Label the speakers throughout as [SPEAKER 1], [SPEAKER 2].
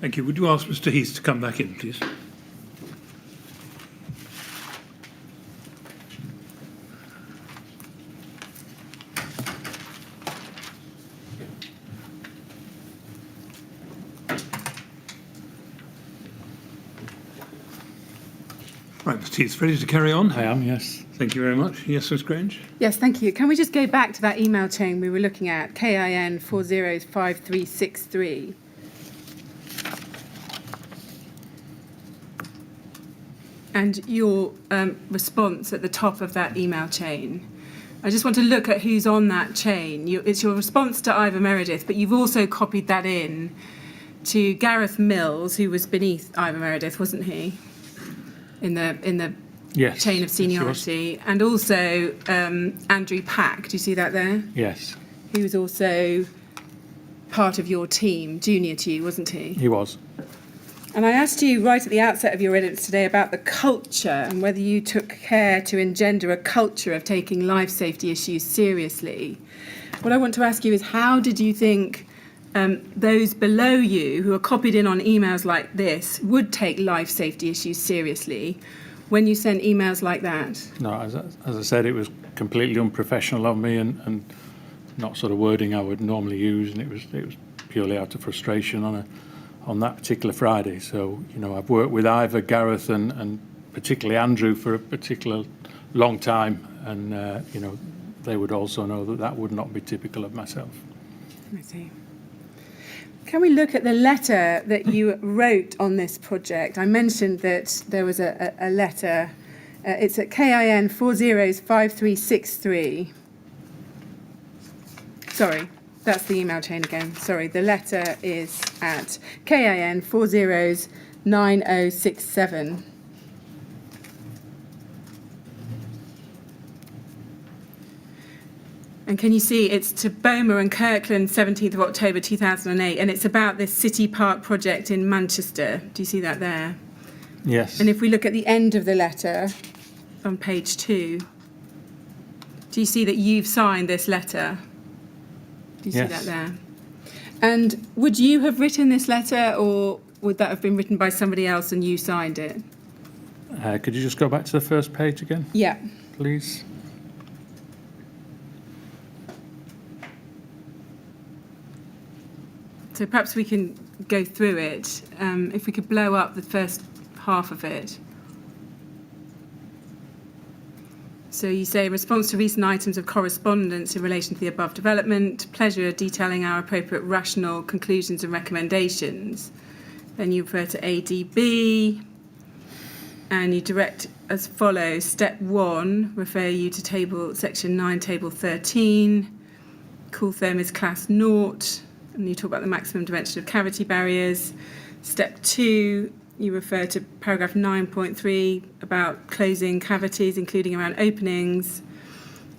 [SPEAKER 1] Thank you. Would you ask Mr. Heath to come back in, please? Right, Mr. Heath, ready to carry on?
[SPEAKER 2] I am, yes.
[SPEAKER 1] Thank you very much. Yes, Ms. Grange?
[SPEAKER 3] Yes, thank you. Can we just go back to that email chain we were looking at, KIN 405363? And your response at the top of that email chain. I just want to look at who's on that chain. It's your response to Ivor Meredith, but you've also copied that in to Gareth Mills, who was beneath Ivor Meredith, wasn't he? In the
[SPEAKER 2] Yes.
[SPEAKER 3] chain of seniority, and also Andrew Pack. Do you see that there?
[SPEAKER 2] Yes.
[SPEAKER 3] He was also part of your team, junior to you, wasn't he?
[SPEAKER 2] He was.
[SPEAKER 3] And I asked you right at the outset of your evidence today about the culture and whether you took care to engender a culture of taking life safety issues seriously. What I want to ask you is, how did you think those below you who are copied in on emails like this would take life safety issues seriously when you sent emails like that?
[SPEAKER 2] No, as I said, it was completely unprofessional of me and not sort of wording I would normally use, and it was purely out of frustration on that particular Friday. So, I've worked with Ivor, Gareth and particularly Andrew for a particular long time, and, they would also know that would not be typical of myself.
[SPEAKER 3] I see. Can we look at the letter that you wrote on this project? I mentioned that there was a letter. It's at KIN 405363. Sorry, that's the email chain again. Sorry, the letter is at KIN 409067. And can you see it's to Boma and Kirkland, 17th of October 2008, and it's about this City Park project in Manchester. Do you see that there?
[SPEAKER 2] Yes.
[SPEAKER 3] And if we look at the end of the letter on page 2, do you see that you've signed this letter? Do you see that there? And would you have written this letter, or would that have been written by somebody else and you signed it?
[SPEAKER 2] Could you just go back to the first page again?
[SPEAKER 3] Yeah.
[SPEAKER 2] Please.
[SPEAKER 3] So perhaps we can go through it. If we could blow up the first half of it. So you say, in response to recent items of correspondence in relation to the above development, pleasure detailing our appropriate rational conclusions and recommendations. Then you refer to ADB, and you direct as follows. Step 1, refer you to section 9, table 13. Cool therm is class 0. And you talk about the maximum dimension of cavity barriers. Step 2, you refer to paragraph 9.3 about closing cavities, including around openings.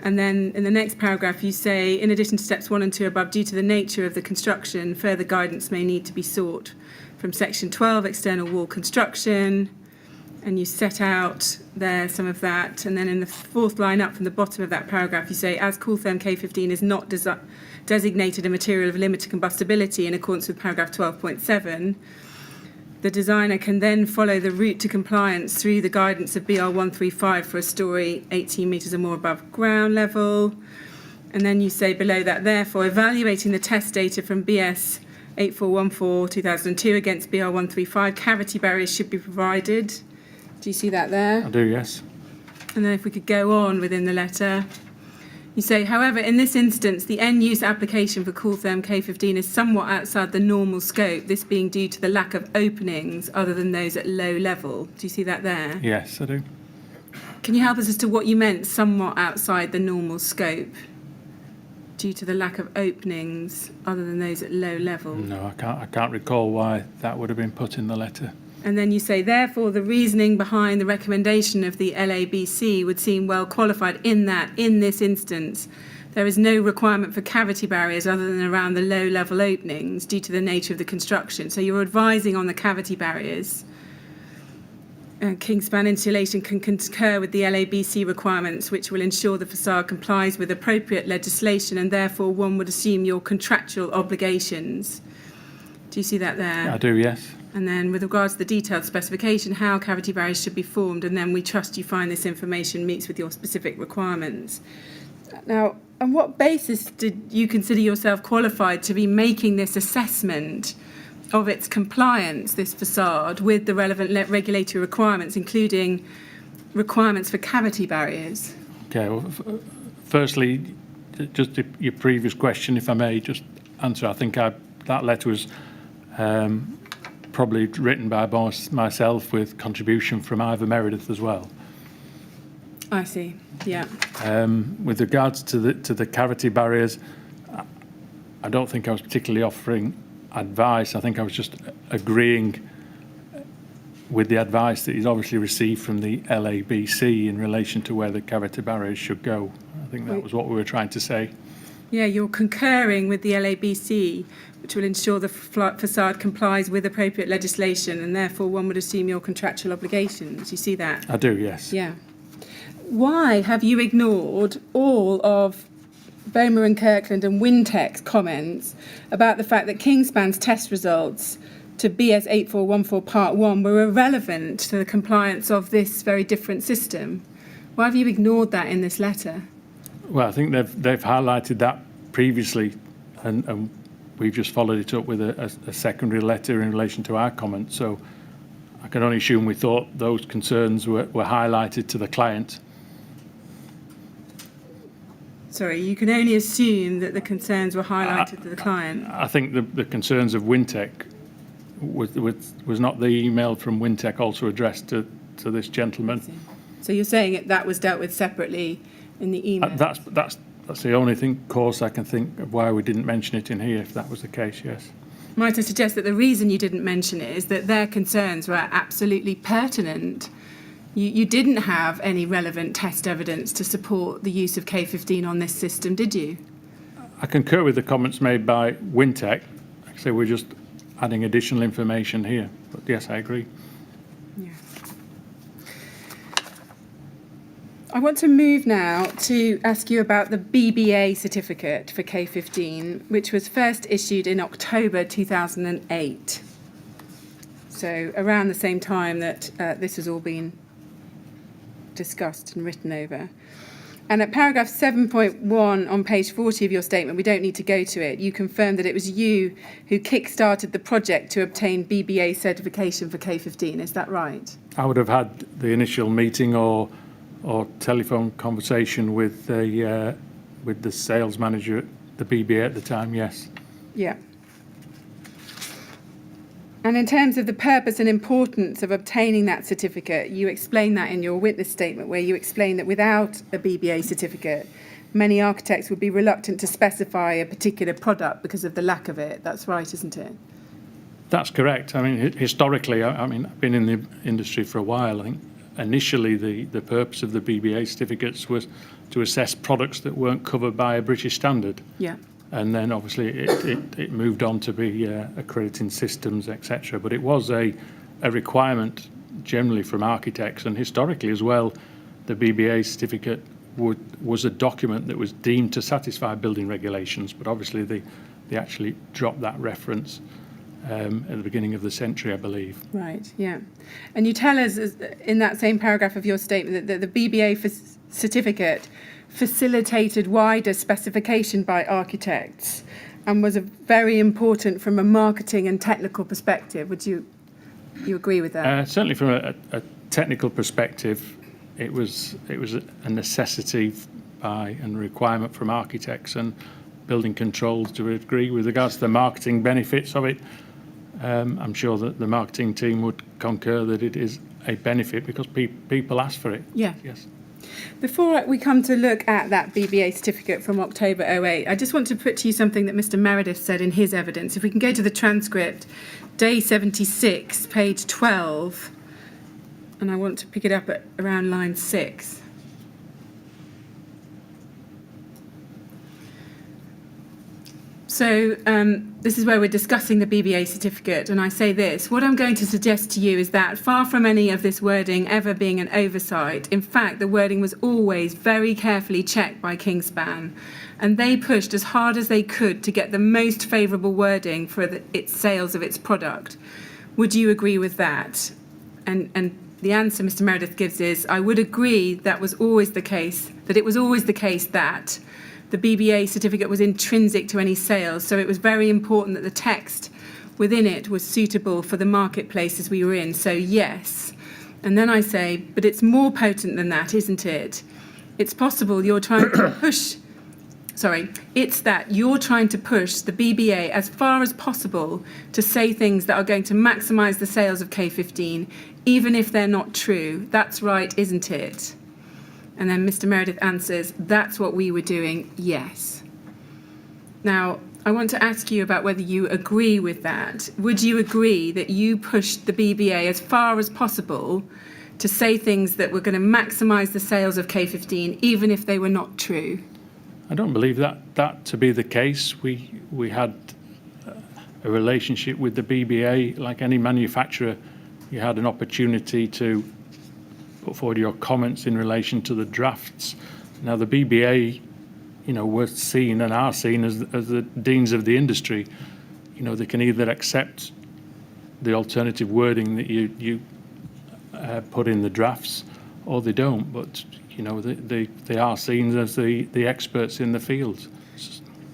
[SPEAKER 3] And then in the next paragraph, you say, in addition to steps 1 and 2 above, due to the nature of the construction, further guidance may need to be sought from section 12, external wall construction. And you set out there some of that. And then in the fourth line up from the bottom of that paragraph, you say, as Cooltherm K15 is not designated a material of limited combustibility in accordance with paragraph 12.7, the designer can then follow the route to compliance through the guidance of BR 135 for a storey 18 metres or more above ground level. And then you say below that, therefore, evaluating the test data from BS 8414-2002 against BR 135, cavity barriers should be provided. Do you see that there?
[SPEAKER 2] I do, yes.
[SPEAKER 3] And then if we could go on within the letter. You say, however, in this instance, the end-use application for Cooltherm K15 is somewhat outside the normal scope, this being due to the lack of openings other than those at low level. Do you see that there?
[SPEAKER 2] Yes, I do.
[SPEAKER 3] Can you help us as to what you meant somewhat outside the normal scope, due to the lack of openings other than those at low level?
[SPEAKER 2] No, I can't recall why that would have been put in the letter.
[SPEAKER 3] And then you say, therefore, the reasoning behind the recommendation of the LABC would seem well qualified in that, in this instance, there is no requirement for cavity barriers other than around the low-level openings due to the nature of the construction. So you're advising on the cavity barriers. Kingspan insulation can concur with the LABC requirements, which will ensure the facade complies with appropriate legislation, and therefore one would assume your contractual obligations. Do Do you see that there?
[SPEAKER 2] I do, yes.
[SPEAKER 3] And then with regards to the detailed specification, how cavity barriers should be formed, and then we trust you find this information meets with your specific requirements. Now, on what basis did you consider yourself qualified to be making this assessment of its compliance, this facade, with the relevant regulatory requirements, including requirements for cavity barriers?
[SPEAKER 2] Okay, well, firstly, just your previous question, if I may just answer, I think that letter was probably written by myself with contribution from Ivor Meredith as well.
[SPEAKER 3] I see, yeah.
[SPEAKER 2] With regards to the cavity barriers, I don't think I was particularly offering advice. I think I was just agreeing with the advice that he's obviously received from the LABC in relation to where the cavity barriers should go. I think that was what we were trying to say.
[SPEAKER 3] Yeah, you're concurring with the LABC, which will ensure the facade complies with appropriate legislation, and therefore one would assume your contractual obligations. You see that?
[SPEAKER 2] I do, yes.
[SPEAKER 3] Yeah. Why have you ignored all of Bomer and Kirkland and Wintec's comments about the fact that Kingspan's test results to BS 8414 Part 1 were irrelevant to the compliance of this very different system? Why have you ignored that in this letter?
[SPEAKER 2] Well, I think they've highlighted that previously, and we've just followed it up with a secondary letter in relation to our comments. So I can only assume we thought those concerns were highlighted to the client.
[SPEAKER 3] Sorry, you can only assume that the concerns were highlighted to the client.
[SPEAKER 2] I think the concerns of Wintec was not the email from Wintec also addressed to this gentleman.
[SPEAKER 3] So you're saying that was dealt with separately in the email?
[SPEAKER 2] That's the only cause I can think of why we didn't mention it in here, if that was the case, yes.
[SPEAKER 3] Might I suggest that the reason you didn't mention it is that their concerns were absolutely pertinent. You didn't have any relevant test evidence to support the use of K15 on this system, did you?
[SPEAKER 2] I concur with the comments made by Wintec. Like I say, we're just adding additional information here. But yes, I agree.
[SPEAKER 3] Yeah. I want to move now to ask you about the BBA certificate for K15, which was first issued in October 2008. So around the same time that this has all been discussed and written over. And at paragraph 7.1 on page 40 of your statement, we don't need to go to it, you confirmed that it was you who kick-started the project to obtain BBA certification for K15. Is that right?
[SPEAKER 2] I would have had the initial meeting or telephone conversation with the sales manager at the BBA at the time, yes.
[SPEAKER 3] Yeah. And in terms of the purpose and importance of obtaining that certificate, you explain that in your witness statement, where you explain that without a BBA certificate, many architects would be reluctant to specify a particular product because of the lack of it. That's right, isn't it?
[SPEAKER 2] That's correct. I mean, historically, I've been in the industry for a while. I think initially the purpose of the BBA certificates was to assess products that weren't covered by a British standard.
[SPEAKER 3] Yeah.
[SPEAKER 2] And then obviously it moved on to be accrediting systems, etc. But it was a requirement generally from architects, and historically as well, the BBA certificate was a document that was deemed to satisfy building regulations. But obviously they actually dropped that reference at the beginning of the century, I believe.
[SPEAKER 3] Right, yeah. And you tell us in that same paragraph of your statement that the BBA certificate facilitated wider specification by architects and was very important from a marketing and technical perspective. Would you agree with that?
[SPEAKER 2] Certainly from a technical perspective, it was a necessity and a requirement from architects and building controls to a degree. With regards to the marketing benefits of it, I'm sure that the marketing team would concur that it is a benefit because people ask for it.
[SPEAKER 3] Yeah.
[SPEAKER 2] Yes.
[SPEAKER 3] Before we come to look at that BBA certificate from October 08, I just want to put to you something that Mr. Meredith said in his evidence. If we can go to the transcript, day 76, page 12, and I want to pick it up at around line 6. So this is where we're discussing the BBA certificate, and I say this. What I'm going to suggest to you is that far from any of this wording ever being an oversight, in fact, the wording was always very carefully checked by Kingspan, and they pushed as hard as they could to get the most favourable wording for its sales of its product. Would you agree with that? And the answer Mr. Meredith gives is, I would agree that was always the case, that it was always the case that the BBA certificate was intrinsic to any sales, so it was very important that the text within it was suitable for the marketplaces we were in, so yes. And then I say, but it's more potent than that, isn't it? It's possible you're trying to it's that you're trying to push the BBA as far as possible to say things that are going to maximise the sales of K15, even if they're not true. That's right, isn't it? And then Mr. Meredith answers, that's what we were doing, yes. Now, I want to ask you about whether you agree with that. Would you agree that you pushed the BBA as far as possible to say things that were going to maximise the sales of K15, even if they were not true?
[SPEAKER 2] I don't believe that to be the case. We had a relationship with the BBA. Like any manufacturer, you had an opportunity to put forward your comments in relation to the drafts. Now, the BBA, were seen and are seen as the deans of the industry. They can either accept the alternative wording that you put in the drafts, or they don't. But they are seen as the experts in the field.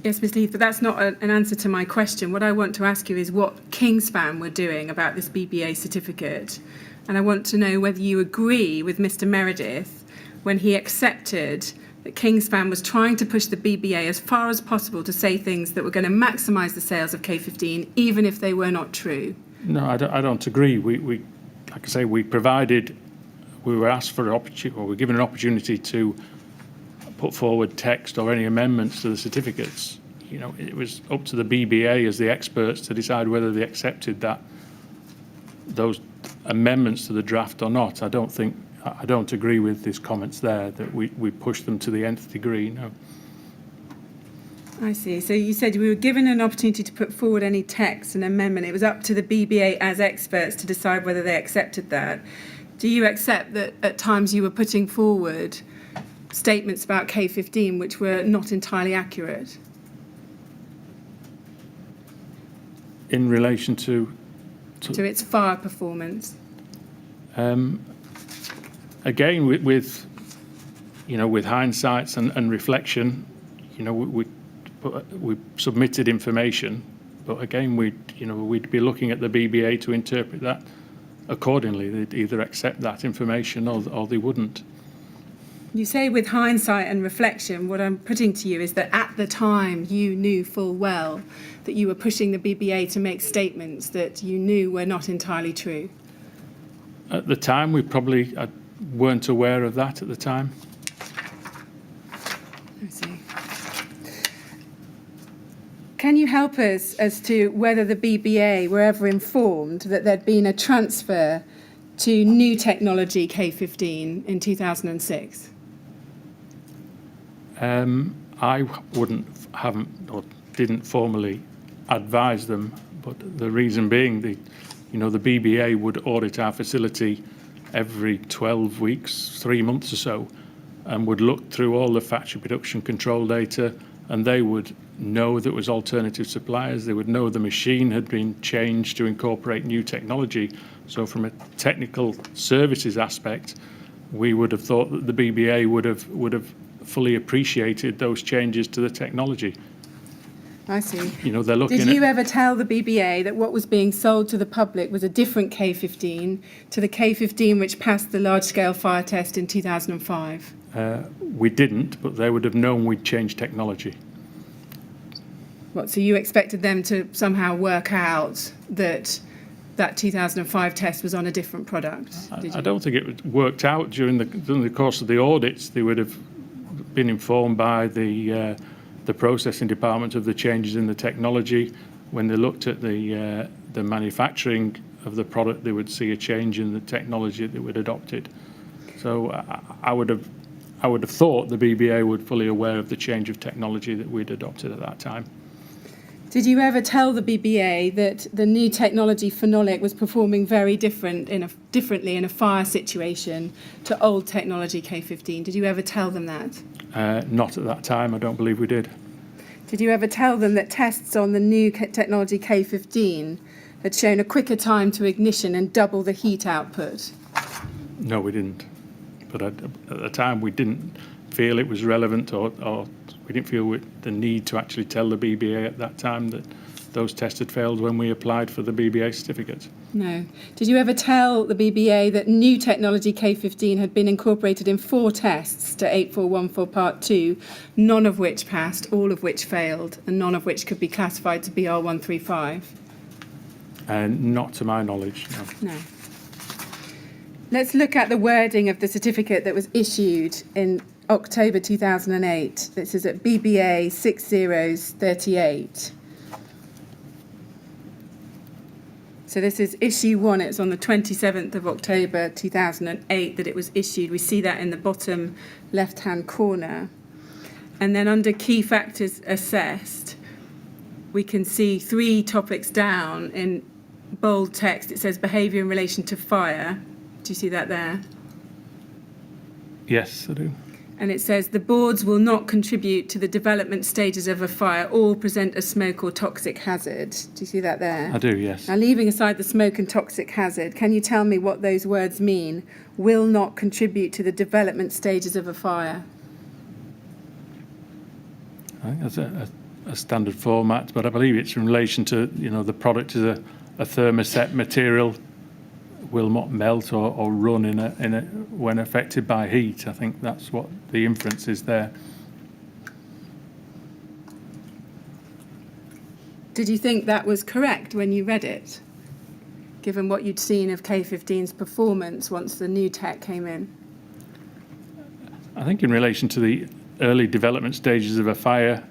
[SPEAKER 3] Yes, Mr. Heath, but that's not an answer to my question. What I want to ask you is what Kingspan were doing about this BBA certificate. And I want to know whether you agree with Mr. Meredith when he accepted that Kingspan was trying to push the BBA as far as possible to say things that were going to maximise the sales of K15, even if they were not true.
[SPEAKER 2] No, I don't agree. We like I say, we were asked for we were given an opportunity to put forward text or any amendments to the certificates. It was up to the BBA as the experts to decide whether they accepted those amendments to the draft or not. I don't agree with his comments there that we pushed them to the nth degree. No.
[SPEAKER 3] I see. So you said we were given an opportunity to put forward any text and amendment. It was up to the BBA as experts to decide whether they accepted that. Do you accept that at times you were putting forward statements about K15 which were not entirely accurate?
[SPEAKER 2] In relation to
[SPEAKER 3] its fire performance?
[SPEAKER 2] Again, with hindsight and reflection, we submitted information, but again, we'd be looking at the BBA to interpret that accordingly. They'd either accept that information or they wouldn't.
[SPEAKER 3] You say with hindsight and reflection. What I'm putting to you is that at the time you knew full well that you were pushing the BBA to make statements that you knew were not entirely true.
[SPEAKER 2] At the time, we probably weren't aware of that at the time.
[SPEAKER 3] I see. Can you help us as to whether the BBA were ever informed that there'd been a transfer to new technology K15 in 2006?
[SPEAKER 2] I didn't formally advise them, but the reason being the BBA would audit our facility every 12 weeks, 3 months or so, and would look through all the factory production control data, and they would know there was alternative suppliers. They would know the machine had been changed to incorporate new technology. So from a technical services aspect, we would have thought that the BBA would have fully appreciated those changes to the technology.
[SPEAKER 3] I see.
[SPEAKER 2] They're looking
[SPEAKER 3] Did you ever tell the BBA that what was being sold to the public was a different K15 to the K15 which passed the large-scale fire test in 2005?
[SPEAKER 2] We didn't, but they would have known we'd changed technology.
[SPEAKER 3] What, so you expected them to somehow work out that 2005 test was on a different product?
[SPEAKER 2] I don't think it worked out during the course of the audits. They would have been informed by the processing department of the changes in the technology. When they looked at the manufacturing of the product, they would see a change in the technology that we'd adopted. So I would have thought the BBA would fully aware of the change of technology that we'd adopted at that time.
[SPEAKER 3] Did you ever tell the BBA that the new technology phenolic was performing very differently in a fire situation to old technology K15? Did you ever tell them that?
[SPEAKER 2] Not at that time, I don't believe we did.
[SPEAKER 3] Did you ever tell them that tests on the new technology K15 had shown a quicker time to ignition and double the heat output?
[SPEAKER 2] No, we didn't. But at the time, we didn't feel it was relevant, or we didn't feel the need to actually tell the BBA at that time that those tests had failed when we applied for the BBA certificate.
[SPEAKER 3] No. Did you ever tell the BBA that new technology K15 had been incorporated in 4 tests to 8414 Part 2, none of which passed, all of which failed, and none of which could be classified to BR135?
[SPEAKER 2] Not to my knowledge, no.
[SPEAKER 3] No. Let's look at the wording of the certificate that was issued in October 2008. This is at BBA 6038. So this is issue 1. It's on the 27th of October 2008 that it was issued. We see that in the bottom left-hand corner. And then under key factors assessed, we can see 3 topics down in bold text. It says behaviour in relation to fire. Do you see that there?
[SPEAKER 2] Yes, I do.
[SPEAKER 3] And it says the boards will not contribute to the development stages of a fire or present a smoke or toxic hazard. Do you see that there?
[SPEAKER 2] I do, yes.
[SPEAKER 3] Now, leaving aside the smoke and toxic hazard, can you tell me what those words mean? Will not contribute to the development stages of a fire.
[SPEAKER 2] I think that's a standard format, but I believe it's in relation to, the product is a thermoset material, will not melt or run when affected by heat. I think that's what the inference is there.
[SPEAKER 3] Did you think that was correct when you read it, given what you'd seen of K15's performance once the new tech came in?
[SPEAKER 2] I think in relation to the early development stages of a fire,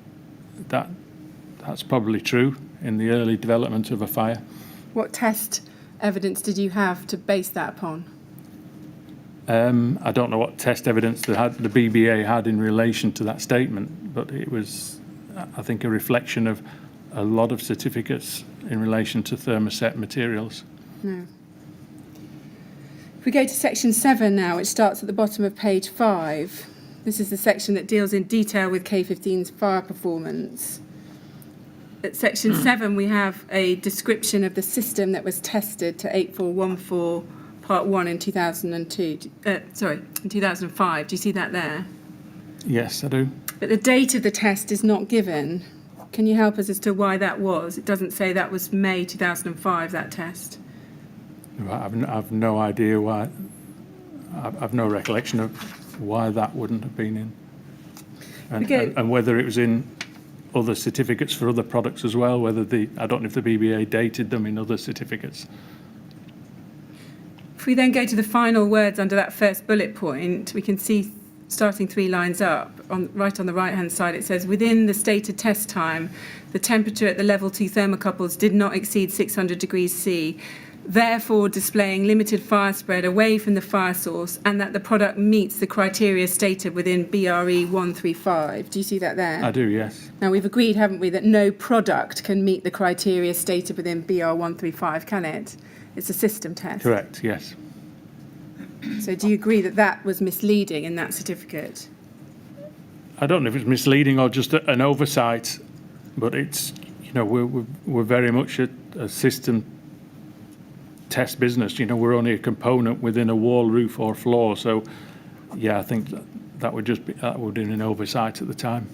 [SPEAKER 2] that's probably true in the early development of a fire.
[SPEAKER 3] What test evidence did you have to base that upon?
[SPEAKER 2] I don't know what test evidence the BBA had in relation to that statement, but it was, I think, a reflection of a lot of certificates in relation to thermoset materials.
[SPEAKER 3] No. If we go to section 7 now, which starts at the bottom of page 5, this is the section that deals in detail with K15's fire performance. At section 7, we have a description of the system that was tested to 8414 Part 1 in 2005. Do you see that there?
[SPEAKER 2] Yes, I do.
[SPEAKER 3] But the date of the test is not given. Can you help us as to why that was? It doesn't say that was May 2005, that test.
[SPEAKER 2] I've no idea why. I've no recollection of why that wouldn't have been in. And whether it was in other certificates for other products as well, I don't know if the BBA dated them in other certificates.
[SPEAKER 3] If we then go to the final words under that first bullet point, we can see, starting 3 lines up, right on the right-hand side, it says, within the stated test time, the temperature at the level 2 thermocouples did not exceed 600 degrees C, therefore displaying limited fire spread away from the fire source, and that the product meets the criteria stated within BRE 135. Do you see that there?
[SPEAKER 2] I do, yes.
[SPEAKER 3] Now, we've agreed, haven't we, that no product can meet the criteria stated within BR 135, can it? It's a system test.
[SPEAKER 2] Correct, yes.
[SPEAKER 3] So do you agree that that was misleading in that certificate?
[SPEAKER 2] I don't know if it's misleading or just an oversight, but it's, we're very much a system test business. We're only a component within a wall, roof or floor. So, yeah, I think that would have been an oversight at the time.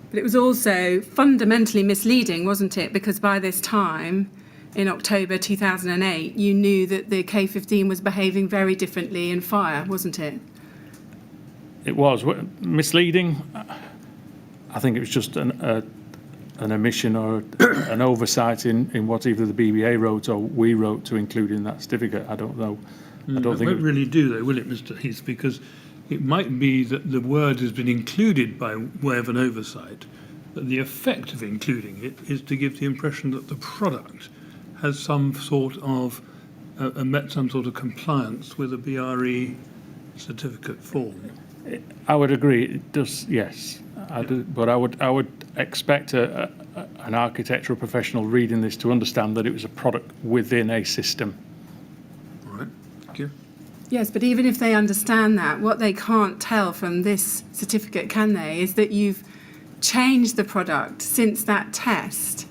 [SPEAKER 3] But it was also fundamentally misleading, wasn't it? Because by this time, in October 2008, you knew that the K15 was behaving very differently in fire, wasn't it?
[SPEAKER 2] It was. Misleading, I think it was just an omission or an oversight in what either the BBA wrote or we wrote to include in that certificate. I don't know. I don't think
[SPEAKER 1] it won't really do, though, will it, Mr. Heath? Because it might be that the word has been included by way of an oversight, but the effect of including it is to give the impression that the product has some sort of met some sort of compliance with a BRE certificate form.
[SPEAKER 2] I would agree. It does, yes. I do, but I would expect a an architectural professional reading this to understand that it was a product within a system.
[SPEAKER 1] All right, thank you.
[SPEAKER 3] Yes, but even if they understand that, what they can't tell from this certificate, can they, is that you've changed the product since that test,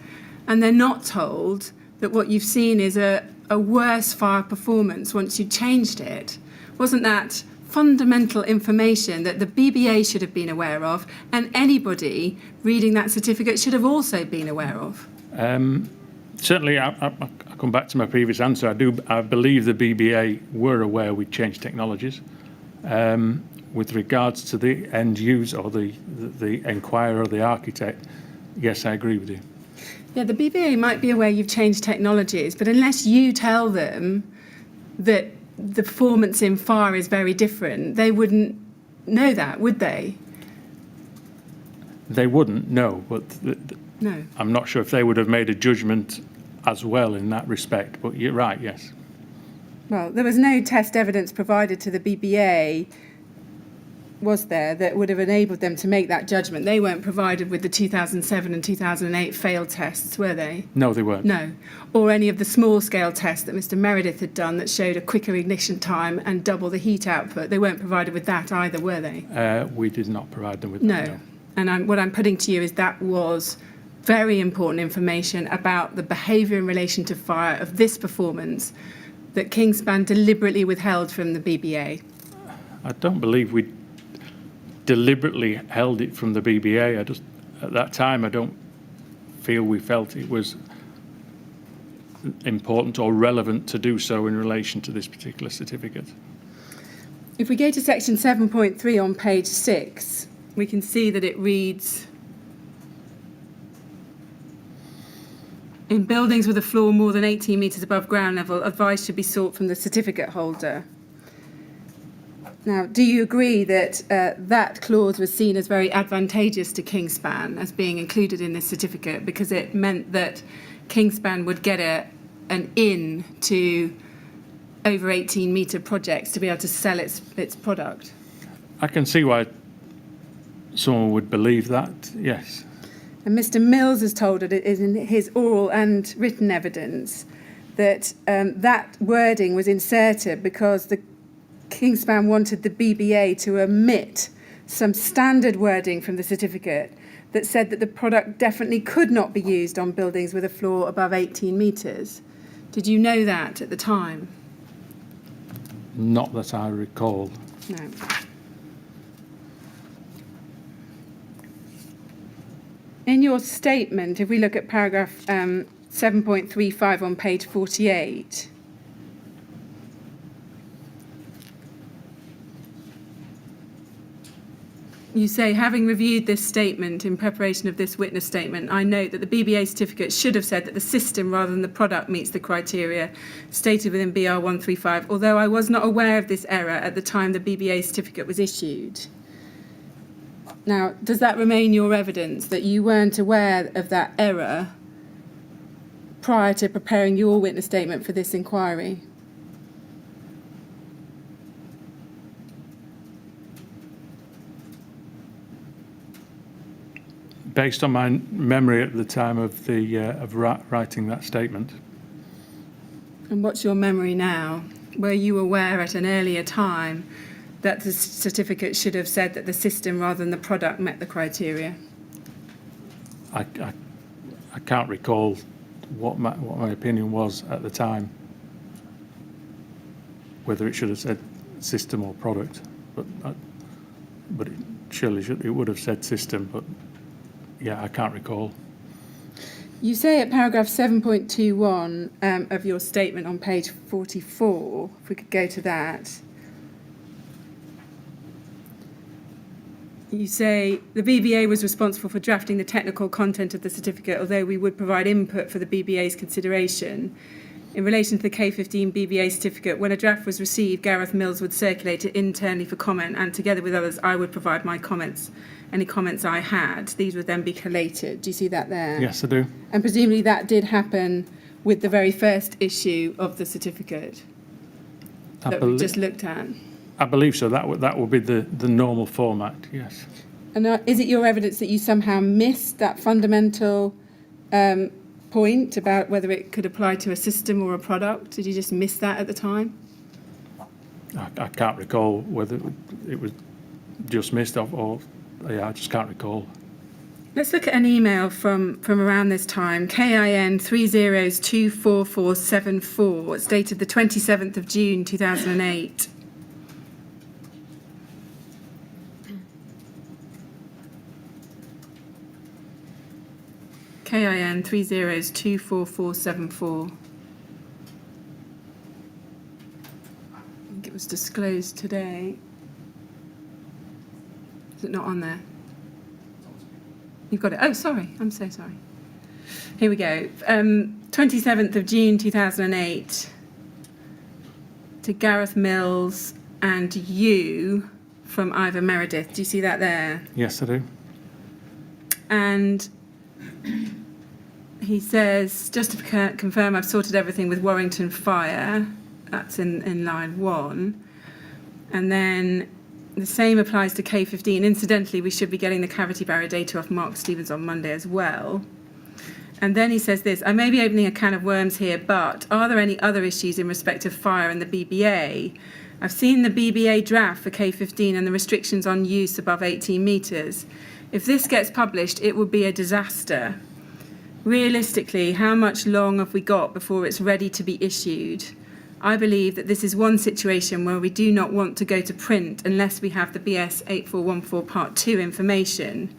[SPEAKER 3] and they're not told that what you've seen is a worse fire performance once you changed it. Wasn't that fundamental information that the BBA should have been aware of, and anybody reading that certificate should have also been aware of?
[SPEAKER 2] Certainly, I come back to my previous answer. I believe the BBA were aware we'd changed technologies. With regards to the end user or the enquirer or the architect, yes, I agree with you.
[SPEAKER 3] Yeah, the BBA might be aware you've changed technologies, but unless you tell them that the performance in fire is very different, they wouldn't know that, would they?
[SPEAKER 2] They wouldn't, no, but
[SPEAKER 3] No.
[SPEAKER 2] I'm not sure if they would have made a judgment as well in that respect, but you're right, yes.
[SPEAKER 3] Well, there was no test evidence provided to the BBA, was there, that would have enabled them to make that judgment? They weren't provided with the 2007 and 2008 failed tests, were they?
[SPEAKER 2] No, they weren't.
[SPEAKER 3] No. Or any of the small-scale tests that Mr Meredith had done that showed a quicker ignition time and double the heat output. They weren't provided with that either, were they?
[SPEAKER 2] We did not provide them with
[SPEAKER 3] No.
[SPEAKER 2] that. No.
[SPEAKER 3] And what I'm putting to you is that was very important information about the behaviour in relation to fire of this performance that Kingspan deliberately withheld from the BBA.
[SPEAKER 2] I don't believe we deliberately held it from the BBA. At that time, I don't feel we felt it was important or relevant to do so in relation to this particular certificate.
[SPEAKER 3] If we go to section 7.3 on page 6, we can see that it reads, in buildings with a floor more than 18 metres above ground level, advice should be sought from the certificate holder. Now, do you agree that that clause was seen as very advantageous to Kingspan as being included in this certificate because it meant that Kingspan would get an in to over 18 metre projects to be able to sell its product?
[SPEAKER 2] I can see why someone would believe that, yes.
[SPEAKER 3] And Mr Mills has told it in his oral and written evidence that that wording was inserted because the Kingspan wanted the BBA to omit some standard wording from the certificate that said that the product definitely could not be used on buildings with a floor above 18 metres. Did you know that at the time?
[SPEAKER 2] Not that I recall.
[SPEAKER 3] No. In your statement, if we look at paragraph 7.35 on page 48, you say, having reviewed this statement in preparation of this witness statement, I note that the BBA certificate should have said that the system rather than the product meets the criteria stated within BR 135, although I was not aware of this error at the time the BBA certificate was issued. Now, does that remain your evidence that you weren't aware of that error prior to preparing your witness statement for this inquiry?
[SPEAKER 2] Based on my memory at the time of writing that statement.
[SPEAKER 3] And what's your memory now? Were you aware at an earlier time that the certificate should have said that the system rather than the product met the criteria?
[SPEAKER 2] I can't recall what my opinion was at the time, whether it should have said system or product, but it would have said system, but yeah, I can't recall.
[SPEAKER 3] You say at paragraph 7.21 of your statement on page 44, if we could go to that, you say the BBA was responsible for drafting the technical content of the certificate, although we would provide input for the BBA's consideration. In relation to the K15 BBA certificate, when a draft was received, Gareth Mills would circulate it internally for comment, and together with others, I would provide my comments. Any comments I had, these would then be collated. Do you see that there?
[SPEAKER 2] Yes, I do.
[SPEAKER 3] And presumably that did happen with the very first issue of the certificate that we just looked at.
[SPEAKER 2] I believe so. That would be the normal format, yes.
[SPEAKER 3] And is it your evidence that you somehow missed that fundamental point about whether it could apply to a system or a product? Did you just miss that at the time?
[SPEAKER 2] I can't recall whether it was just missed or yeah, I just can't recall.
[SPEAKER 3] Let's look at an email from around this time, KIN 3024474. It's dated the 27th of June 2008. KIN 3024474. I think it was disclosed today. Is it not on there? You've got it. Oh, sorry. I'm so sorry. Here we go. 27th of June 2008 to Gareth Mills and you from Ivor Meredith. Do you see that there?
[SPEAKER 2] Yes, I do.
[SPEAKER 3] And he says, just to confirm, I've sorted everything with Warrington Fire. That's in line 1. And then the same applies to K15. Incidentally, we should be getting the cavity barrier data off Mark Stevens on Monday as well. And then he says this, I may be opening a can of worms here, but are there any other issues in respect of fire and the BBA? I've seen the BBA draft for K15 and the restrictions on use above 18 metres. If this gets published, it would be a disaster. Realistically, how much long have we got before it's ready to be issued? I believe that this is one situation where we do not want to go to print unless we have the BS 8414 Part 2 information.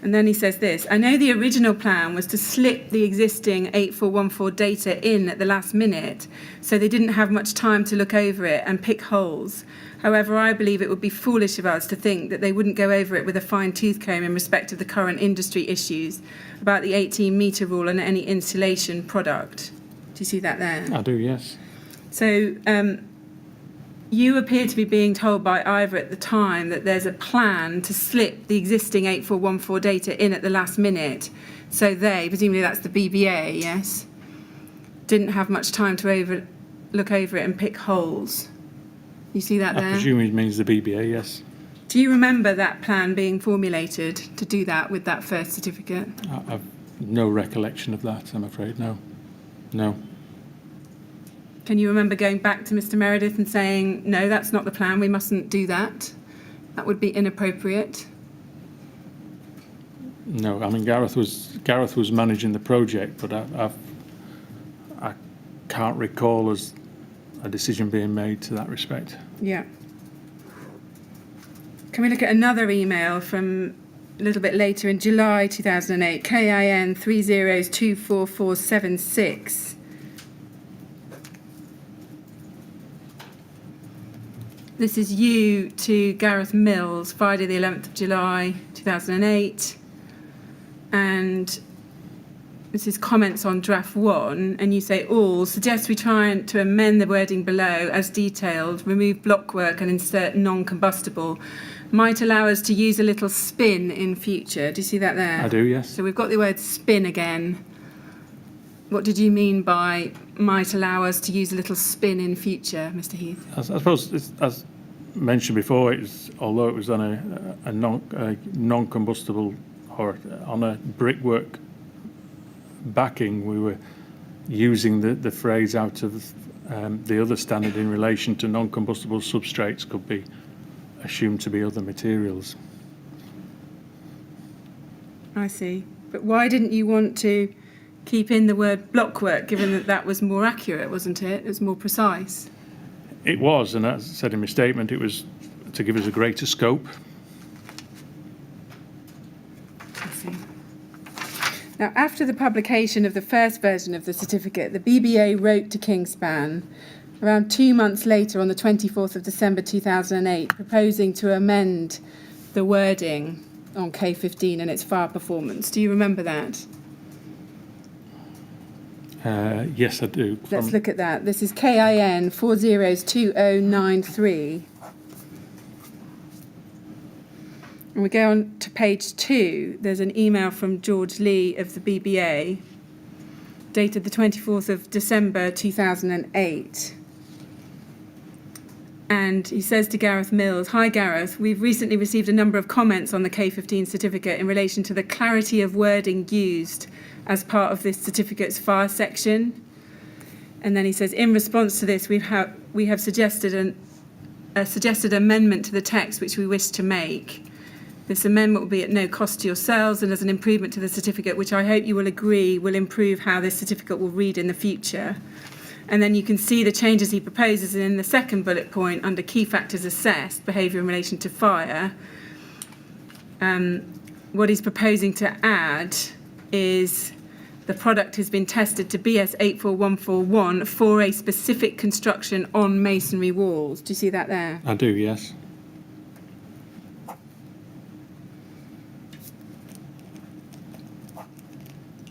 [SPEAKER 3] And then he says this, I know the original plan was to slip the existing 8414 data in at the last minute, so they didn't have much time to look over it and pick holes. However, I believe it would be foolish of us to think that they wouldn't go over it with a fine-tooth comb in respect of the current industry issues about the 18-metre rule and any insulation product. Do you see that there?
[SPEAKER 2] I do, yes.
[SPEAKER 3] So you appear to be being told by Ivor at the time that there's a plan to slip the existing 8414 data in at the last minute. So they, presumably that's the BBA, yes, didn't have much time to look over it and pick holes. You see that there?
[SPEAKER 2] I presume it means the BBA, yes.
[SPEAKER 3] Do you remember that plan being formulated to do that with that first certificate?
[SPEAKER 2] I've no recollection of that, I'm afraid, no. No.
[SPEAKER 3] Can you remember going back to Mr. Meredith and saying, no, that's not the plan, we mustn't do that? That would be inappropriate.
[SPEAKER 2] No, I mean, Gareth was managing the project, but I can't recall as a decision being made to that respect.
[SPEAKER 3] Yeah. Can we look at another email from a little bit later in July 2008, KIN 3024476. This is you to Gareth Mills, Friday the 11th of July 2008. And this is comments on draft 1, and you say, all suggest we try to amend the wording below as detailed, remove blockwork and insert non-combustible. Might allow us to use a little spin in future. Do you see that there?
[SPEAKER 2] I do, yes.
[SPEAKER 3] So we've got the word spin again. What did you mean by might allow us to use a little spin in future, Mr. Heath?
[SPEAKER 2] I suppose, as mentioned before, although it was on a non-combustible or on a brickwork backing, we were using the phrase out of the other standard in relation to non-combustible substrates could be assumed to be other materials.
[SPEAKER 3] I see. But why didn't you want to keep in the word blockwork, given that that was more accurate, wasn't it? It was more precise.
[SPEAKER 2] It was, and as I said in my statement, it was to give us a greater scope.
[SPEAKER 3] I see. Now, after the publication of the first version of the certificate, the BBA wrote to Kingspan around 2 months later on the 24th of December 2008, proposing to amend the wording on K15 and its fire performance. Do you remember that?
[SPEAKER 2] Yes, I do.
[SPEAKER 3] Let's look at that. This is KIN 402093. And we go on to page 2. There's an email from George Lee of the BBA, dated the 24th of December 2008. And he says to Gareth Mills, "Hi Gareth, we've recently received a number of comments on the K15 certificate in relation to the clarity of wording used as part of this certificate's fire section." And then he says, "In response to this, we have suggested a suggested amendment to the text which we wish to make. This amendment will be at no cost to yourselves and as an improvement to the certificate, which I hope you will agree will improve how this certificate will read in the future." And then you can see the changes he proposes in the second bullet point under key factors assessed, behaviour in relation to fire. What he's proposing to add is the product has been tested to BS 84141 for a specific construction on masonry walls. Do you see that there?
[SPEAKER 2] I do, yes.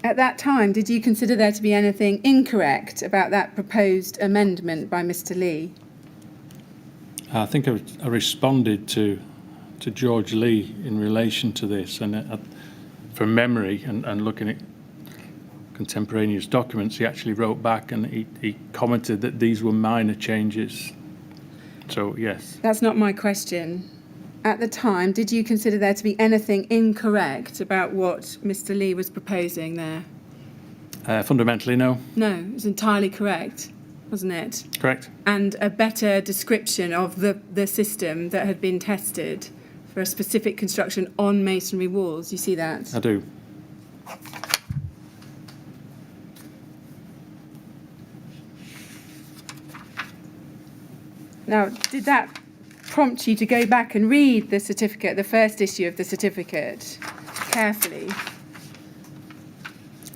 [SPEAKER 3] At that time, did you consider there to be anything incorrect about that proposed amendment by Mr. Lee?
[SPEAKER 2] I think I responded to George Lee in relation to this, and from memory and looking at contemporaneous documents, he actually wrote back and he commented that these were minor changes. So, yes.
[SPEAKER 3] That's not my question. At the time, did you consider there to be anything incorrect about what Mr. Lee was proposing there?
[SPEAKER 2] Fundamentally, no.
[SPEAKER 3] No, it was entirely correct, wasn't it?
[SPEAKER 2] Correct.
[SPEAKER 3] And a better description of the system that had been tested for a specific construction on masonry walls. You see that?
[SPEAKER 2] I do.
[SPEAKER 3] Now, did that prompt you to go back and read the certificate, the first issue of the certificate, carefully?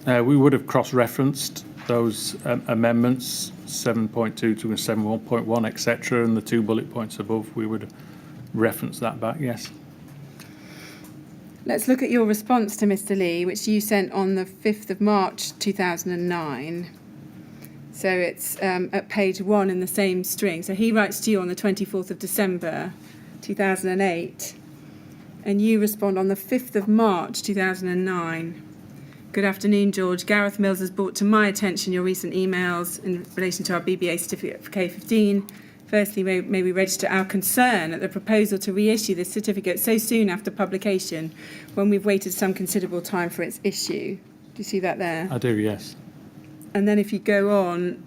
[SPEAKER 2] We would have cross-referenced those amendments, 7.2 to 7.1, etc., and the 2 bullet points above. We would reference that back, yes.
[SPEAKER 3] Let's look at your response to Mr. Lee, which you sent on the 5th of March 2009. So it's at page 1 in the same string. So he writes to you on the 24th of December 2008, and you respond on the 5th of March 2009. "Good afternoon, George. Gareth Mills has brought to my attention your recent emails in relation to our BBA certificate for K15. Firstly, may we register our concern at the proposal to reissue this certificate so soon after publication, when we've waited some considerable time for its issue." Do you see that there?
[SPEAKER 2] I do, yes.
[SPEAKER 3] And then if you go on,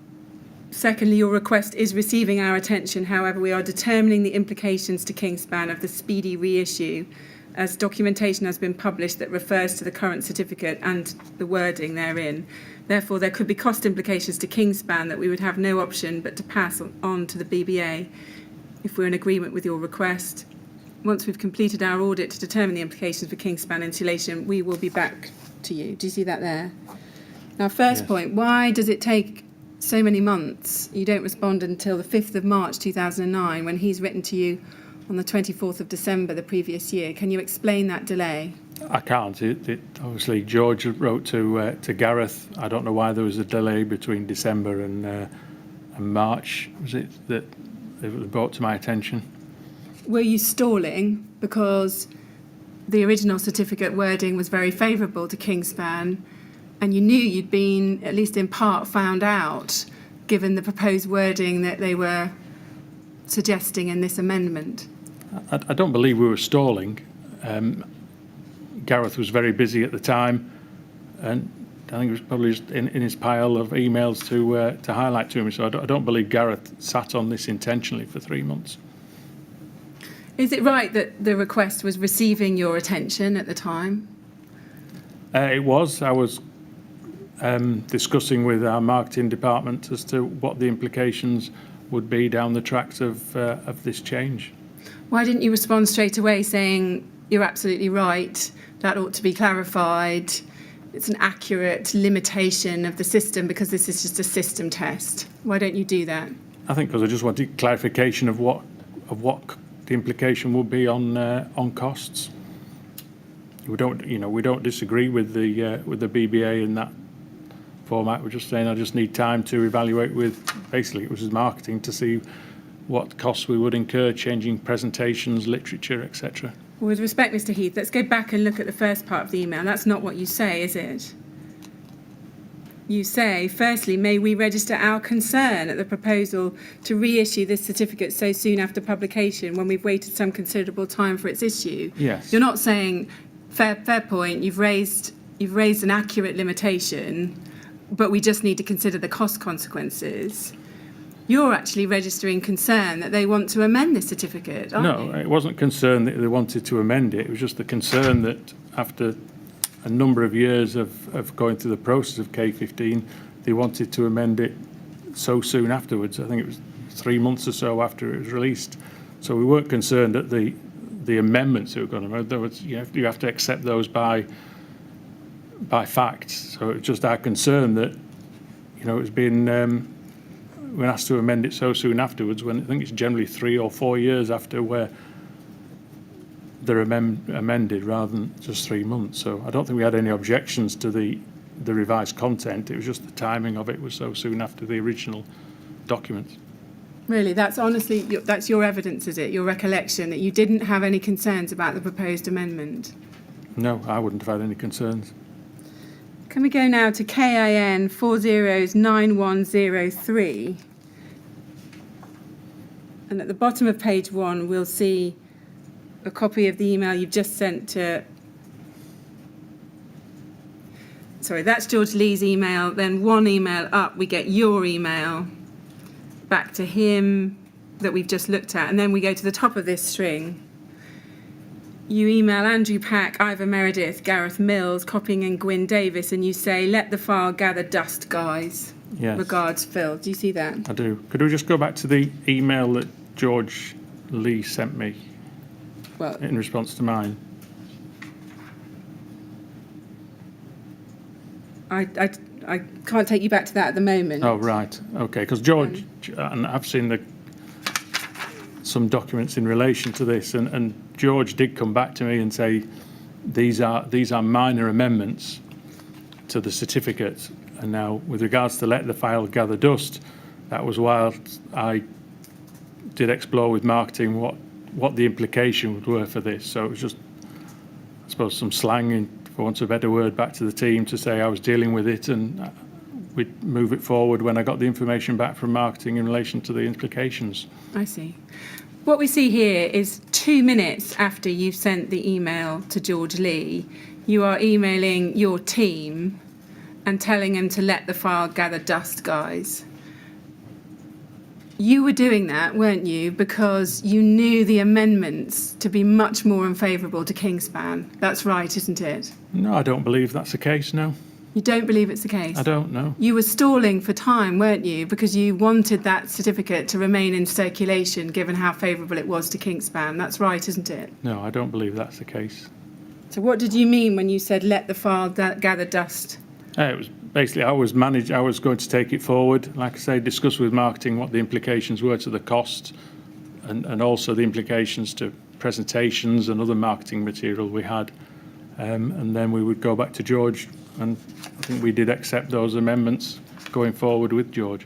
[SPEAKER 3] secondly, your request is receiving our attention. However, we are determining the implications to Kingspan of the speedy reissue, as documentation has been published that refers to the current certificate and the wording therein. Therefore, there could be cost implications to Kingspan that we would have no option but to pass on to the BBA if we're in agreement with your request. Once we've completed our audit to determine the implications for Kingspan insulation, we will be back to you. Do you see that there? Now, first
[SPEAKER 2] Yes.
[SPEAKER 3] point, why does it take so many months? You don't respond until the 5th of March 2009 when he's written to you on the 24th of December the previous year. Can you explain that delay?
[SPEAKER 2] I can't. Obviously, George wrote to Gareth. I don't know why there was a delay between December and March. Was it that it was brought to my attention?
[SPEAKER 3] Were you stalling because the original certificate wording was very favourable to Kingspan, and you knew you'd been, at least in part, found out, given the proposed wording that they were suggesting in this amendment?
[SPEAKER 2] I don't believe we were stalling. Gareth was very busy at the time, and I think it was probably just in his pile of emails to highlight to him. So I don't believe Gareth sat on this intentionally for 3 months.
[SPEAKER 3] Is it right that the request was receiving your attention at the time?
[SPEAKER 2] It was. I was discussing with our marketing department as to what the implications would be down the tracks of this change.
[SPEAKER 3] Why didn't you respond straight away saying, "You're absolutely right, that ought to be clarified, it's an accurate limitation of the system because this is just a system test"? Why don't you do that?
[SPEAKER 2] I think because I just wanted clarification of what the implication would be on costs. We don't disagree with the BBA in that format. We're just saying I just need time to evaluate with, basically it was marketing, to see what costs we would incur changing presentations, literature, etc.
[SPEAKER 3] Well, with respect, Mr. Heath, let's go back and look at the first part of the email. That's not what you say, is it? you say, firstly, may we register our concern at the proposal to reissue this certificate so soon after publication when we've waited some considerable time for its issue?
[SPEAKER 2] Yes.
[SPEAKER 3] You're not saying, fair point, you've raised an accurate limitation, but we just need to consider the cost consequences. You're actually registering concern that they want to amend this certificate, aren't you?
[SPEAKER 2] No, it wasn't concern that they wanted to amend it. It was just the concern that after a number of years of going through the process of K15, they wanted to amend it so soon afterwards. I think it was 3 months or so after it was released. So we weren't concerned at the amendments that were going to make. You have to accept those by fact. So it was just our concern that, it was being when asked to amend it so soon afterwards, when I think it's generally 3 or 4 years after where they're amended rather than just 3 months. So I don't think we had any objections to the revised content. It was just the timing of it was so soon after the original documents.
[SPEAKER 3] Really, that's your evidence, is it? Your recollection that you didn't have any concerns about the proposed amendment?
[SPEAKER 2] No, I wouldn't have had any concerns.
[SPEAKER 3] Can we go now to KIN 409103? And at the bottom of page 1, we'll see a copy of the email you've just sent to... Sorry, that's George Lee's email. Then one email up, we get your email back to him that we've just looked at. And then we go to the top of this string. You email Andrew Pack, Ivor Meredith, Gareth Mills, copying in Gwyn Davis, and you say, let the file gather dust, guys.
[SPEAKER 2] Yes.
[SPEAKER 3] Regards, Phil. Do you see that?
[SPEAKER 2] I do. Could we just go back to the email that George Lee sent me in response to mine?
[SPEAKER 3] I can't take you back to that at the moment.
[SPEAKER 2] Oh, right. Okay, because George, and I've seen some documents in relation to this, and George did come back to me and say these are minor amendments to the certificate. And now, with regards to let the file gather dust, that was why I did explore with marketing what the implications were for this. So it was just, I suppose, some slang, for want of a better word, back to the team to say I was dealing with it and we'd move it forward when I got the information back from marketing in relation to the implications.
[SPEAKER 3] I see. What we see here is 2 minutes after you've sent the email to George Lee, you are emailing your team and telling them to let the file gather dust, guys. You were doing that, weren't you, because you knew the amendments to be much more unfavourable to Kingspan. That's right, isn't it?
[SPEAKER 2] No, I don't believe that's the case, no.
[SPEAKER 3] You don't believe it's the case?
[SPEAKER 2] I don't know.
[SPEAKER 3] You were stalling for time, weren't you, because you wanted that certificate to remain in circulation given how favourable it was to Kingspan. That's right, isn't it?
[SPEAKER 2] No, I don't believe that's the case.
[SPEAKER 3] So what did you mean when you said let the file gather dust?
[SPEAKER 2] It was basically I was going to take it forward, like I say, discuss with marketing what the implications were to the cost and also the implications to presentations and other marketing material we had. And then we would go back to George, and I think we did accept those amendments going forward with George.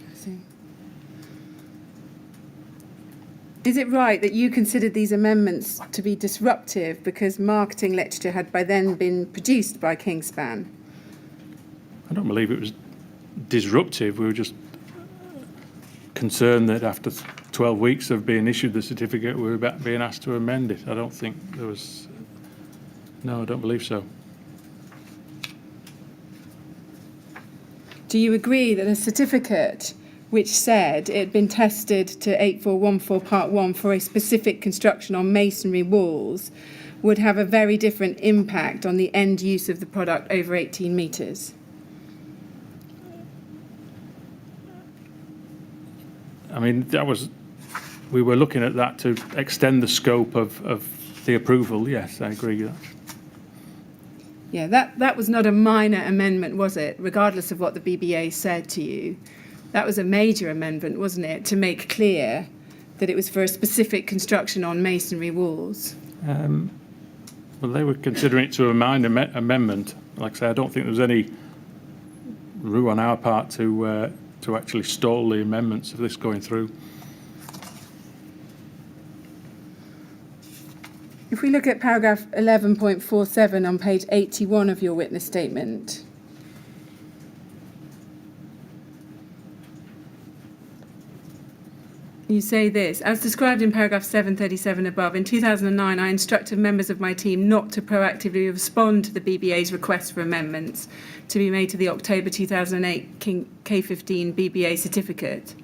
[SPEAKER 3] I see. Is it right that you considered these amendments to be disruptive because marketing literature had by then been produced by Kingspan?
[SPEAKER 2] I don't believe it was disruptive. We were just concerned that after 12 weeks of being issued the certificate, we were being asked to amend it. I don't think there was... No, I don't believe so.
[SPEAKER 3] Do you agree that a certificate which said it had been tested to 8414 Part 1 for a specific construction on masonry walls would have a very different impact on the end use of the product over 18 metres?
[SPEAKER 2] I mean, we were looking at that to extend the scope of the approval. Yes, I agree with that.
[SPEAKER 3] Yeah, that was not a minor amendment, was it? Regardless of what the BBA said to you. That was a major amendment, wasn't it, to make clear that it was for a specific construction on masonry walls?
[SPEAKER 2] Well, they were considering it to a minor amendment. Like I say, I don't think there was any room on our part to actually stall the amendments of this going through.
[SPEAKER 3] If we look at paragraph 11.47 on page 81 of your witness statement, You say this, as described in paragraph 737 above, in 2009 I instructed members of my team not to proactively respond to the BBA's request for amendments to be made to the October 2008 K15 BBA certificate.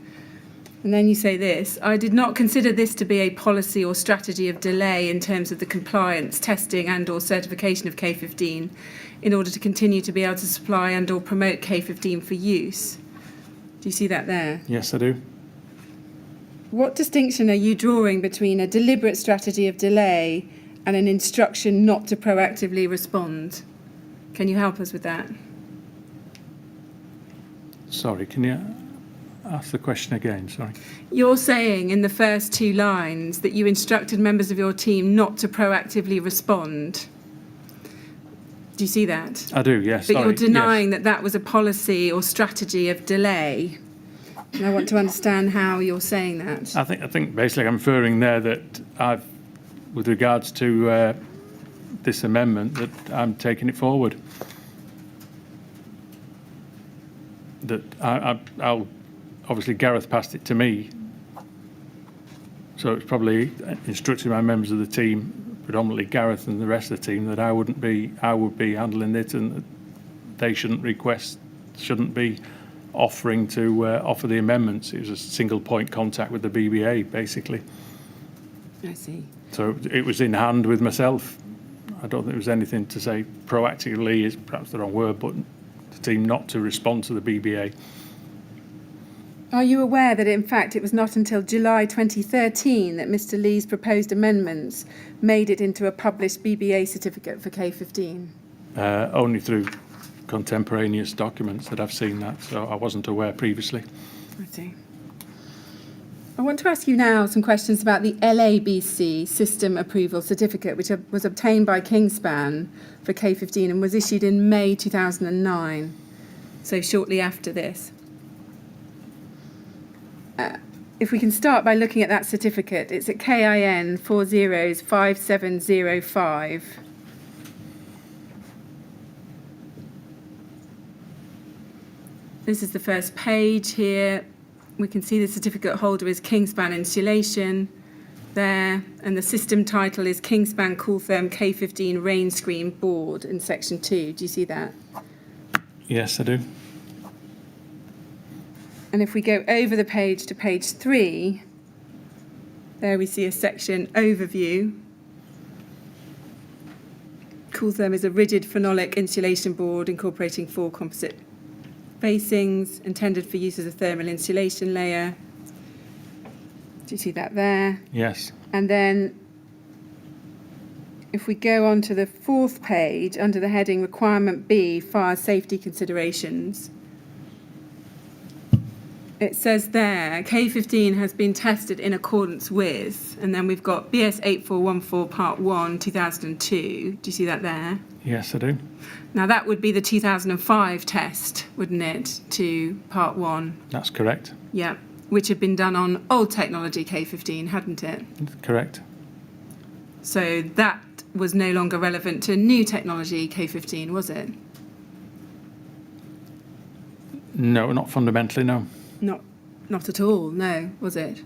[SPEAKER 3] And then you say this, I did not consider this to be a policy or strategy of delay in terms of the compliance, testing and or certification of K15 in order to continue to be able to supply and or promote K15 for use. Do you see that there?
[SPEAKER 2] Yes, I do.
[SPEAKER 3] What distinction are you drawing between a deliberate strategy of delay and an instruction not to proactively respond? Can you help us with that?
[SPEAKER 2] Sorry, can you ask the question again? Sorry.
[SPEAKER 3] You're saying in the first two lines that you instructed members of your team not to proactively respond. Do you see that?
[SPEAKER 2] I do, yes.
[SPEAKER 3] But
[SPEAKER 2] sorry.
[SPEAKER 3] you're denying
[SPEAKER 2] yes.
[SPEAKER 3] that was a policy or strategy of delay. And I want to understand how you're saying that.
[SPEAKER 2] I think basically I'm inferring there that I've, with regards to this amendment, that I'm taking it forward. That I'll obviously Gareth passed it to me, so it's probably instructing my members of the team, predominantly Gareth and the rest of the team, that I would be handling it, and that they shouldn't be offering to offer the amendments. It was a single point contact with the BBA, basically.
[SPEAKER 3] I see.
[SPEAKER 2] So it was in hand with myself. I don't think there was anything to say proactively is perhaps the wrong word, but the team not to respond to the BBA.
[SPEAKER 3] Are you aware that in fact it was not until July 2013 that Mr. Lee's proposed amendments made it into a published BBA certificate for K15?
[SPEAKER 2] Only through contemporaneous documents that I've seen that, so I wasn't aware previously.
[SPEAKER 3] I see. I want to ask you now some questions about the LABC System Approval Certificate, which was obtained by Kingspan for K15 and was issued in May 2009, so shortly after this. If we can start by looking at that certificate, it's at KIN 405705. This is the first page here. We can see the certificate holder is Kingspan Insulation there, and the system title is Kingspan Cooltherm K15 Rain Screen Board in section 2. Do you see that?
[SPEAKER 2] Yes, I do.
[SPEAKER 3] And if we go over the page to page 3, there we see a section overview. Cooltherm is a rigid phenolic insulation board incorporating 4 composite facings intended for use as a thermal insulation layer. Do you see that there?
[SPEAKER 2] Yes.
[SPEAKER 3] And then if we go on to the 4th page under the heading Requirement B, Fire Safety Considerations, it says there, K15 has been tested in accordance with, and then we've got BS 8414 Part 1, 2002. Do you see that there?
[SPEAKER 2] Yes, I do.
[SPEAKER 3] Now that would be the 2005 test, wouldn't it, to Part 1?
[SPEAKER 2] That's correct.
[SPEAKER 3] Yeah, which had been done on old technology K15, hadn't it?
[SPEAKER 2] Correct.
[SPEAKER 3] So that was no longer relevant to new technology K15, was it?
[SPEAKER 2] No, not fundamentally, no.
[SPEAKER 3] Not at all, no, was it?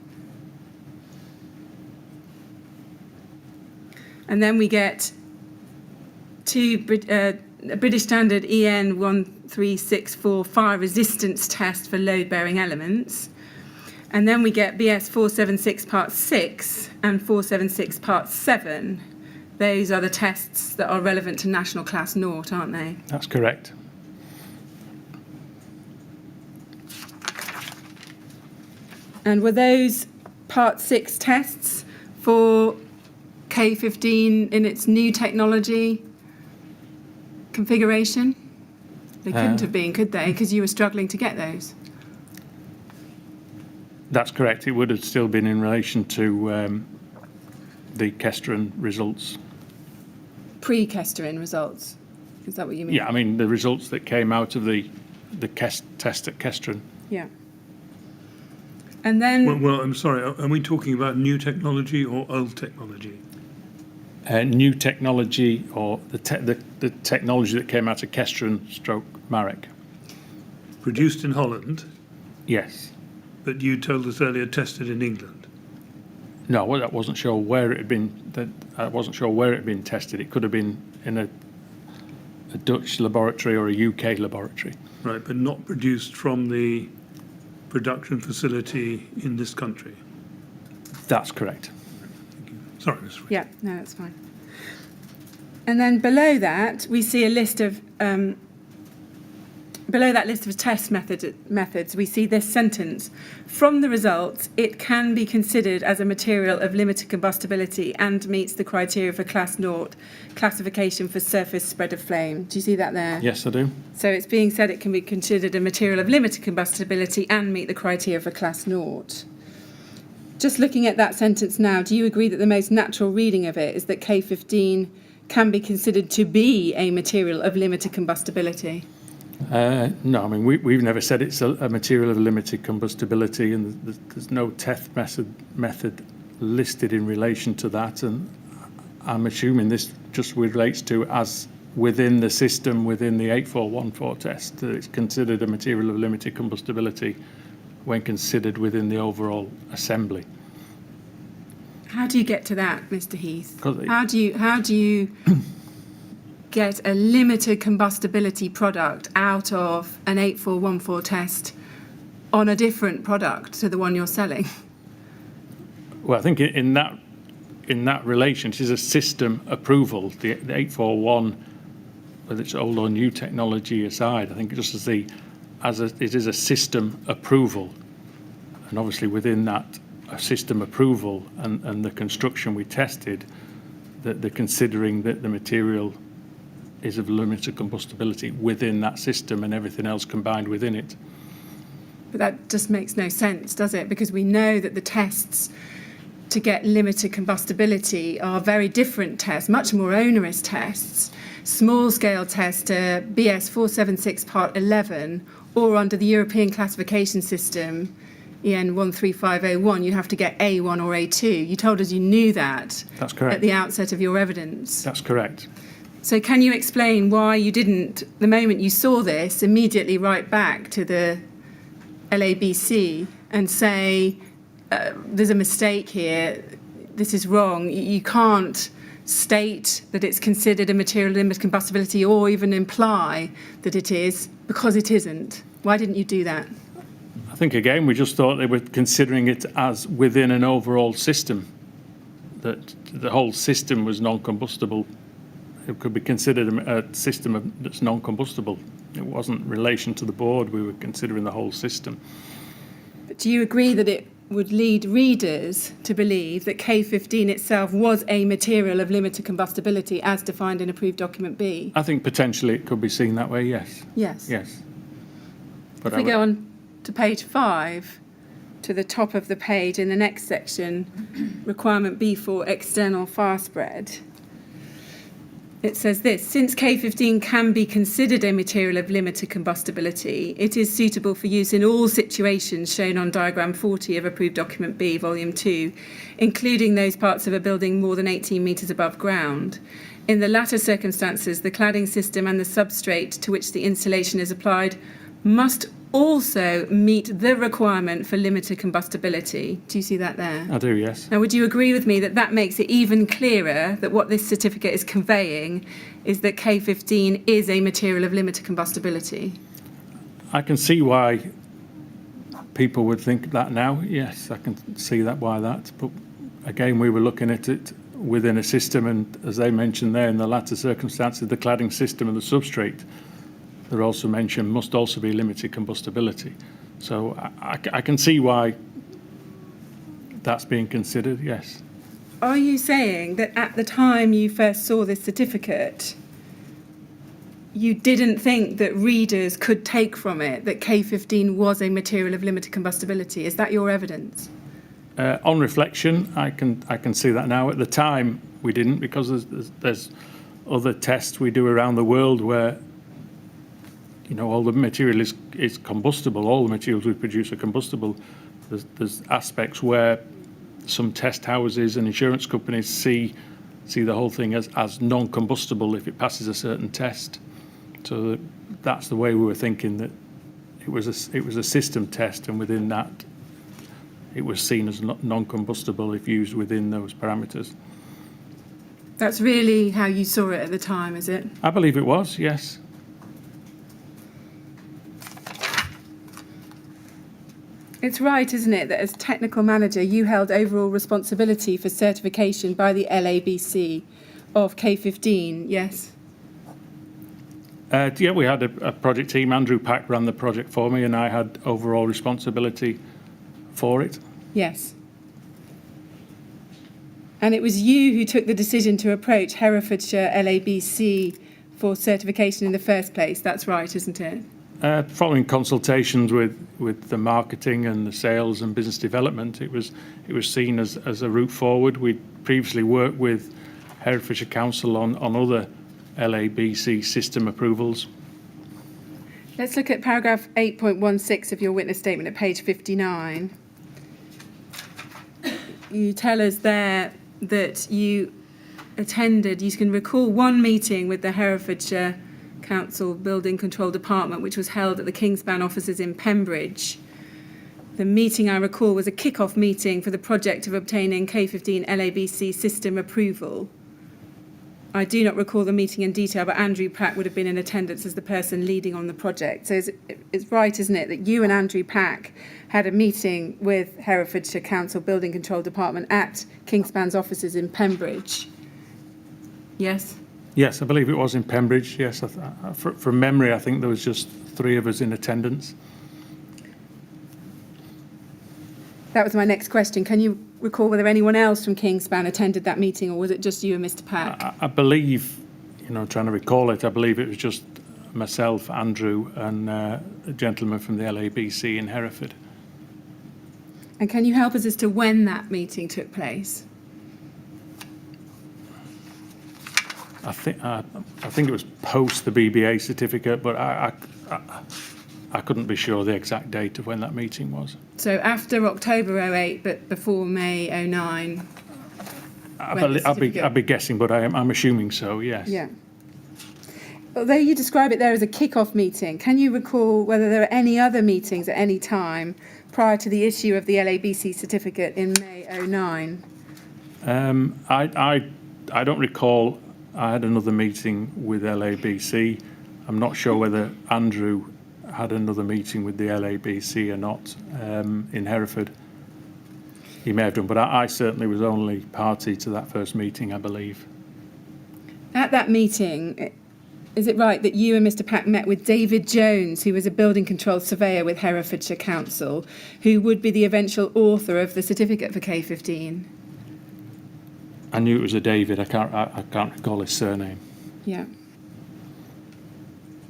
[SPEAKER 3] And then we get to British Standard EN 1364 fire resistance test for load-bearing elements. And then we get BS 476 Part 6 and 476 Part 7. Those are the tests that are relevant to National Class Naught, aren't they?
[SPEAKER 2] That's correct.
[SPEAKER 3] And were those Part 6 tests for K15 in its new technology configuration? They couldn't have been, could they? Because you were struggling to get those.
[SPEAKER 2] That's correct. It would have still been in relation to the Kestrel results.
[SPEAKER 3] Pre-Kestrel results. Is that what you mean?
[SPEAKER 2] Yeah, I mean the results that came out of the test at Kestrel.
[SPEAKER 3] Yeah. And then...
[SPEAKER 1] Well, I'm sorry, are we talking about new technology or old technology?
[SPEAKER 2] New technology, or the technology that came out of Kestrel / Marek.
[SPEAKER 1] Produced in Holland?
[SPEAKER 2] Yes.
[SPEAKER 1] but you told us earlier tested in England.
[SPEAKER 2] No, well, I wasn't sure where it had been. I wasn't sure where it had been tested. It could have been in a Dutch laboratory or a UK laboratory.
[SPEAKER 1] Right, but not produced from the production facility in this country.
[SPEAKER 2] That's correct.
[SPEAKER 1] Sorry, Mr.
[SPEAKER 3] Yeah, no, that's fine. And then below that, we see a list of test methods, we see this sentence: from the results, it can be considered as a material of limited combustibility and meets the criteria for Class 0 classification for surface spread of flame. Do you see that there?
[SPEAKER 2] Yes, I do.
[SPEAKER 3] So it's being said it can be considered a material of limited combustibility and meet the criteria for Class 0. Just looking at that sentence now, do you agree that the most natural reading of it is that K15 can be considered to be a material of limited combustibility?
[SPEAKER 2] No, I mean, we've never said it's a material of limited combustibility, and there's no test method listed in relation to that, and I'm assuming this just relates to as within the system, within the 8414 test, that it's considered a material of limited combustibility when considered within the overall assembly.
[SPEAKER 3] How do you get to that, Mr. Heath?
[SPEAKER 2] 'Cause
[SPEAKER 3] How do you get a limited combustibility product out of an 8414 test on a different product to the one you're selling?
[SPEAKER 2] Well, I think in that relation, it is a system approval. The 841, whether it's old or new technology aside, I think just it is a system approval, and obviously within that a system approval and the construction we tested, that they're considering that the material is of limited combustibility within that system and everything else combined within it.
[SPEAKER 3] But that just makes no sense, does it? Because we know that the tests to get limited combustibility are very different tests, much more onerous tests. Small-scale tests are BS 476 Part 11, or under the European classification system, EN 13501, you have to get A1 or A2. You told us you knew that.
[SPEAKER 2] That's correct.
[SPEAKER 3] At the outset of your evidence.
[SPEAKER 2] That's correct.
[SPEAKER 3] So can you explain why you didn't, the moment you saw this, immediately write back to the LABC and say, there's a mistake here, this is wrong, you can't state that it's considered a material of limited combustibility or even imply that it is, because it isn't? Why didn't you do that?
[SPEAKER 2] I think, again, we just thought they were considering it as within an overall system, that the whole system was non-combustible. It could be considered a system that's non-combustible. It wasn't in relation to the board. We were considering the whole system.
[SPEAKER 3] But do you agree that it would lead readers to believe that K15 itself was a material of limited combustibility as defined in approved document B?
[SPEAKER 2] I think potentially it could be seen that way, yes.
[SPEAKER 3] Yes.
[SPEAKER 2] Yes. But
[SPEAKER 3] If we go on to page 5, to the top of the page in the next section, requirement B for external fire spread. It says this: since K15 can be considered a material of limited combustibility, it is suitable for use in all situations shown on diagram 40 of approved document B, volume 2, including those parts of a building more than 18 metres above ground. In the latter circumstances, the cladding system and the substrate to which the insulation is applied must also meet the requirement for limited combustibility. Do you see that there?
[SPEAKER 2] I do, yes.
[SPEAKER 3] Now, would you agree with me that that makes it even clearer that what this certificate is conveying is that K15 is a material of limited combustibility?
[SPEAKER 2] I can see why people would think that now. Yes, I can see that why that. But again, we were looking at it within a system, and as they mentioned there, in the latter circumstances, the cladding system and the substrate, they're also mentioned, must also be limited combustibility. So I can see why that's being considered, yes.
[SPEAKER 3] Are you saying that at the time you first saw this certificate, you didn't think that readers could take from it that K15 was a material of limited combustibility? Is that your evidence?
[SPEAKER 2] On reflection, I can see that now. At the time, we didn't, because there's other tests we do around the world where, you know, all the material is combustible. All the materials we produce are combustible. There's aspects where some test houses and insurance companies see the whole thing as non-combustible if it passes a certain test. So that's the way we were thinking, that it was a system test, and within that it was seen as non-combustible if used within those parameters.
[SPEAKER 3] That's really how you saw it at the time, is it?
[SPEAKER 2] I believe it was, yes.
[SPEAKER 3] It's right, isn't it, that as technical manager you held overall responsibility for certification by the LABC of K15, yes?
[SPEAKER 2] Yeah, we had a project team. Andrew Pack ran the project for me, and I had overall responsibility for it.
[SPEAKER 3] Yes. And it was you who took the decision to approach Herefordshire LABC for certification in the first place. That's right, isn't it?
[SPEAKER 2] Following consultations with the marketing and the sales and business development, it was seen as a route forward. We'd previously worked with Herefordshire Council on other LABC system approvals.
[SPEAKER 3] Let's look at paragraph 8.16 of your witness statement at page 59. You tell us there that you attended, you can recall one meeting with the Herefordshire Council Building Control Department, which was held at the Kingspan offices in Pembridge. The meeting I recall was a kick-off meeting for the project of obtaining K15 LABC system approval. I do not recall the meeting in detail, but Andrew Pack would have been in attendance as the person leading on the project. So it's right, isn't it, that you and Andrew Pack had a meeting with Herefordshire Council Building Control Department at Kingspan's offices in Pembridge? Yes?
[SPEAKER 2] Yes, I believe it was in Pembridge, yes. From memory, I think there was just 3 of us in attendance.
[SPEAKER 3] That was my next question. Can you recall whether anyone else from Kingspan attended that meeting, or was it just you and Mr. Pack?
[SPEAKER 2] I believe, trying to recall it, I believe it was just myself, Andrew, and a gentleman from the LABC in Hereford.
[SPEAKER 3] And can you help us as to when that meeting took place?
[SPEAKER 2] I think it was post the BBA certificate, but I couldn't be sure the exact date of when that meeting was.
[SPEAKER 3] So after October 08, but before May 09?
[SPEAKER 2] I'd be guessing, but I'm assuming so, yes.
[SPEAKER 3] Yeah. Although you describe it there as a kick-off meeting, can you recall whether there were any other meetings at any time prior to the issue of the LABC certificate in May 09?
[SPEAKER 2] I don't recall. I had another meeting with LABC. I'm not sure whether Andrew had another meeting with the LABC or not in Hereford. He may have done, but I certainly was only party to that first meeting, I believe.
[SPEAKER 3] At that meeting, is it right that you and Mr. Pack met with David Jones, who was a building control surveyor with Herefordshire Council, who would be the eventual author of the certificate for K15?
[SPEAKER 2] I knew it was a David. I can't recall his surname.
[SPEAKER 3] Yeah.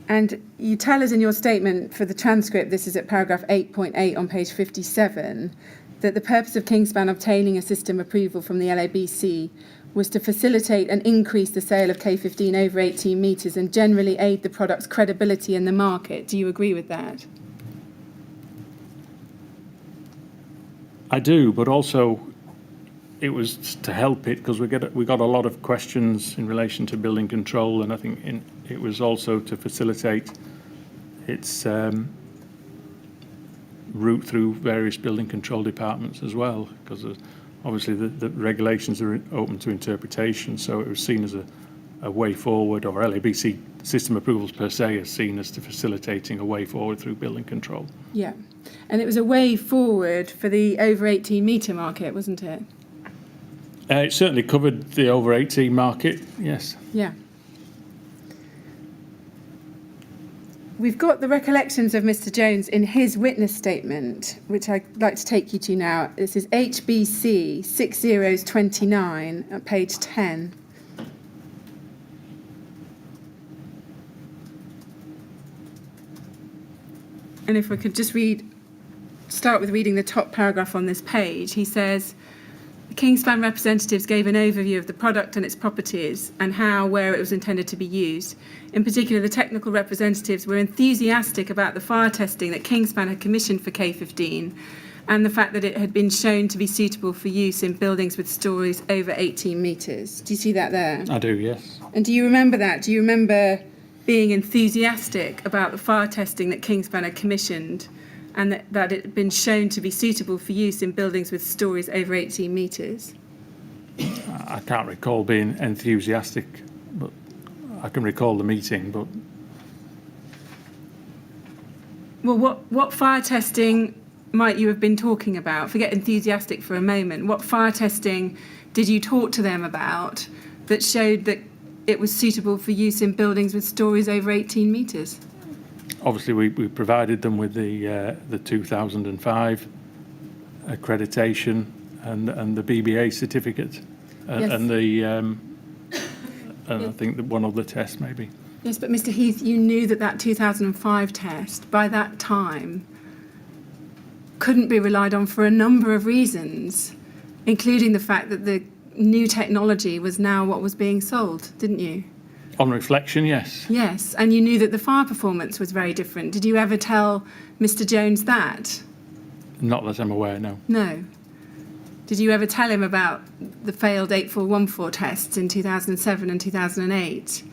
[SPEAKER 3] And you tell us in your statement for the transcript, this is at paragraph 8.8 on page 57, that the purpose of Kingspan obtaining a system approval from the LABC was to facilitate and increase the sale of K15 over 18 metres and generally aid the product's credibility in the market. Do you agree with that?
[SPEAKER 2] I do, but also it was to help it because we got a lot of questions in relation to building control, and I think it was also to facilitate its route through various building control departments as well, because obviously the regulations are open to interpretation, so it was seen as a way forward, or LABC system approvals per se is seen as to facilitating a way forward through building control.
[SPEAKER 3] Yeah, and it was a way forward for the over 18 metre market, wasn't it?
[SPEAKER 2] It certainly covered the over 18 market, yes.
[SPEAKER 3] Yeah. We've got the recollections of Mr. Jones in his witness statement, which I'd like to take you to now. This is HBC 6029 at page 10. And if we could just start with reading the top paragraph on this page. He says, the Kingspan representatives gave an overview of the product and its properties and where it was intended to be used. In particular, the technical representatives were enthusiastic about the fire testing that Kingspan had commissioned for K15 and the fact that it had been shown to be suitable for use in buildings with stories over 18 metres. Do you see that there?
[SPEAKER 2] I do, yes.
[SPEAKER 3] And do you remember that? Do you remember being enthusiastic about the fire testing that Kingspan had commissioned and that it had been shown to be suitable for use in buildings with stories over 18 metres?
[SPEAKER 2] I can't recall being enthusiastic, but I can recall the meeting. But
[SPEAKER 3] Well, what fire testing might you have been talking about? Forget enthusiastic for a moment. What fire testing did you talk to them about that showed that it was suitable for use in buildings with stories over 18 metres?
[SPEAKER 2] obviously, we provided them with the 2005 accreditation and the BBA certificate,
[SPEAKER 3] Yes.
[SPEAKER 2] and I think that one other test maybe.
[SPEAKER 3] Yes, but Mr. Heath, you knew that 2005 test, by that time, couldn't be relied on for a number of reasons, including the fact that the new technology was now what was being sold, didn't you?
[SPEAKER 2] On reflection, yes.
[SPEAKER 3] Yes, and you knew that the fire performance was very different. Did you ever tell Mr. Jones that?
[SPEAKER 2] Not that I'm aware, no.
[SPEAKER 3] No. Did you ever tell him about the failed 8414 tests in 2007 and 2008?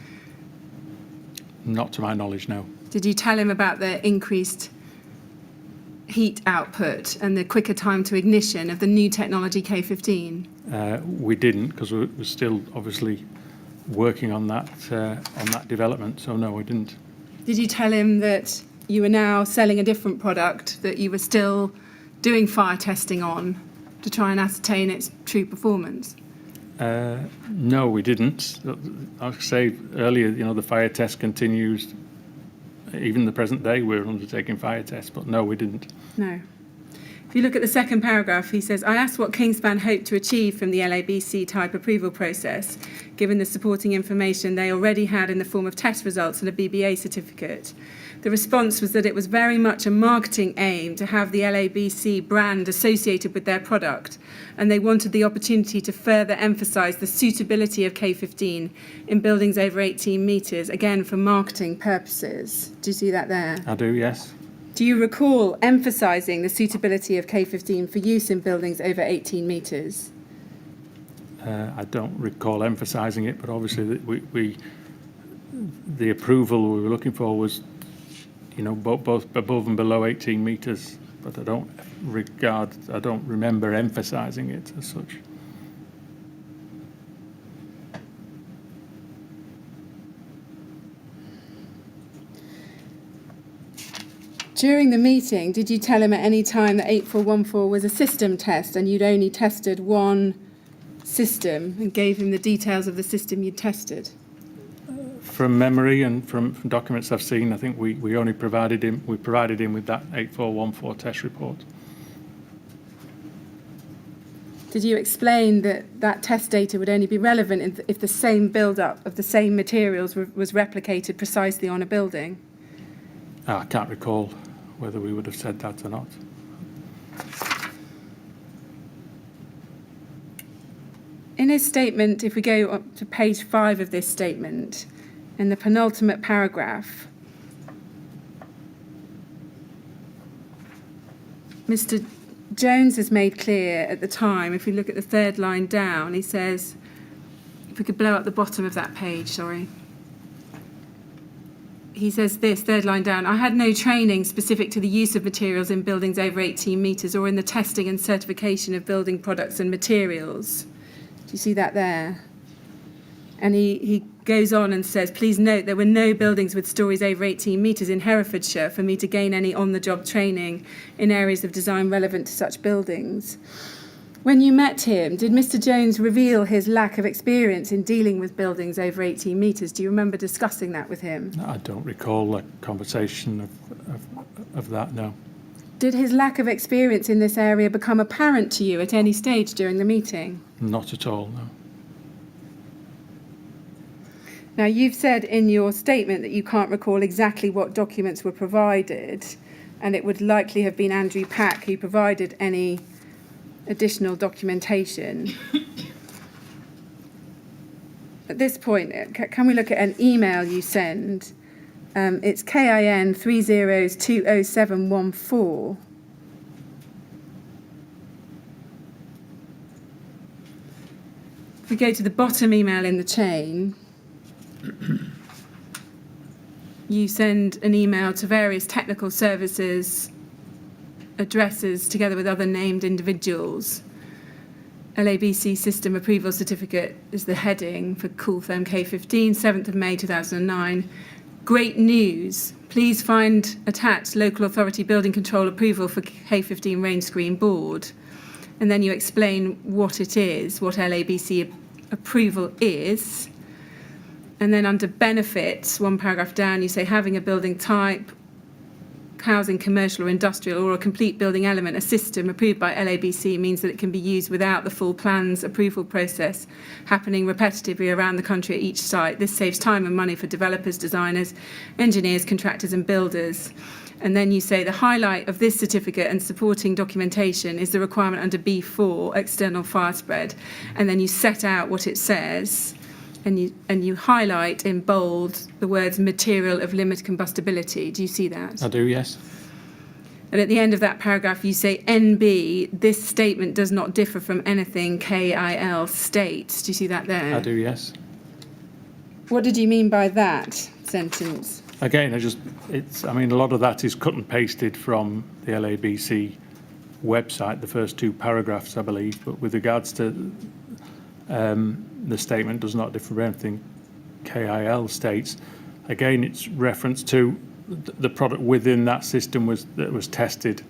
[SPEAKER 2] Not to my knowledge, no.
[SPEAKER 3] Did you tell him about the increased heat output and the quicker time to ignition of the new technology K15?
[SPEAKER 2] We didn't, because we were still obviously working on that development. So no, we didn't.
[SPEAKER 3] Did you tell him that you were now selling a different product that you were still doing fire testing on to try and ascertain its true performance?
[SPEAKER 2] No, we didn't. Like I say earlier, the fire test continues. Even the present day, we're undertaking fire tests, but no, we didn't.
[SPEAKER 3] No. If you look at the second paragraph, he says, I asked what Kingspan hoped to achieve from the LABC type approval process, given the supporting information they already had in the form of test results and a BBA certificate. The response was that it was very much a marketing aim to have the LABC brand associated with their product, and they wanted the opportunity to further emphasise the suitability of K15 in buildings over 18 metres, again for marketing purposes. Do you see that there?
[SPEAKER 2] I do, yes.
[SPEAKER 3] Do you recall emphasising the suitability of K15 for use in buildings over 18 metres?
[SPEAKER 2] I don't recall emphasising it, but obviously the approval we were looking for was, both above and below 18 metres. But I don't remember emphasising it as such.
[SPEAKER 3] During the meeting, did you tell him at any time that 8414 was a system test and you'd only tested one system, and gave him the details of the system you'd tested?
[SPEAKER 2] From memory and from documents I've seen, I think we only provided him with that 8414 test report.
[SPEAKER 3] Did you explain that test data would only be relevant if the same build-up of the same materials was replicated precisely on a building?
[SPEAKER 2] I can't recall whether we would have said that or not.
[SPEAKER 3] In his statement, if we go up to page 5 of this statement, in the penultimate paragraph, Mr. Jones has made clear at the time, if we look at the third line down, he says, if we could blow up the bottom of that page, sorry. He says this, third line down, I had no training specific to the use of materials in buildings over 18 metres or in the testing and certification of building products and materials. Do you see that there? And he goes on and says, please note there were no buildings with stories over 18 metres in Herefordshire for me to gain any on-the-job training in areas of design relevant to such buildings. When you met him, did Mr. Jones reveal his lack of experience in dealing with buildings over 18 metres? Do you remember discussing that with him?
[SPEAKER 2] I don't recall a conversation of that, no.
[SPEAKER 3] Did his lack of experience in this area become apparent to you at any stage during the meeting?
[SPEAKER 2] Not at all, no.
[SPEAKER 3] Now, you've said in your statement that you can't recall exactly what documents were provided, and it would likely have been Andrew Pack who provided any additional documentation. At this point, can we look at an email you send? It's KIN 3020714. If we go to the bottom email in the chain, you send an email to various technical services addresses together with other named individuals. LABC System Approval Certificate is the heading for Cooltherm K15, 7th of May 2009. Great news. Please find attached local authority building control approval for K15 rain screen board. And then you explain what it is, what LABC approval is. And then under benefits, one paragraph down, you say having a building type, housing, commercial or industrial, or a complete building element, a system approved by LABC means that it can be used without the full plans approval process happening repetitively around the country at each site. This saves time and money for developers, designers, engineers, contractors and builders. And then you say the highlight of this certificate and supporting documentation is the requirement under B4, external fire spread. And then you set out what it says, and you highlight in bold the words material of limited combustibility. Do you see that?
[SPEAKER 2] I do, yes.
[SPEAKER 3] And at the end of that paragraph, you say, NB, this statement does not differ from anything KIL states. Do you see that there?
[SPEAKER 2] I do, yes.
[SPEAKER 3] What did you mean by that sentence?
[SPEAKER 2] Again, a lot of that is cut and pasted from the LABC website, the first two paragraphs, I believe. But with regards to the statement does not differ from anything KIL states, again, it's reference to the product within that system that was tested.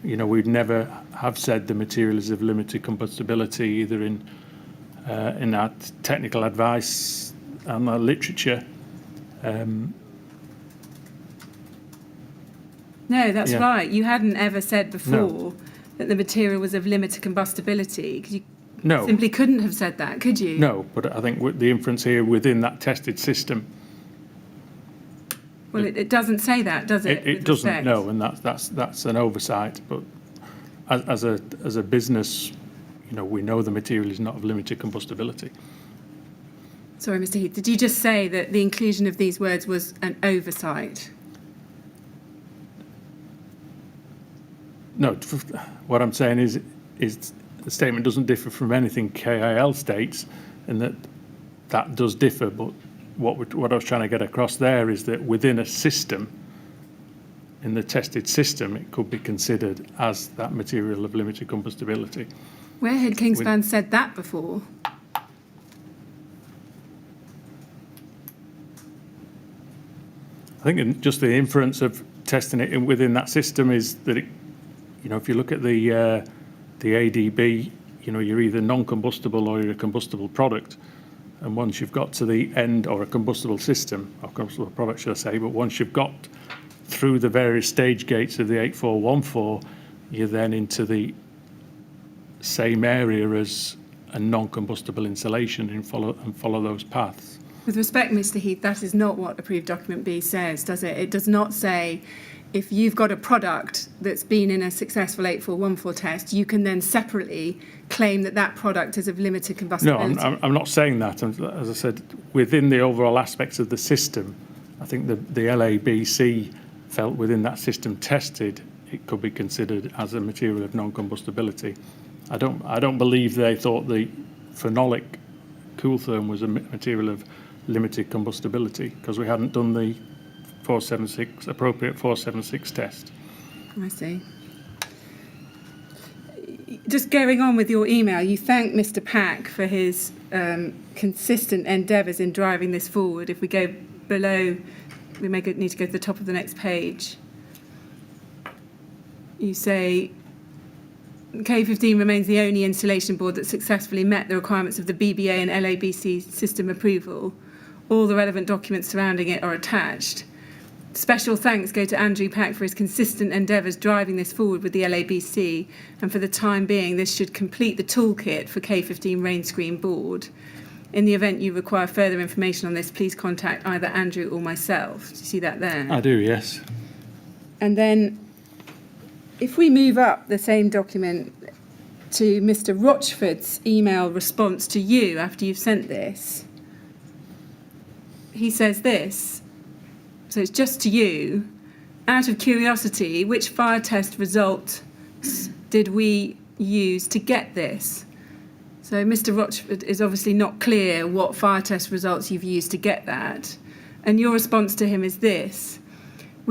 [SPEAKER 2] You know, we'd never have said the material is of limited combustibility, either in our technical advice and our literature.
[SPEAKER 3] No, that's right. You hadn't ever said before that the material was of limited combustibility. You simply couldn't have said that, could you?
[SPEAKER 2] No, but I think the inference here within that tested system.
[SPEAKER 3] Well, it doesn't say that, does it?
[SPEAKER 2] It doesn't, no, and that's an oversight. But as a business, you know, we know the material is not of limited combustibility.
[SPEAKER 3] Sorry, Mr. Heath, did you just say that the inclusion of these words was an oversight?
[SPEAKER 2] No, what I'm saying is the statement doesn't differ from anything KIL states, and that does differ. But what I was trying to get across there is that within a system, in the tested system, it could be considered as that material of limited combustibility.
[SPEAKER 3] Where had Kingspan said that before?
[SPEAKER 2] I think just the inference of testing it within that system is that it, you know, if you look at the ADB, you know, you're either non-combustible or you're a combustible product. And once you've got to the end, or a combustible system, or combustible product, should I say, but once you've got through the various stage gates of the 8414, you're then into the same area as a non-combustible insulation and follow those paths.
[SPEAKER 3] With respect, Mr. Heath, that is not what approved document B says, does it? It does not say if you've got a product that's been in a successful 8414 test, you can then separately claim that product is of limited combustibility.
[SPEAKER 2] No, I'm not saying that. As I said, within the overall aspects of the system, I think the LABC felt within that system tested, it could be considered as a material of non-combustibility. I don't believe they thought the phenolic Cooltherm was a material of limited combustibility, because we hadn't done the appropriate 476 test.
[SPEAKER 3] I see. Just going on with your email, you thank Mr. Pack for his consistent endeavours in driving this forward. If we go below, we may need to go to the top of the next page. You say, K15 remains the only installation board that successfully met the requirements of the BBA and LABC system approval. All the relevant documents surrounding it are attached. Special thanks go to Andrew Pack for his consistent endeavours driving this forward with the LABC, and for the time being this should complete the toolkit for K15 rain screen board. In the event you require further information on this, please contact either Andrew or myself. Do you see that there?
[SPEAKER 2] I do, yes.
[SPEAKER 3] And then if we move up the same document to Mr. Rochford's email response to you after you've sent this, he says this, so it's just to you. Out of curiosity, which fire test results did we use to get this? So Mr. Rochford is obviously not clear what fire test results you've used to get that. And your response to him is this: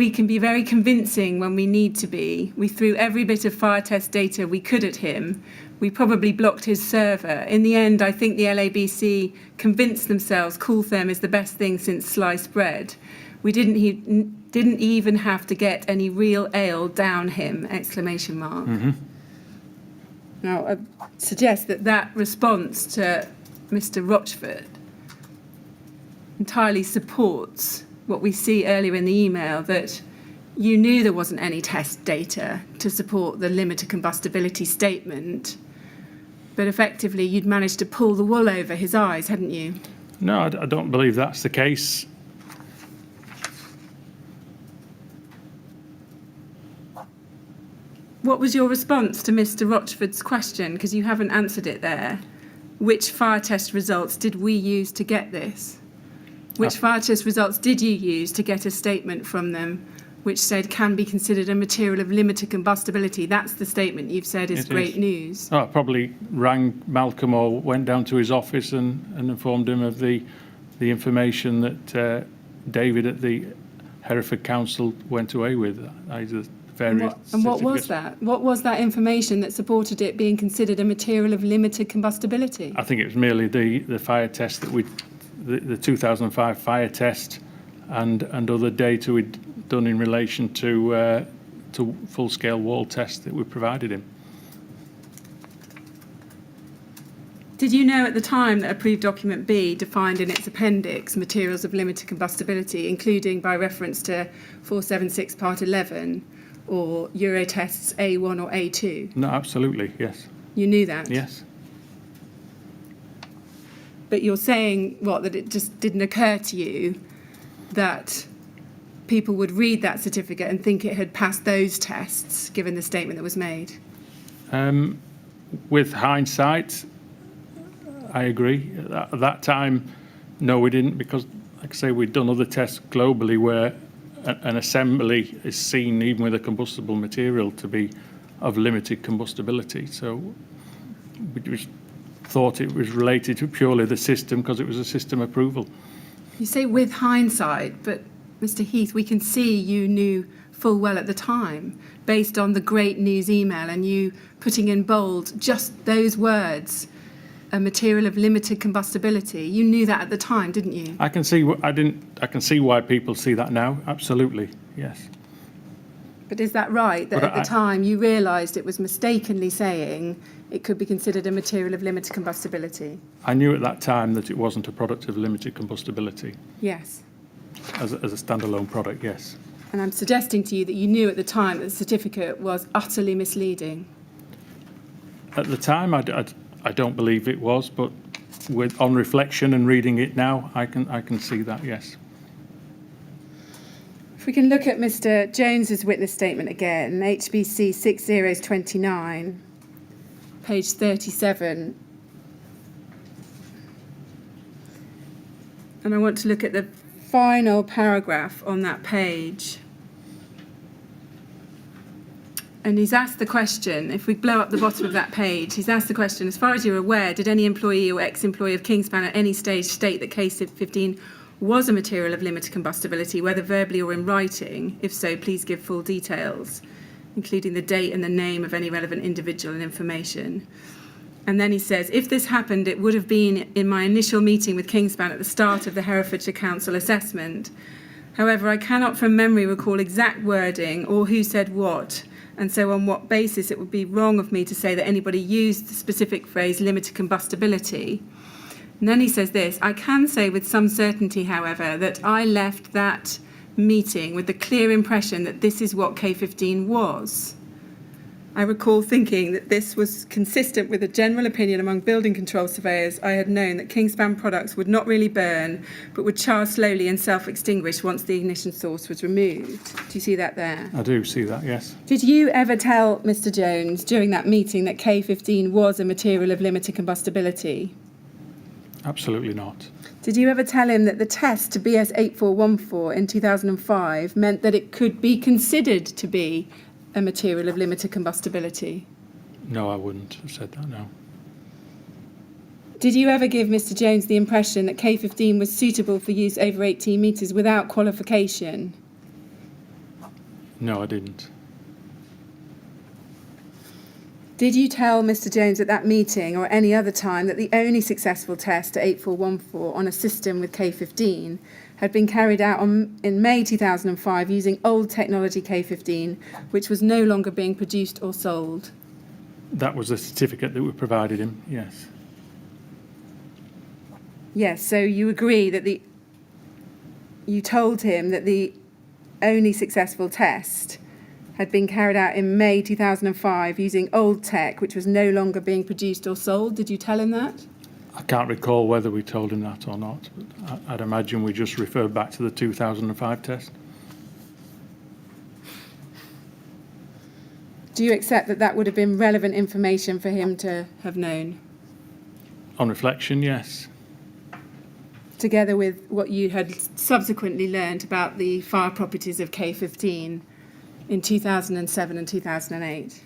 [SPEAKER 3] we can be very convincing when we need to be. We threw every bit of fire test data we could at him. We probably blocked his server. In the end, I think the LABC convinced themselves cool therm is the best thing since sliced bread. We didn't even have to get any real ale down him, !
[SPEAKER 2] Mm-hmm.
[SPEAKER 3] Now, I suggest that response to Mr. Rochford entirely supports what we see earlier in the email, that you knew there wasn't any test data to support the limited combustibility statement, but effectively you'd managed to pull the wool over his eyes, hadn't you?
[SPEAKER 2] No, I don't believe that's the case.
[SPEAKER 3] What was your response to Mr. Rochford's question? Because you haven't answered it there. Which fire test results did we use to get this? Which fire test results did you use to get a statement from them which said can be considered a material of limited combustibility? That's the statement you've said is great news.
[SPEAKER 2] Oh, I probably rang Malcolm or went down to his office and informed him of the information that David at the Hereford Council went away with.
[SPEAKER 3] And what was that? What was that information that supported it being considered a material of limited combustibility?
[SPEAKER 2] I think it was merely the fire test that the 2005 fire test and other data we'd done in relation to full-scale wall tests that we provided him.
[SPEAKER 3] Did you know at the time that approved document B defined in its appendix materials of limited combustibility, including by reference to 476 part 11 or Eurotests A1 or A2?
[SPEAKER 2] No, absolutely, yes.
[SPEAKER 3] You knew that?
[SPEAKER 2] Yes.
[SPEAKER 3] But you're saying, that it just didn't occur to you that people would read that certificate and think it had passed those tests, given the statement that was made?
[SPEAKER 2] With hindsight, I agree. At that time, no, we didn't, because, like I say, we'd done other tests globally where an assembly is seen, even with a combustible material, to be of limited combustibility. So we just thought it was related to purely the system because it was a system approval.
[SPEAKER 3] You say with hindsight, but Mr. Heath, we can see you knew full well at the time, based on the great news email and you putting in bold just those words, a material of limited combustibility. You knew that at the time, didn't you?
[SPEAKER 2] I can see. I can see why people see that now. Absolutely, yes.
[SPEAKER 3] But is that right? That at the time you realised it was mistakenly saying it could be considered a material of limited combustibility?
[SPEAKER 2] I knew at that time that it wasn't a product of limited combustibility.
[SPEAKER 3] Yes.
[SPEAKER 2] As a standalone product, yes.
[SPEAKER 3] And I'm suggesting to you that you knew at the time that the certificate was utterly misleading.
[SPEAKER 2] At the time, I don't believe it was, but on reflection and reading it now, I can see that, yes.
[SPEAKER 3] If we can look at Mr. Jones's witness statement again, HBC 6029, page 37. And I want to look at the final paragraph on that page. And he's asked the question, if we blow up the bottom of that page, he's asked the question, as far as you're aware, did any employee or ex-employee of Kingspan at any stage state that K15 was a material of limited combustibility, whether verbally or in writing? If so, please give full details, including the date and the name of any relevant individual and information. And then he says, if this happened, it would have been in my initial meeting with Kingspan at the start of the Herefordshire Council assessment. However, I cannot from memory recall exact wording or who said what, and so on what basis it would be wrong of me to say that anybody used the specific phrase limited combustibility. And then he says this, I can say with some certainty, however, that I left that meeting with the clear impression that this is what K15 was. I recall thinking that this was consistent with a general opinion among building control surveyors I had known that Kingspan products would not really burn, but would char slowly and self-extinguish once the ignition source was removed. Do you see that there?
[SPEAKER 2] I do see that, yes.
[SPEAKER 3] Did you ever tell Mr. Jones during that meeting that K15 was a material of limited combustibility?
[SPEAKER 2] Absolutely not.
[SPEAKER 3] Did you ever tell him that the test to BS 8414 in 2005 meant that it could be considered to be a material of limited combustibility?
[SPEAKER 2] No, I wouldn't have said that, no.
[SPEAKER 3] Did you ever give Mr. Jones the impression that K15 was suitable for use over 18 metres without qualification?
[SPEAKER 2] No, I didn't.
[SPEAKER 3] Did you tell Mr. Jones at that meeting or any other time that the only successful test at 8414 on a system with K15 had been carried out in May 2005 using old technology K15, which was no longer being produced or sold?
[SPEAKER 2] That was the certificate that we provided him, yes.
[SPEAKER 3] Yes, so you agree that you told him that the only successful test had been carried out in May 2005 using old tech, which was no longer being produced or sold. Did you tell him that?
[SPEAKER 2] I can't recall whether we told him that or not, but I'd imagine we just referred back to the 2005 test.
[SPEAKER 3] Do you accept that that would have been relevant information for him to have known?
[SPEAKER 2] On reflection, yes.
[SPEAKER 3] Together with what you had subsequently learned about the fire properties of K15 in 2007 and 2008.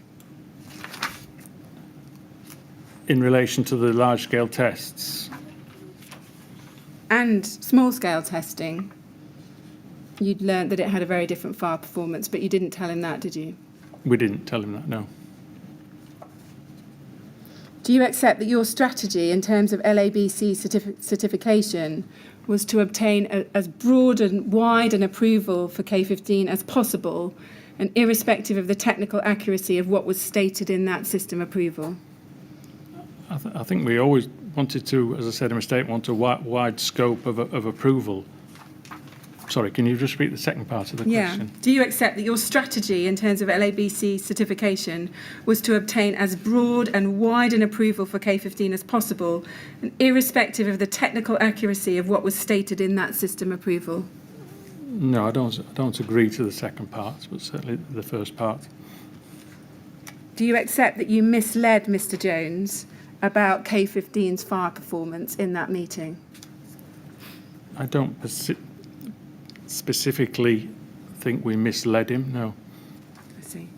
[SPEAKER 2] In relation to the large-scale tests,
[SPEAKER 3] And small-scale testing, you'd learnt that it had a very different fire performance, but you didn't tell him that, did you?
[SPEAKER 2] we didn't tell him that, no.
[SPEAKER 3] Do you accept that your strategy in terms of LABC certification was to obtain as broad and wide an approval for K15 as possible, and irrespective of the technical accuracy of what was stated in that system approval?
[SPEAKER 2] I think we always wanted to, as I said in my statement, want a wide scope of approval. Sorry, can you just repeat the second part of the question?
[SPEAKER 3] Do you accept that your strategy in terms of LABC certification was to obtain as broad and wide an approval for K15 as possible, and irrespective of the technical accuracy of what was stated in that system approval?
[SPEAKER 2] No, I don't agree to the second part, but certainly the first part.
[SPEAKER 3] Do you accept that you misled Mr. Jones about K15's fire performance in that meeting?
[SPEAKER 2] I don't specifically think we misled him, no.
[SPEAKER 3] I see.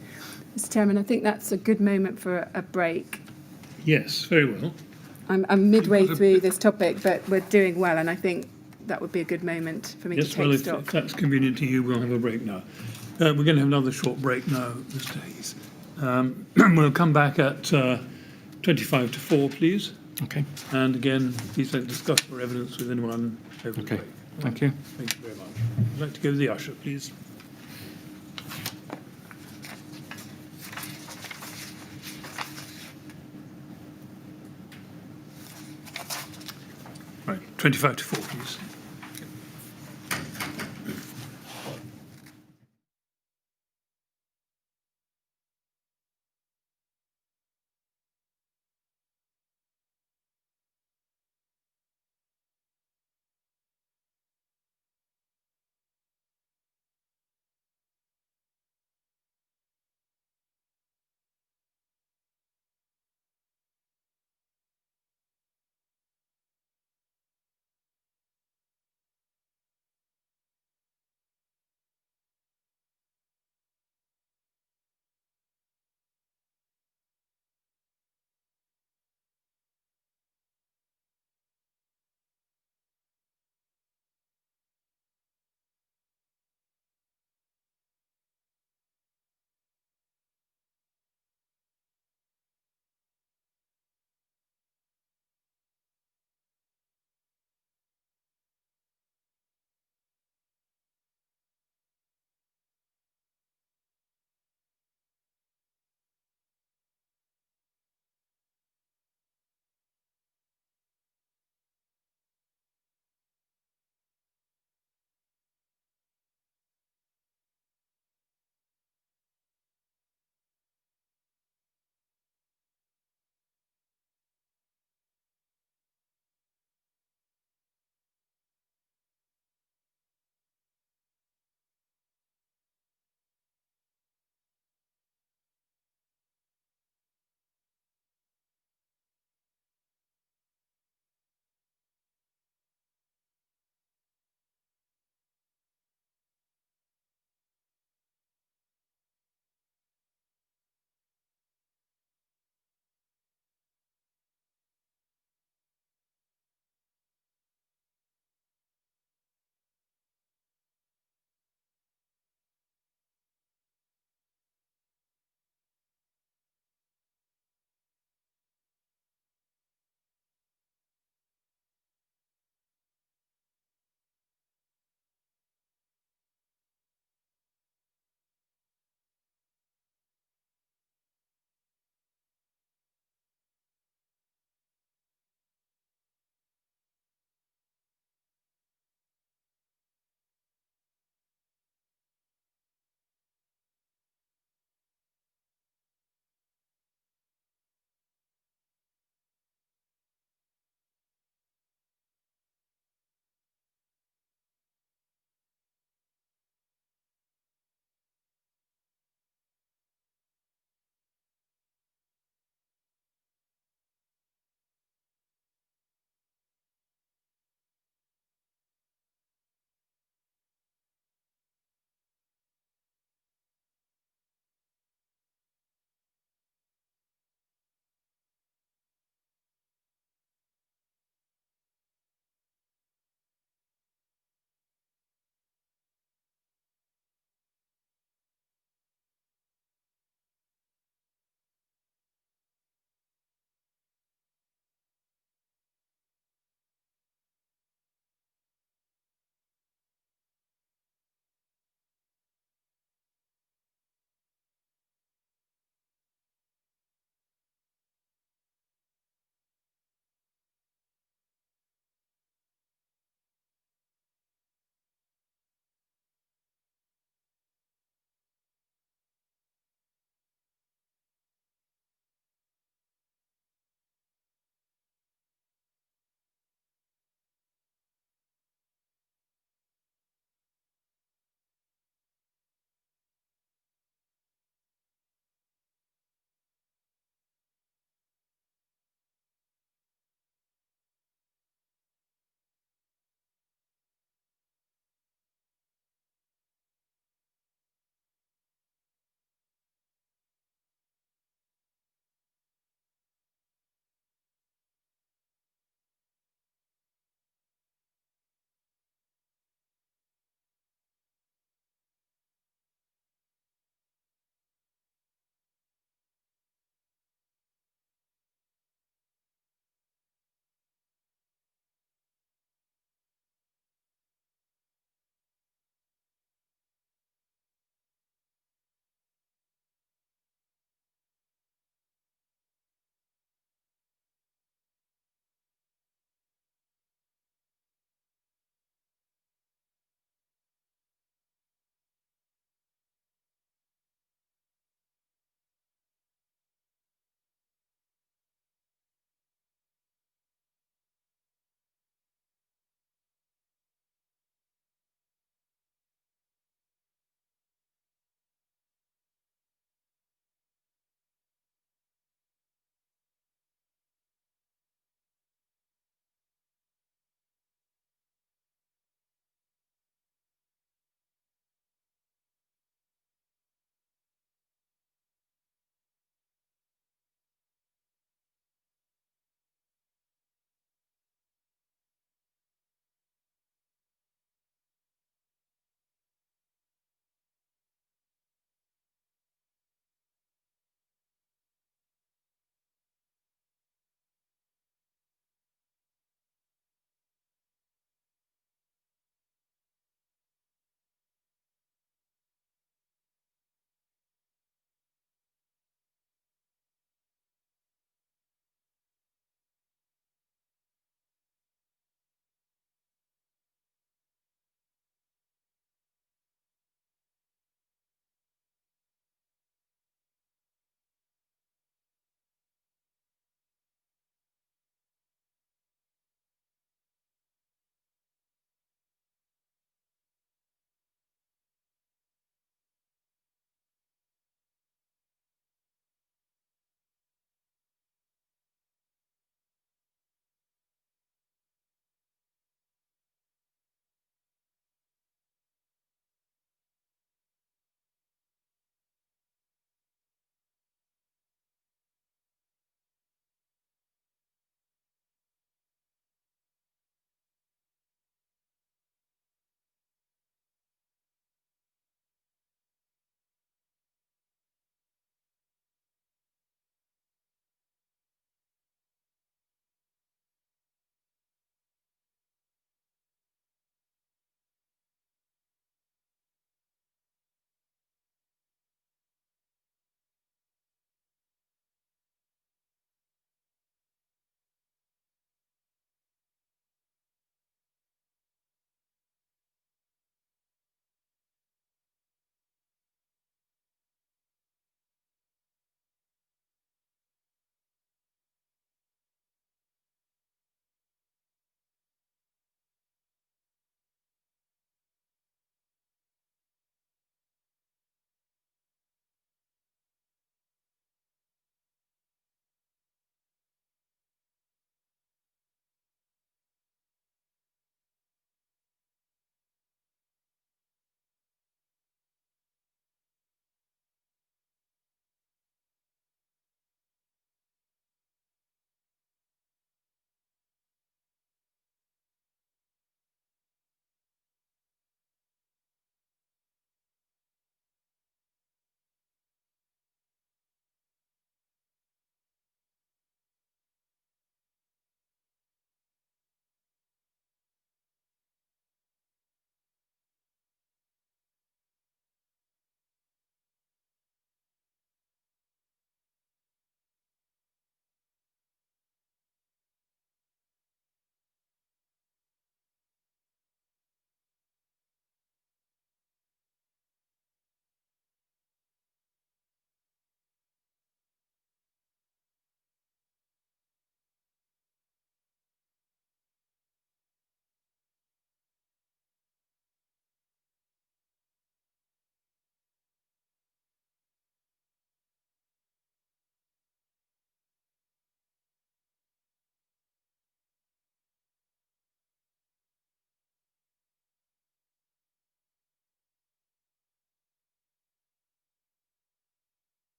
[SPEAKER 3] Mr. Chairman, I think that's a good moment for a break.
[SPEAKER 1] Yes, very well.
[SPEAKER 3] I'm midway through this topic, but we're doing well, and I think that would be a good moment for me to
[SPEAKER 1] Yes,
[SPEAKER 3] take
[SPEAKER 1] well,
[SPEAKER 3] stock.
[SPEAKER 1] if that's convenient to you, we'll have a break now. We're going to have another short break now, Mr. Heath. We'll come back at 25 to 4, please.
[SPEAKER 2] Okay,
[SPEAKER 1] And again, please don't discuss your evidence with anyone over the
[SPEAKER 2] okay,
[SPEAKER 1] break.
[SPEAKER 2] thank you.
[SPEAKER 1] Thank you very much. I'd like to go to the usher, please. Right, 25 to 4, please.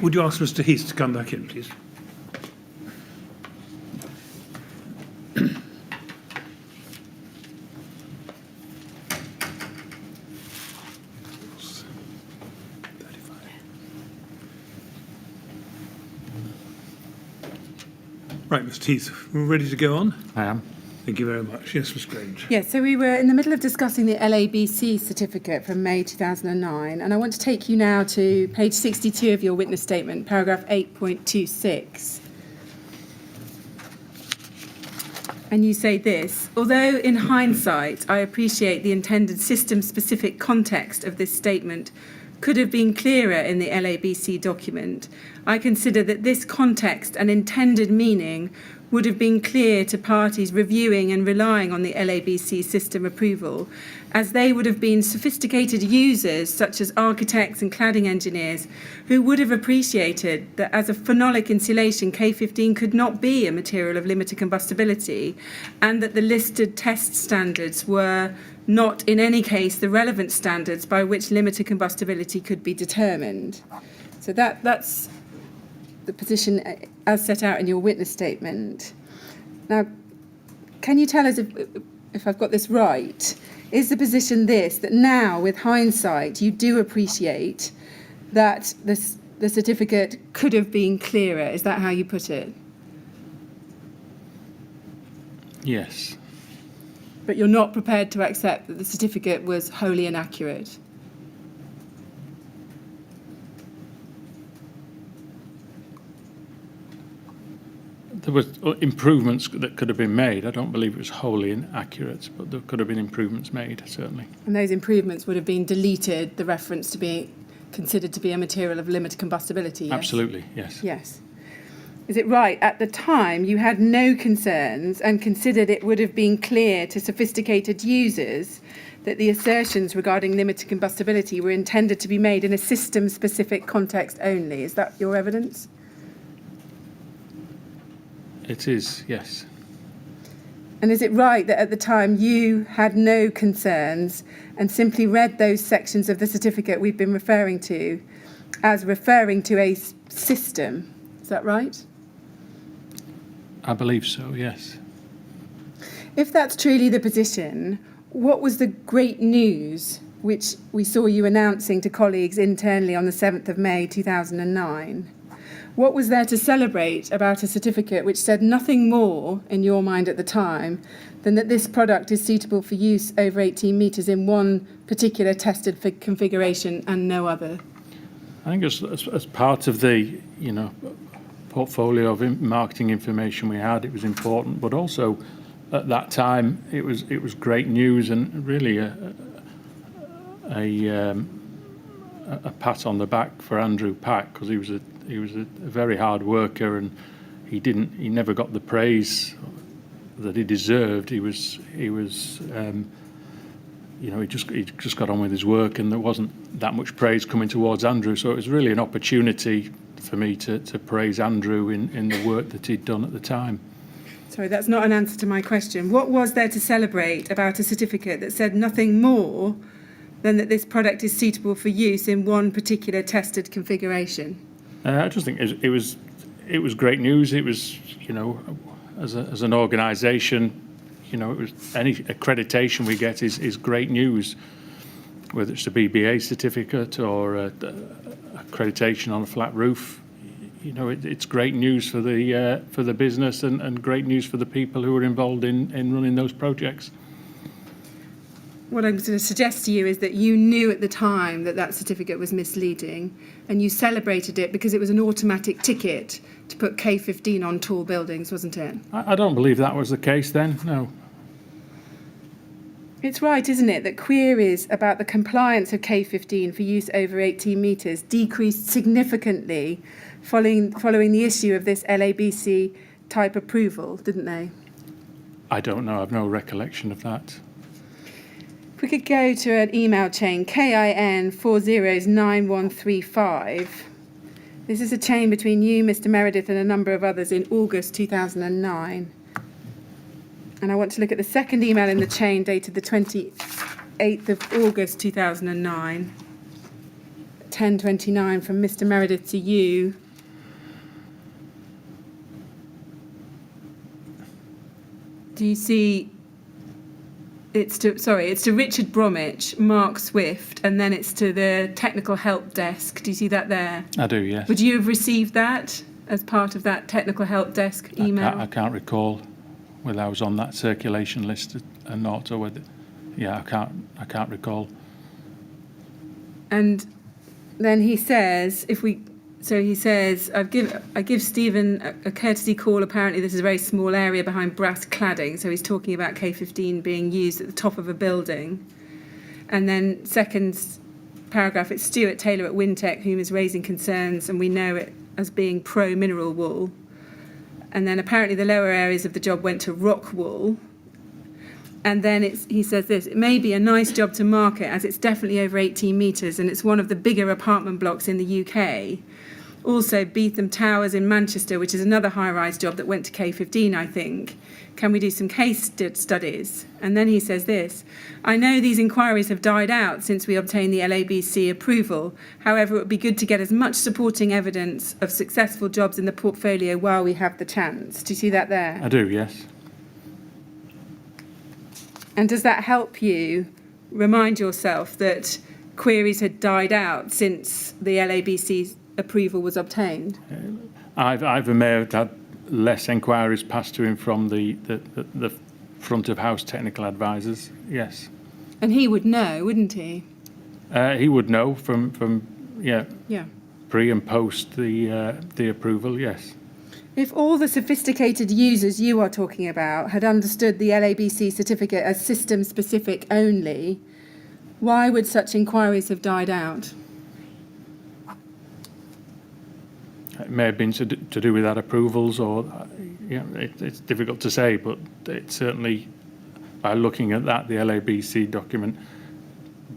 [SPEAKER 1] Would you ask Mr. Heath to come back in, please? Right, Mr. Heath, we're ready to go on?
[SPEAKER 2] I am.
[SPEAKER 1] Thank you very much. Yes, Ms. Grange.
[SPEAKER 3] Yes, so we were in the middle of discussing the LABC certificate from May 2009, and I want to take you now to page 62 of your witness statement, paragraph 8.26. And you say this: although in hindsight I appreciate the intended system-specific context of this statement could have been clearer in the LABC document, I consider that this context and intended meaning would have been clear to parties reviewing and relying on the LABC system approval, as they would have been sophisticated users such as architects and cladding engineers who would have appreciated that as a phenolic insulation, K15 could not be a material of limited combustibility, and that the listed test standards were not in any case the relevant standards by which limited combustibility could be determined. So that's the position as set out in your witness statement. Now, can you tell us if I've got this right? Is the position this, that now, with hindsight, you do appreciate that the certificate could have been clearer? Is that how you put it?
[SPEAKER 2] Yes.
[SPEAKER 3] But you're not prepared to accept that the certificate was wholly inaccurate?
[SPEAKER 2] There were improvements that could have been made. I don't believe it was wholly inaccurate, but there could have been improvements made, certainly.
[SPEAKER 3] And those improvements would have been deleted, the reference to being considered to be a material of limited combustibility, yes?
[SPEAKER 2] Absolutely, yes.
[SPEAKER 3] Yes. Is it right, at the time you had no concerns and considered it would have been clear to sophisticated users that the assertions regarding limited combustibility were intended to be made in a system-specific context only? Is that your evidence?
[SPEAKER 2] It is, yes.
[SPEAKER 3] And is it right that at the time you had no concerns and simply read those sections of the certificate we've been referring to as referring to a system? Is that right?
[SPEAKER 2] I believe so, yes.
[SPEAKER 3] If that's truly the position, what was the great news which we saw you announcing to colleagues internally on the 7th of May 2009? What was there to celebrate about a certificate which said nothing more, in your mind at the time, than that this product is suitable for use over 18 metres in one particular tested configuration and no other?
[SPEAKER 2] I think as part of the, portfolio of marketing information we had, it was important, but also at that time it was great news and really a pat on the back for Andrew Pack, because he was a very hard worker, and he never got the praise that he deserved. He just got on with his work, and there wasn't that much praise coming towards Andrew. So it was really an opportunity for me to praise Andrew in the work that he'd done at the time.
[SPEAKER 3] Sorry, that's not an answer to my question. What was there to celebrate about a certificate that said nothing more than that this product is suitable for use in one particular tested configuration?
[SPEAKER 2] I just think it was great news. It was, as an organisation, it was any accreditation we get is great news, whether it's a BBA certificate or accreditation on a flat roof. It's great news for the business and great news for the people who are involved in running those projects.
[SPEAKER 3] What I'm going to suggest to you is that you knew at the time that certificate was misleading, and you celebrated it because it was an automatic ticket to put K15 on tall buildings, wasn't it?
[SPEAKER 2] I don't believe that was the case then, no.
[SPEAKER 3] It's right, isn't it, that queries about the compliance of K15 for use over 18 metres decreased significantly following the issue of this LABC type approval, didn't they? I
[SPEAKER 2] don't know. I've no recollection of that.
[SPEAKER 3] If we could go to an email chain, KIN 409135. This is a chain between you, Mr. Meredith, and a number of others in August 2009. And I want to look at the second email in the chain dated the 28th of August 2009. 1029 from Mr. Meredith to you. Do you see? It's to Richard Bromwich, Mark Swift, and then it's to the technical help desk. Do you see that there?
[SPEAKER 2] I do, yes.
[SPEAKER 3] Would you have received that as part of that technical help desk email?
[SPEAKER 2] I can't recall whether I was on that circulation list or not, or whether. Yeah, I can't recall.
[SPEAKER 3] And then he says, I give Stephen a courtesy call. Apparently this is a very small area behind brass cladding. So he's talking about K15 being used at the top of a building. And then second paragraph, it's Stuart Taylor at Wintec whom is raising concerns, and we know it as being pro-mineral wool. And then apparently the lower areas of the job went to rock wool. And then he says this, it may be a nice job to market as it's definitely over 18 metres and it's one of the bigger apartment blocks in the UK. Also, Beetham Towers in Manchester, which is another high-rise job that went to K15, I think. Can we do some case studies? And then he says this, I know these inquiries have died out since we obtained the LABC approval. However, it would be good to get as much supporting evidence of successful jobs in the portfolio while we have the chance. Do you see that there?
[SPEAKER 2] I do, yes.
[SPEAKER 3] And does that help you remind yourself that queries had died out since the LABC approval was obtained?
[SPEAKER 2] I've may have had less inquiries passed to him from the front of house technical advisors, yes.
[SPEAKER 3] And he would know, wouldn't he?
[SPEAKER 2] He would know from
[SPEAKER 3] Yeah.
[SPEAKER 2] pre and post the approval, yes.
[SPEAKER 3] If all the sophisticated users you are talking about had understood the LABC certificate as system specific only, why would such inquiries have died out?
[SPEAKER 2] It may have been to do with that approvals, or it's difficult to say, but it certainly, by looking at that, the LABC document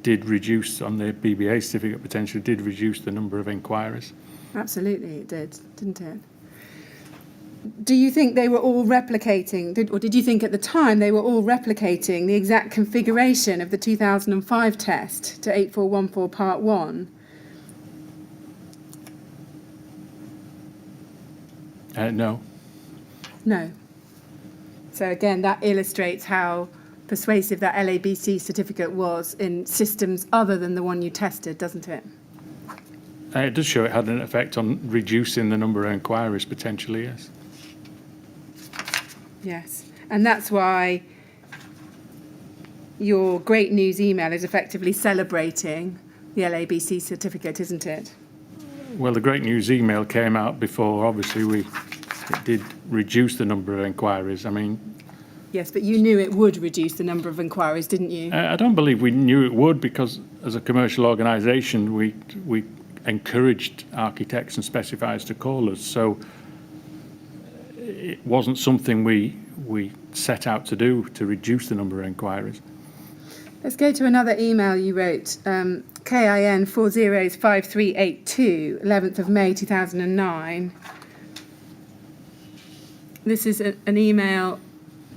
[SPEAKER 2] did reduce, on the BBA certificate potentially, did reduce the number of inquiries.
[SPEAKER 3] Absolutely, it did, didn't it? Do you think they were all replicating, or did you think at the time they were all replicating the exact configuration of the 2005 test to 8414 Part 1?
[SPEAKER 2] No.
[SPEAKER 3] No. So again, that illustrates how persuasive that LABC certificate was in systems other than the one you tested, doesn't it?
[SPEAKER 2] It does show it had an effect on reducing the number of inquiries potentially, yes.
[SPEAKER 3] Yes, and that's why your great news email is effectively celebrating the LABC certificate, isn't it?
[SPEAKER 2] Well, the great news email came out before, obviously, it did reduce the number of inquiries. I mean...
[SPEAKER 3] Yes, but you knew it would reduce the number of inquiries, didn't you?
[SPEAKER 2] I don't believe we knew it would, because as a commercial organisation, we encouraged architects and specifiers to call us. So it wasn't something we set out to do, to reduce the number of inquiries.
[SPEAKER 3] Let's go to another email you wrote, KIN 405382, 11th of May 2009. This is an email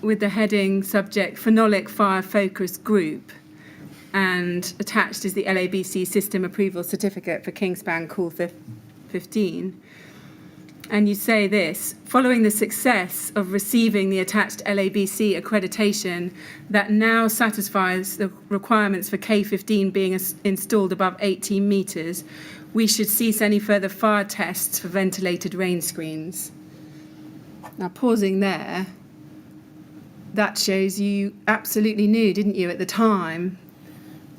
[SPEAKER 3] with the heading subject Phenolic Fire Focus Group, and attached is the LABC System Approval Certificate for Kingspan Call 15. And you say this, following the success of receiving the attached LABC accreditation that now satisfies the requirements for K15 being installed above 18 metres, we should cease any further fire tests for ventilated rain screens. Now, pausing there, that shows you absolutely knew, didn't you, at the time,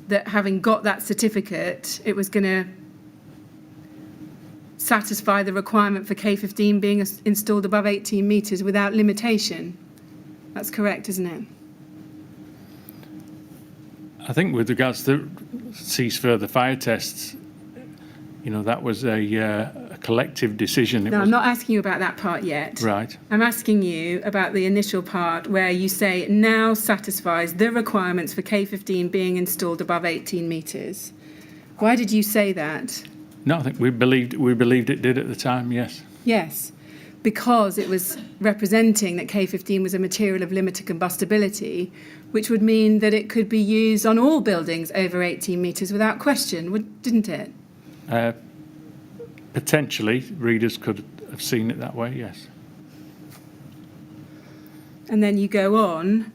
[SPEAKER 3] that having got that certificate, it was going to satisfy the requirement for K15 being installed above 18 metres without limitation. That's correct, isn't it?
[SPEAKER 2] I think with regards to cease further fire tests, that was a collective decision.
[SPEAKER 3] No, I'm not asking you about that part yet.
[SPEAKER 2] Right.
[SPEAKER 3] I'm asking you about the initial part where you say it now satisfies the requirements for K15 being installed above 18 metres. Why did you say that?
[SPEAKER 2] No, I think we believed it did at the time, yes.
[SPEAKER 3] Yes, because it was representing that K15 was a material of limited combustibility, which would mean that it could be used on all buildings over 18 metres without question, didn't it?
[SPEAKER 2] Potentially, readers could have seen it that way, yes.
[SPEAKER 3] And then you go on.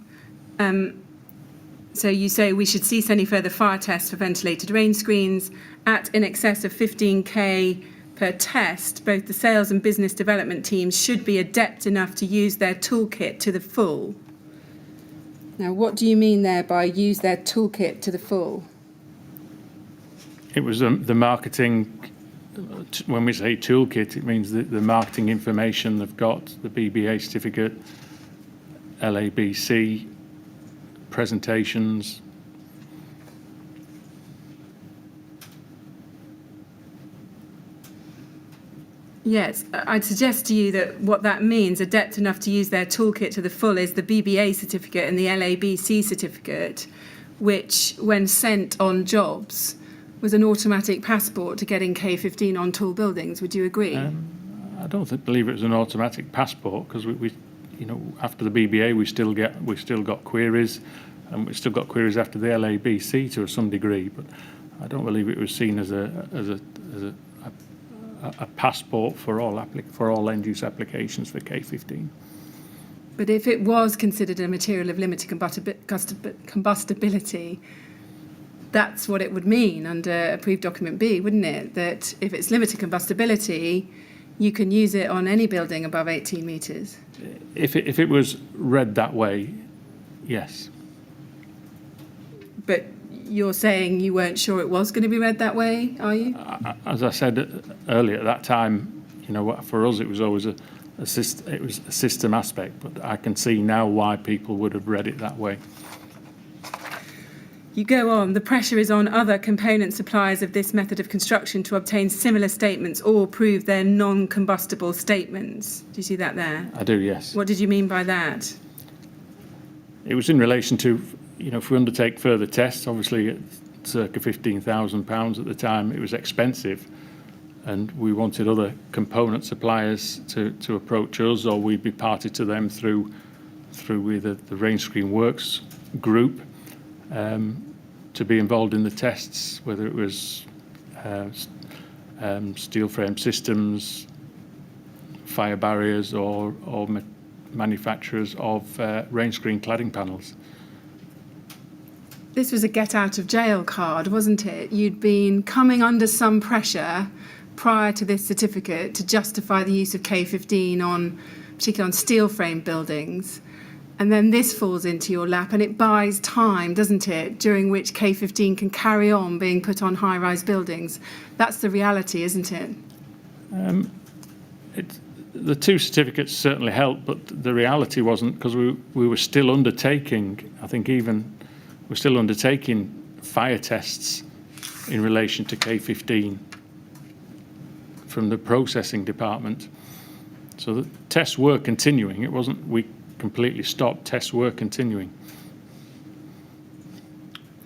[SPEAKER 3] So you say we should cease any further fire tests for ventilated rain screens at in excess of 15k per test. Both the sales and business development teams should be adept enough to use their toolkit to the full. Now, what do you mean there by use their toolkit to the full?
[SPEAKER 2] It was the marketing, when we say toolkit, it means the marketing information they've got, the BBA certificate, LABC, presentations.
[SPEAKER 3] Yes, I'd suggest to you that what that means, adept enough to use their toolkit to the full, is the BBA certificate and the LABC certificate, which, when sent on jobs, was an automatic passport to getting K15 on tall buildings. Would you agree?
[SPEAKER 2] I don't believe it was an automatic passport, because we after the BBA we still got queries, and we still got queries after the LABC to some degree. But I don't believe it was seen as a passport for all end use applications for K15.
[SPEAKER 3] But if it was considered a material of limited combustibility, that's what it would mean under approved document B, wouldn't it? That if it's limited combustibility, you can use it on any building above 18 metres.
[SPEAKER 2] If it was read that way, yes.
[SPEAKER 3] But you're saying you weren't sure it was going to be read that way, are you?
[SPEAKER 2] As I said earlier, at that time, for us it was always a system aspect, but I can see now why people would have read it that way.
[SPEAKER 3] You go on, the pressure is on other component suppliers of this method of construction to obtain similar statements or prove their non-combustible statements. Do you see that there?
[SPEAKER 2] I do, yes.
[SPEAKER 3] What did you mean by that?
[SPEAKER 2] It was in relation to, if we undertake further tests, obviously at circa £15,000 at the time, it was expensive, and we wanted other component suppliers to approach us, or we'd be party to them through either the Rain Screen Works group, to be involved in the tests, whether it was steel frame systems, fire barriers, or manufacturers of rain screen cladding panels.
[SPEAKER 3] This was a get out of jail card, wasn't it? You'd been coming under some pressure prior to this certificate to justify the use of K15 particularly on steel frame buildings. And then this falls into your lap, and it buys time, doesn't it, during which K15 can carry on being put on high-rise buildings. That's the reality, isn't it?
[SPEAKER 2] The two certificates certainly helped, but the reality wasn't, because we were still undertaking, we're still undertaking fire tests in relation to K15 from the processing department. So the tests were continuing. It wasn't we completely stopped. Tests were continuing.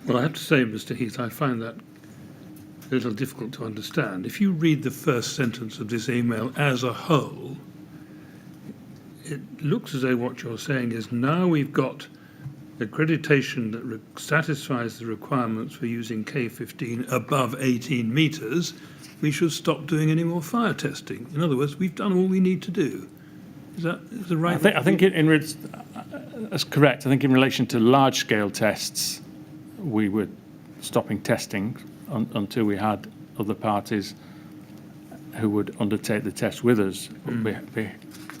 [SPEAKER 1] Well, I have to say, Mr. Heath, I find that a little difficult to understand. If you read the first sentence of this email as a whole, it looks as though what you're saying is now we've got accreditation that satisfies the requirements for using K15 above 18 metres, we should stop doing any more fire testing. In other words, we've done all we need to do. Is that the right?
[SPEAKER 2] I think that's correct. I think in relation to large-scale tests, we were stopping testing until we had other parties who would undertake the test with us.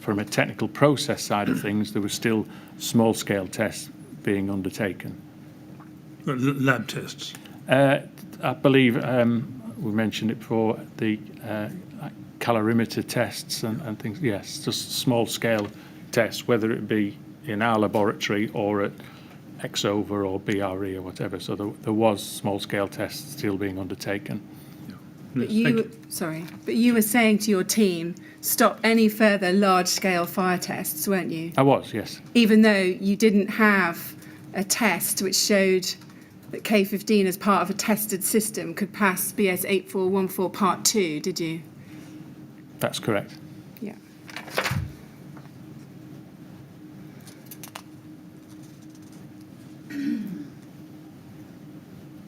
[SPEAKER 2] From a technical process side of things, there were still small-scale tests being undertaken.
[SPEAKER 1] Lab tests?
[SPEAKER 2] I believe we mentioned it before, the calorimeter tests and things. Yes, just small-scale tests, whether it be in our laboratory or at Exover or BRE or whatever. So there was small-scale tests still being undertaken.
[SPEAKER 3] But you were saying to your team, stop any further large-scale fire tests, weren't you?
[SPEAKER 2] I was, yes.
[SPEAKER 3] Even though you didn't have a test which showed that K15 as part of a tested system could pass BS 8414 Part 2, did you?
[SPEAKER 2] That's correct.
[SPEAKER 3] Yeah.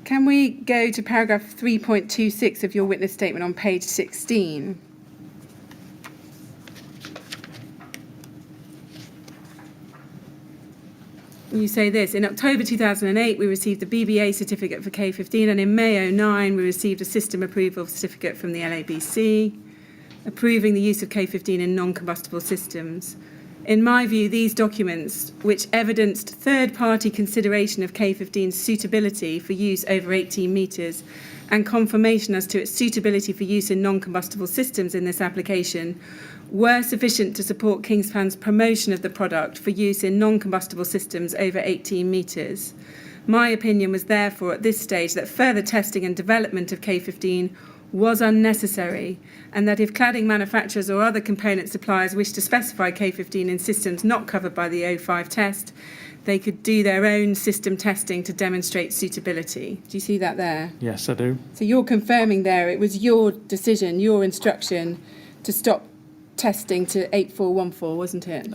[SPEAKER 3] Can we go to paragraph 3.26 of your witness statement on page 16? You say this: in October 2008, we received the BBA certificate for K15, and in May 09, we received a system approval certificate from the LABC, approving the use of K15 in non-combustible systems. In my view, these documents, which evidenced third-party consideration of K15's suitability for use over 18 metres and confirmation as to its suitability for use in non-combustible systems in this application, were sufficient to support Kingspan's promotion of the product for use in non-combustible systems over 18 metres. My opinion was therefore at this stage that further testing and development of K15 was unnecessary, and that if cladding manufacturers or other component suppliers wish to specify K15 in systems not covered by the 05 test, they could do their own system testing to demonstrate suitability. Do you see that there?
[SPEAKER 2] Yes, I do.
[SPEAKER 3] So you're confirming there it was your decision, your instruction to stop testing to 8414, wasn't it?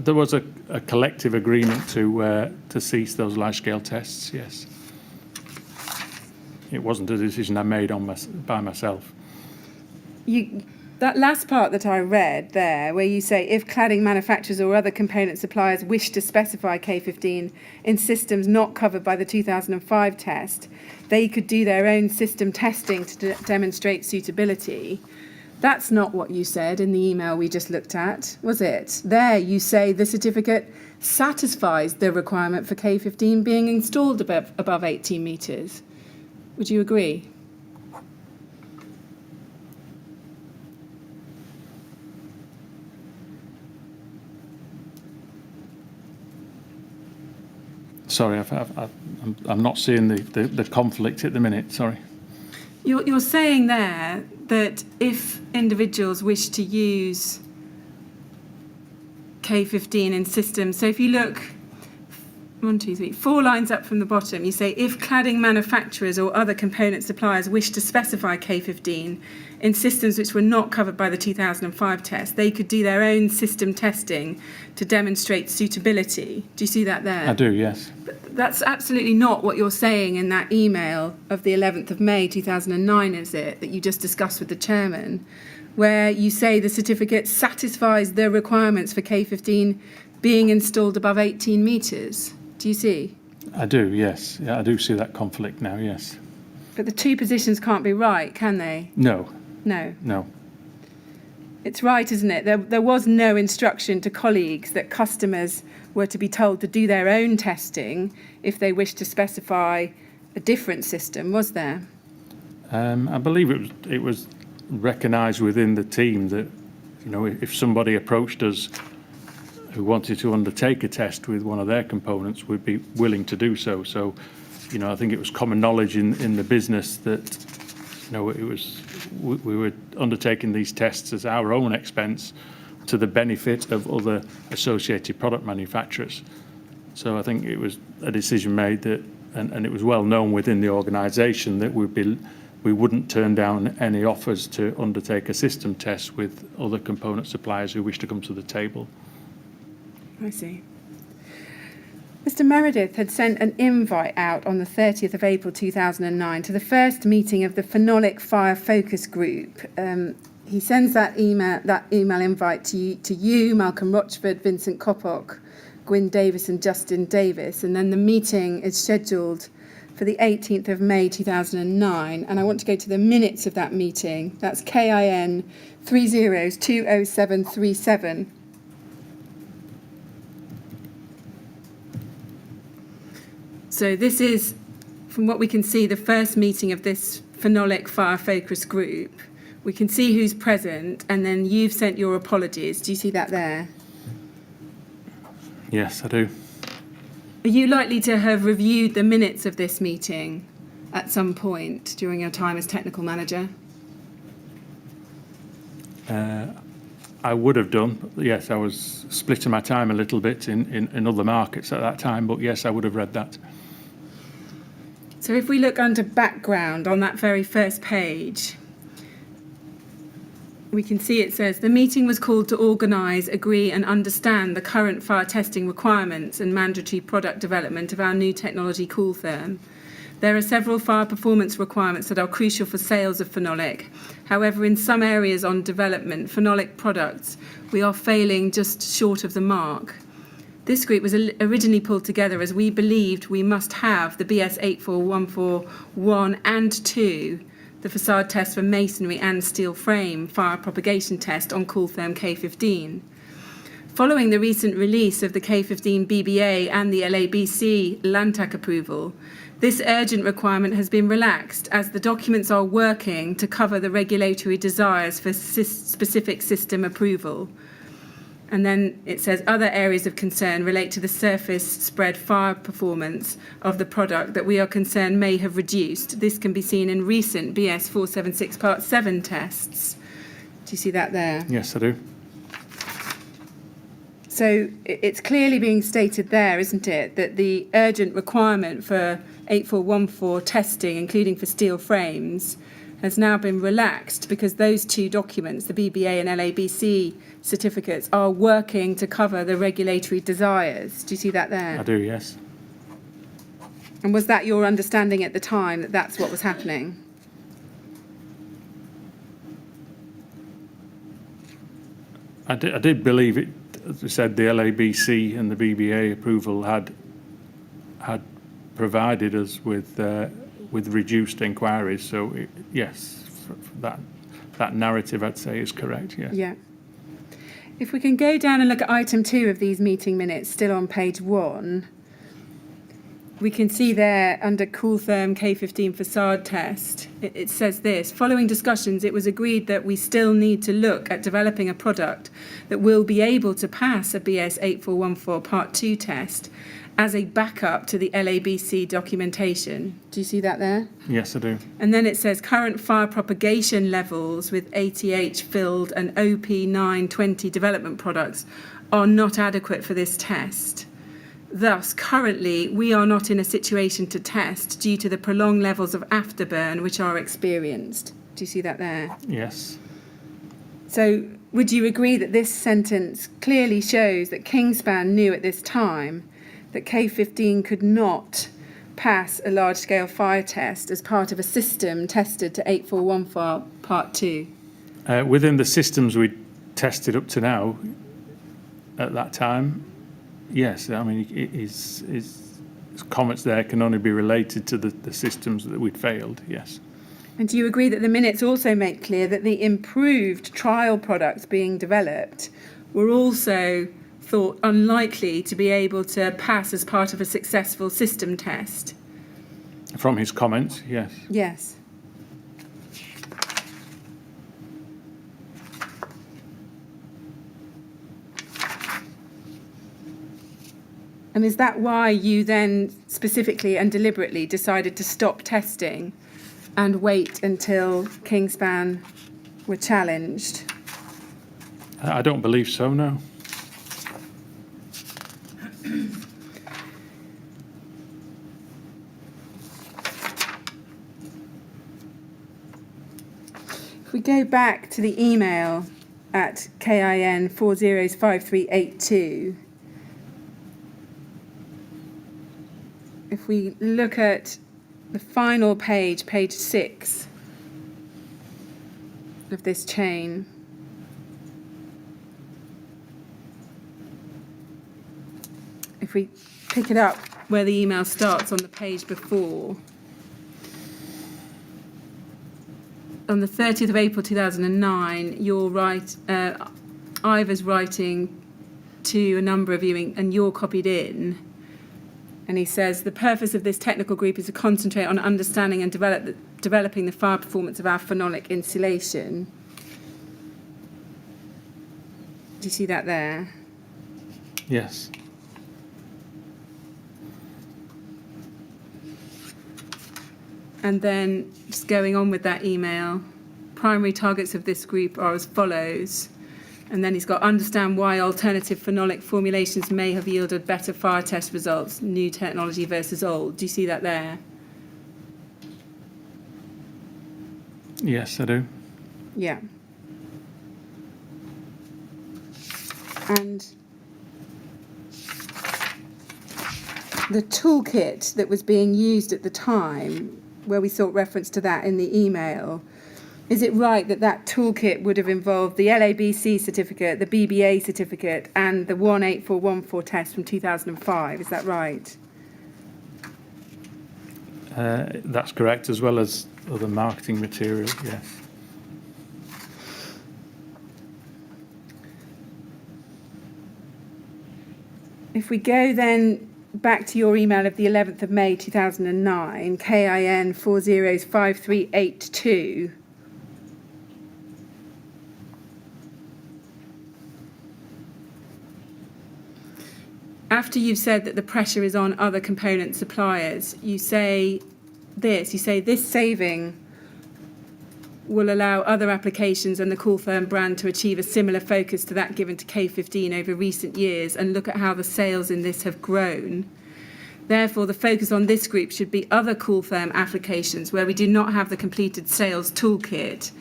[SPEAKER 2] There was a collective agreement to cease those large-scale tests, yes. It wasn't a decision I made by myself.
[SPEAKER 3] That last part that I read there, where you say, if cladding manufacturers or other component suppliers wish to specify K15 in systems not covered by the 2005 test, they could do their own system testing to demonstrate suitability. That's not what you said in the email we just looked at, was it? There you say the certificate satisfies the requirement for K15 being installed above 18 metres. Would you agree?
[SPEAKER 2] Sorry, I'm not seeing the conflict at the minute, sorry.
[SPEAKER 3] You're saying there that if individuals wish to use K15 in systems, so if you look 4 lines up from the bottom, you say if cladding manufacturers or other component suppliers wish to specify K15 in systems which were not covered by the 2005 test, they could do their own system testing to demonstrate suitability. Do you see that there?
[SPEAKER 2] I do, yes.
[SPEAKER 3] But that's absolutely not what you're saying in that email of the 11th of May 2009, is it, that you just discussed with the chairman, where you say the certificate satisfies the requirements for K15 being installed above 18 metres. Do you see?
[SPEAKER 2] I do, yes. Yeah, I do see that conflict now, yes.
[SPEAKER 3] But the two positions can't be right, can they?
[SPEAKER 2] No.
[SPEAKER 3] No.
[SPEAKER 2] No.
[SPEAKER 3] It's right, isn't it? There was no instruction to colleagues that customers were to be told to do their own testing if they wished to specify a different system, was there?
[SPEAKER 2] I believe it was recognised within the team that, you know, if somebody approached us who wanted to undertake a test with one of their components, would be willing to do so. So, you know, I think it was common knowledge in the business that, you know, we were undertaking these tests at our own expense to the benefit of other associated product manufacturers. So I think it was a decision made that, and it was well known within the organisation that we wouldn't turn down any offers to undertake a system test with other component suppliers who wish to come to the table.
[SPEAKER 3] I see. Mr. Meredith had sent an invite out on the 30th of April 2009 to the first meeting of the Phenolic Fire Focus Group. He sends that email invite to you, Malcolm Rochford, Vincent Coppock, Gwyn Davis and Justin Davis, and then the meeting is scheduled for the 18th of May 2009, and I want to go to the minutes of that meeting. That's KIN 30020737. So this is, from what we can see, the first meeting of this Phenolic Fire Focus Group. We can see who's present, and then you've sent your apologies. Do you see that there?
[SPEAKER 2] Yes, I do.
[SPEAKER 3] Are you likely to have reviewed the minutes of this meeting at some point during your time as technical manager?
[SPEAKER 2] I would have done. Yes, I was splitting my time a little bit in other markets at that time, but yes, I would have read that.
[SPEAKER 3] So if we look under background on that very first page, we can see it says, the meeting was called to organise, agree and understand the current fire testing requirements and mandatory product development of our new technology cool therm. There are several fire performance requirements that are crucial for sales of phenolic. However, in some areas on development, phenolic products, we are failing just short of the mark. This group was originally pulled together as we believed we must have the BS 84141 and 2, the facade test for masonry and steel frame fire propagation test on Cooltherm K15. Following the recent release of the K15 BBA and the LABC LANTAC approval, this urgent requirement has been relaxed as the documents are working to cover the regulatory desires for specific system approval. And then it says other areas of concern relate to the surface spread fire performance of the product that we are concerned may have reduced. This can be seen in recent BS 476 Part 7 tests. Do you see that there?
[SPEAKER 2] Yes, I do.
[SPEAKER 3] So it's clearly being stated there, isn't it, that the urgent requirement for 8414 testing, including for steel frames, has now been relaxed because those two documents, the BBA and LABC certificates, are working to cover the regulatory desires. Do you see that there?
[SPEAKER 2] I do, yes.
[SPEAKER 3] And was that your understanding at the time, that that's what was happening?
[SPEAKER 2] I did believe it, as I said, the LABC and the BBA approval had provided us with reduced inquiries. So yes, that narrative I'd say is correct. Yes.
[SPEAKER 3] Yeah. If we can go down and look at item 2 of these meeting minutes, still on page 1, we can see there under Cooltherm K15 facade test, it says this: following discussions, it was agreed that we still need to look at developing a product that will be able to pass a BS 8414 Part 2 test as a backup to the LABC documentation. Do you see that there?
[SPEAKER 2] Yes, I do.
[SPEAKER 3] And then it says current fire propagation levels with ATH filled and OP 920 development products are not adequate for this test. Thus, currently, we are not in a situation to test due to the prolonged levels of afterburn which are experienced. Do you see that there?
[SPEAKER 2] Yes.
[SPEAKER 3] So, would you agree that this sentence clearly shows that Kingspan knew at this time that K15 could not pass a large-scale fire test as part of a system tested to 8414 Part 2?
[SPEAKER 2] Within the systems we tested up to now, at that time, yes. I mean, his comments there can only be related to the systems that we'd failed, yes.
[SPEAKER 3] And do you agree that the minutes also make clear that the improved trial products being developed were also thought unlikely to be able to pass as part of a successful system test?
[SPEAKER 2] From his comments, yes.
[SPEAKER 3] Yes. And is that why you then specifically and deliberately decided to stop testing and wait until Kingspan were challenged?
[SPEAKER 2] I don't believe so, no.
[SPEAKER 3] If we go back to the email at KIN 405382, if we look at the final page, page 6 of this chain, if we pick it up where the email starts on the page before, on the 30th of April 2009, Ivor's writing to a number of you, and you're copied in. And he says, the purpose of this technical group is to concentrate on understanding and developing the fire performance of our phenolic insulation. Do you see that there?
[SPEAKER 2] Yes.
[SPEAKER 3] And then, just going on with that email, primary targets of this group are as follows. And then he's got understand why alternative phenolic formulations may have yielded better fire test results, new technology versus old. Do you see that there?
[SPEAKER 2] Yes, I do.
[SPEAKER 3] Yeah. And the toolkit that was being used at the time, where we sought reference to that in the email, is it right that that toolkit would have involved the LABC certificate, the BBA certificate, and the 18414 test from 2005? Is that right?
[SPEAKER 2] That's correct, as well as other marketing material, yes.
[SPEAKER 3] If we go then back to your email of the 11th of May 2009, KIN 405382, after you've said that the pressure is on other component suppliers, you say this saving will allow other applications and the Cool Firm brand to achieve a similar focus to that given to K15 over recent years, and look at how the sales in this have grown. Therefore, the focus on this group should be other Cool Firm applications where we do not have the completed sales toolkit.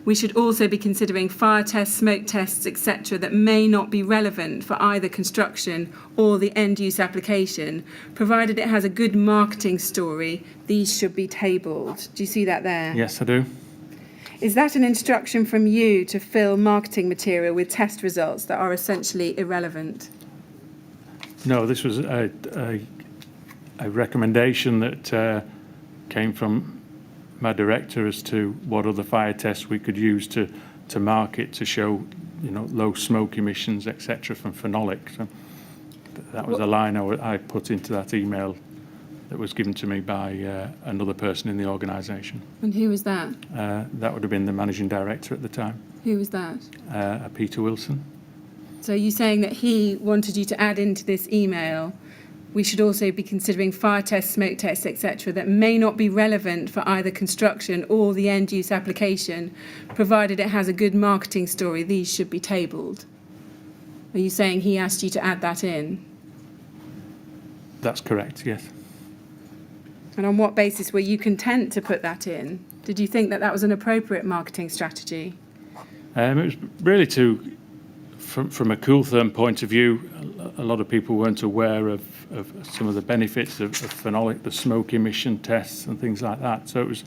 [SPEAKER 3] We should also be considering fire tests, smoke tests, etc., that may not be relevant for either construction or the end-use application. Provided it has a good marketing story, these should be tabled. Do you see that there?
[SPEAKER 2] Yes, I do.
[SPEAKER 3] Is that an instruction from you to fill marketing material with test results that are essentially irrelevant?
[SPEAKER 2] No, this was a recommendation that came from my director as to what other fire tests we could use to market to show, low smoke emissions, etc., from phenolic. So that was a line I put into that email that was given to me by another person in the organisation.
[SPEAKER 3] And who was that?
[SPEAKER 2] That would have been the managing director at the time.
[SPEAKER 3] Who was that?
[SPEAKER 2] Peter Wilson.
[SPEAKER 3] So you're saying that he wanted you to add into this email, we should also be considering fire tests, smoke tests, etc., that may not be relevant for either construction or the end-use application, provided it has a good marketing story, these should be tabled. Are you saying he asked you to add that in?
[SPEAKER 2] That's correct, yes.
[SPEAKER 3] And on what basis were you content to put that in? Did you think that that was an appropriate marketing strategy?
[SPEAKER 2] It was really from a Cool Therm point of view, a lot of people weren't aware of some of the benefits of phenolic, the smoke emission tests and things like that. So it was,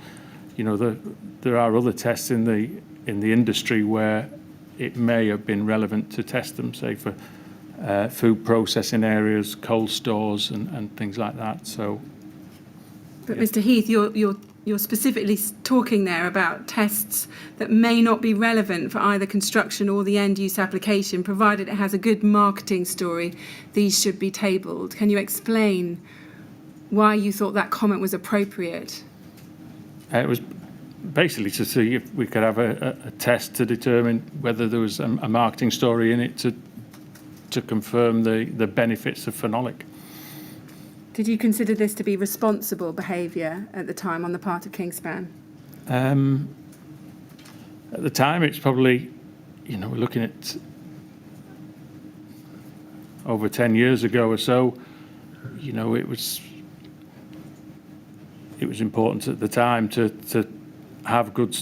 [SPEAKER 2] there are other tests in the industry where it may have been relevant to test them, say for food processing areas, cold stores and things like that. So.
[SPEAKER 3] But Mr. Heath, you're specifically talking there about tests that may not be relevant for either construction or the end-use application, provided it has a good marketing story. These should be tabled. Can you explain why you thought that comment was appropriate?
[SPEAKER 2] It was basically to see if we could have a test to determine whether there was a marketing story in it to confirm the benefits of phenolic.
[SPEAKER 3] Did you consider this to be responsible behaviour at the time on the part of Kingspan?
[SPEAKER 2] At the time, it's probably, we're looking at over 10 years ago or so. It was important at the time to have good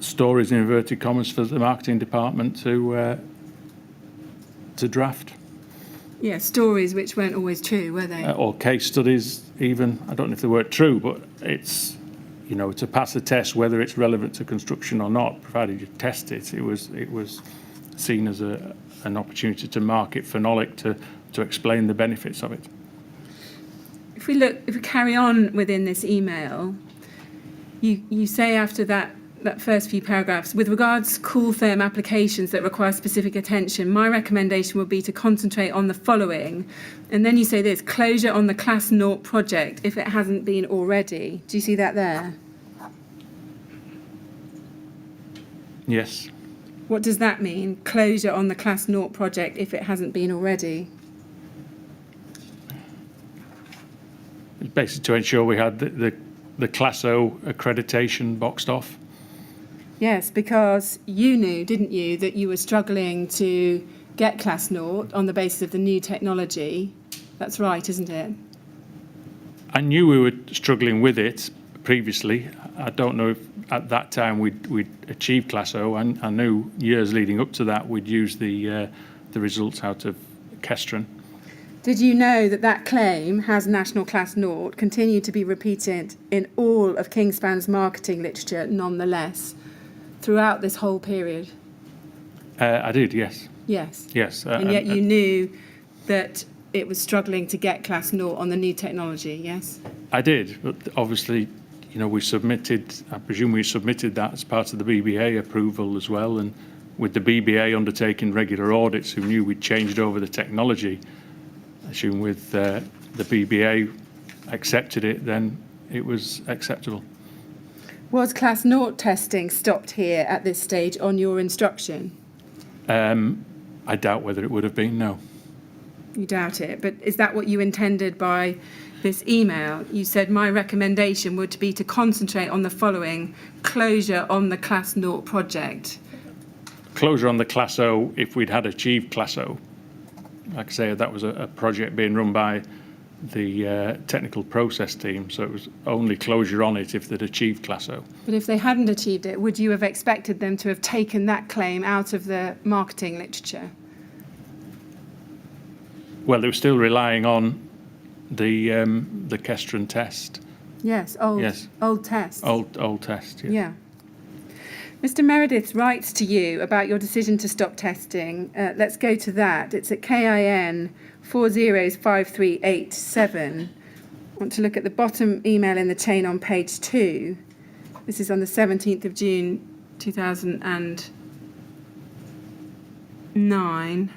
[SPEAKER 2] stories, in inverted commas, for the marketing department to draft.
[SPEAKER 3] Yeah, stories which weren't always true, were they?
[SPEAKER 2] Or case studies, even. I don't know if they were true, but it's, to pass a test, whether it's relevant to construction or not, provided you test it, it was seen as an opportunity to market phenolic, to explain the benefits of it.
[SPEAKER 3] If we carry on within this email, you say after that first few paragraphs, with regards to Cool Therm applications that require specific attention, my recommendation would be to concentrate on the following. And then you say this, closure on the Class 0 project if it hasn't been already. Do you see that there?
[SPEAKER 2] Yes.
[SPEAKER 3] What does that mean, closure on the Class 0 project if it hasn't been already?
[SPEAKER 2] It's basically to ensure we had the Class O accreditation boxed off.
[SPEAKER 3] Yes, because you knew, didn't you, that you were struggling to get Class 0 on the basis of the new technology. That's right, isn't it?
[SPEAKER 2] I knew we were struggling with it previously. I don't know if at that time we'd achieved Class O. I knew years leading up to that we'd used the results out of Kestron.
[SPEAKER 3] Did you know that that claim has national class naught continued to be repeated in all of Kingspan's marketing literature nonetheless throughout this whole period?
[SPEAKER 2] I did, yes.
[SPEAKER 3] Yes.
[SPEAKER 2] Yes.
[SPEAKER 3] And yet you knew that it was struggling to get class naught on the new technology, yes?
[SPEAKER 2] I did, but obviously, I presume we submitted that as part of the BBA approval as well, and with the BBA undertaking regular audits who knew we'd changed over the technology, I assume with the BBA accepted it, then it was acceptable.
[SPEAKER 3] Was class naught testing stopped here at this stage on your instruction?
[SPEAKER 2] I doubt whether it would have been, no.
[SPEAKER 3] You doubt it, but is that what you intended by this email? You said my recommendation would be to concentrate on the following: closure on the class naught project.
[SPEAKER 2] Closure on the Class O if we'd had achieved Class O. Like I say, that was a project being run by the technical process team, so it was only closure on it if they'd achieved Class O.
[SPEAKER 3] But if they hadn't achieved it, would you have expected them to have taken that claim out of the marketing literature?
[SPEAKER 2] Well, they were still relying on the Kestron test.
[SPEAKER 3] Yes, old test.
[SPEAKER 2] Old test, yeah.
[SPEAKER 3] Yeah. Mr. Meredith writes to you about your decision to stop testing. Let's go to that. It's at KIN 405387. I want to look at the bottom email in the chain on page 2. This is on the 17th of June 2009.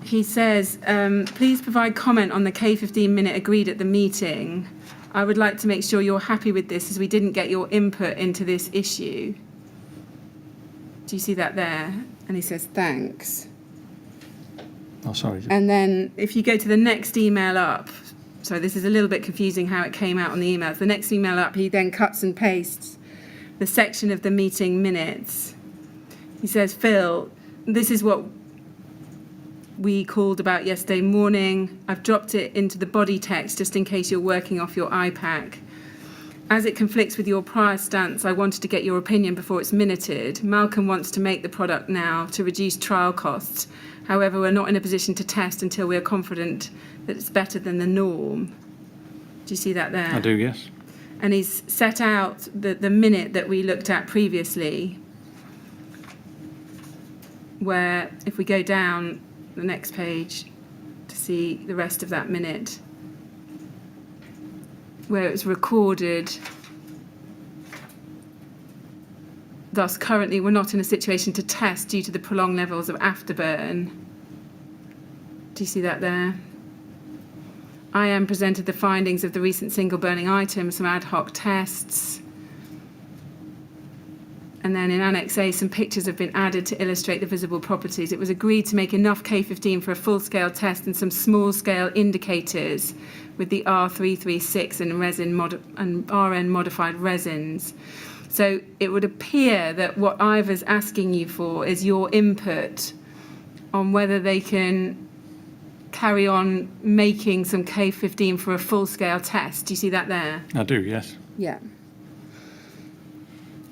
[SPEAKER 3] He says, please provide comment on the K15 minute agreed at the meeting. I would like to make sure you're happy with this as we didn't get your input into this issue. Do you see that there? And he says, thanks.
[SPEAKER 2] Oh, sorry.
[SPEAKER 3] And then if you go to the next email up, so this is a little bit confusing how it came out on the emails. The next email up, he then cuts and pastes the section of the meeting minutes. He says, Phil, this is what we called about yesterday morning. I've dropped it into the body text just in case you're working off your iPack. As it conflicts with your prior stance, I wanted to get your opinion before it's minuted. Malcolm wants to make the product now to reduce trial costs. However, we're not in a position to test until we are confident that it's better than the norm. Do you see that there?
[SPEAKER 2] I do, yes.
[SPEAKER 3] And he's set out the minute that we looked at previously, where if we go down the next page to see the rest of that minute, where it was recorded, thus currently we're not in a situation to test due to the prolonged levels of afterburn. Do you see that there? I am presented the findings of the recent single burning items, some ad hoc tests. And then in Annex A, some pictures have been added to illustrate the visible properties. It was agreed to make enough K15 for a full-scale test and some small-scale indicators with the R336 and RN modified resins. So it would appear that what Ivor's asking you for is your input on whether they can carry on making some K15 for a full-scale test. Do you see that there?
[SPEAKER 2] I do, yes.
[SPEAKER 3] Yeah.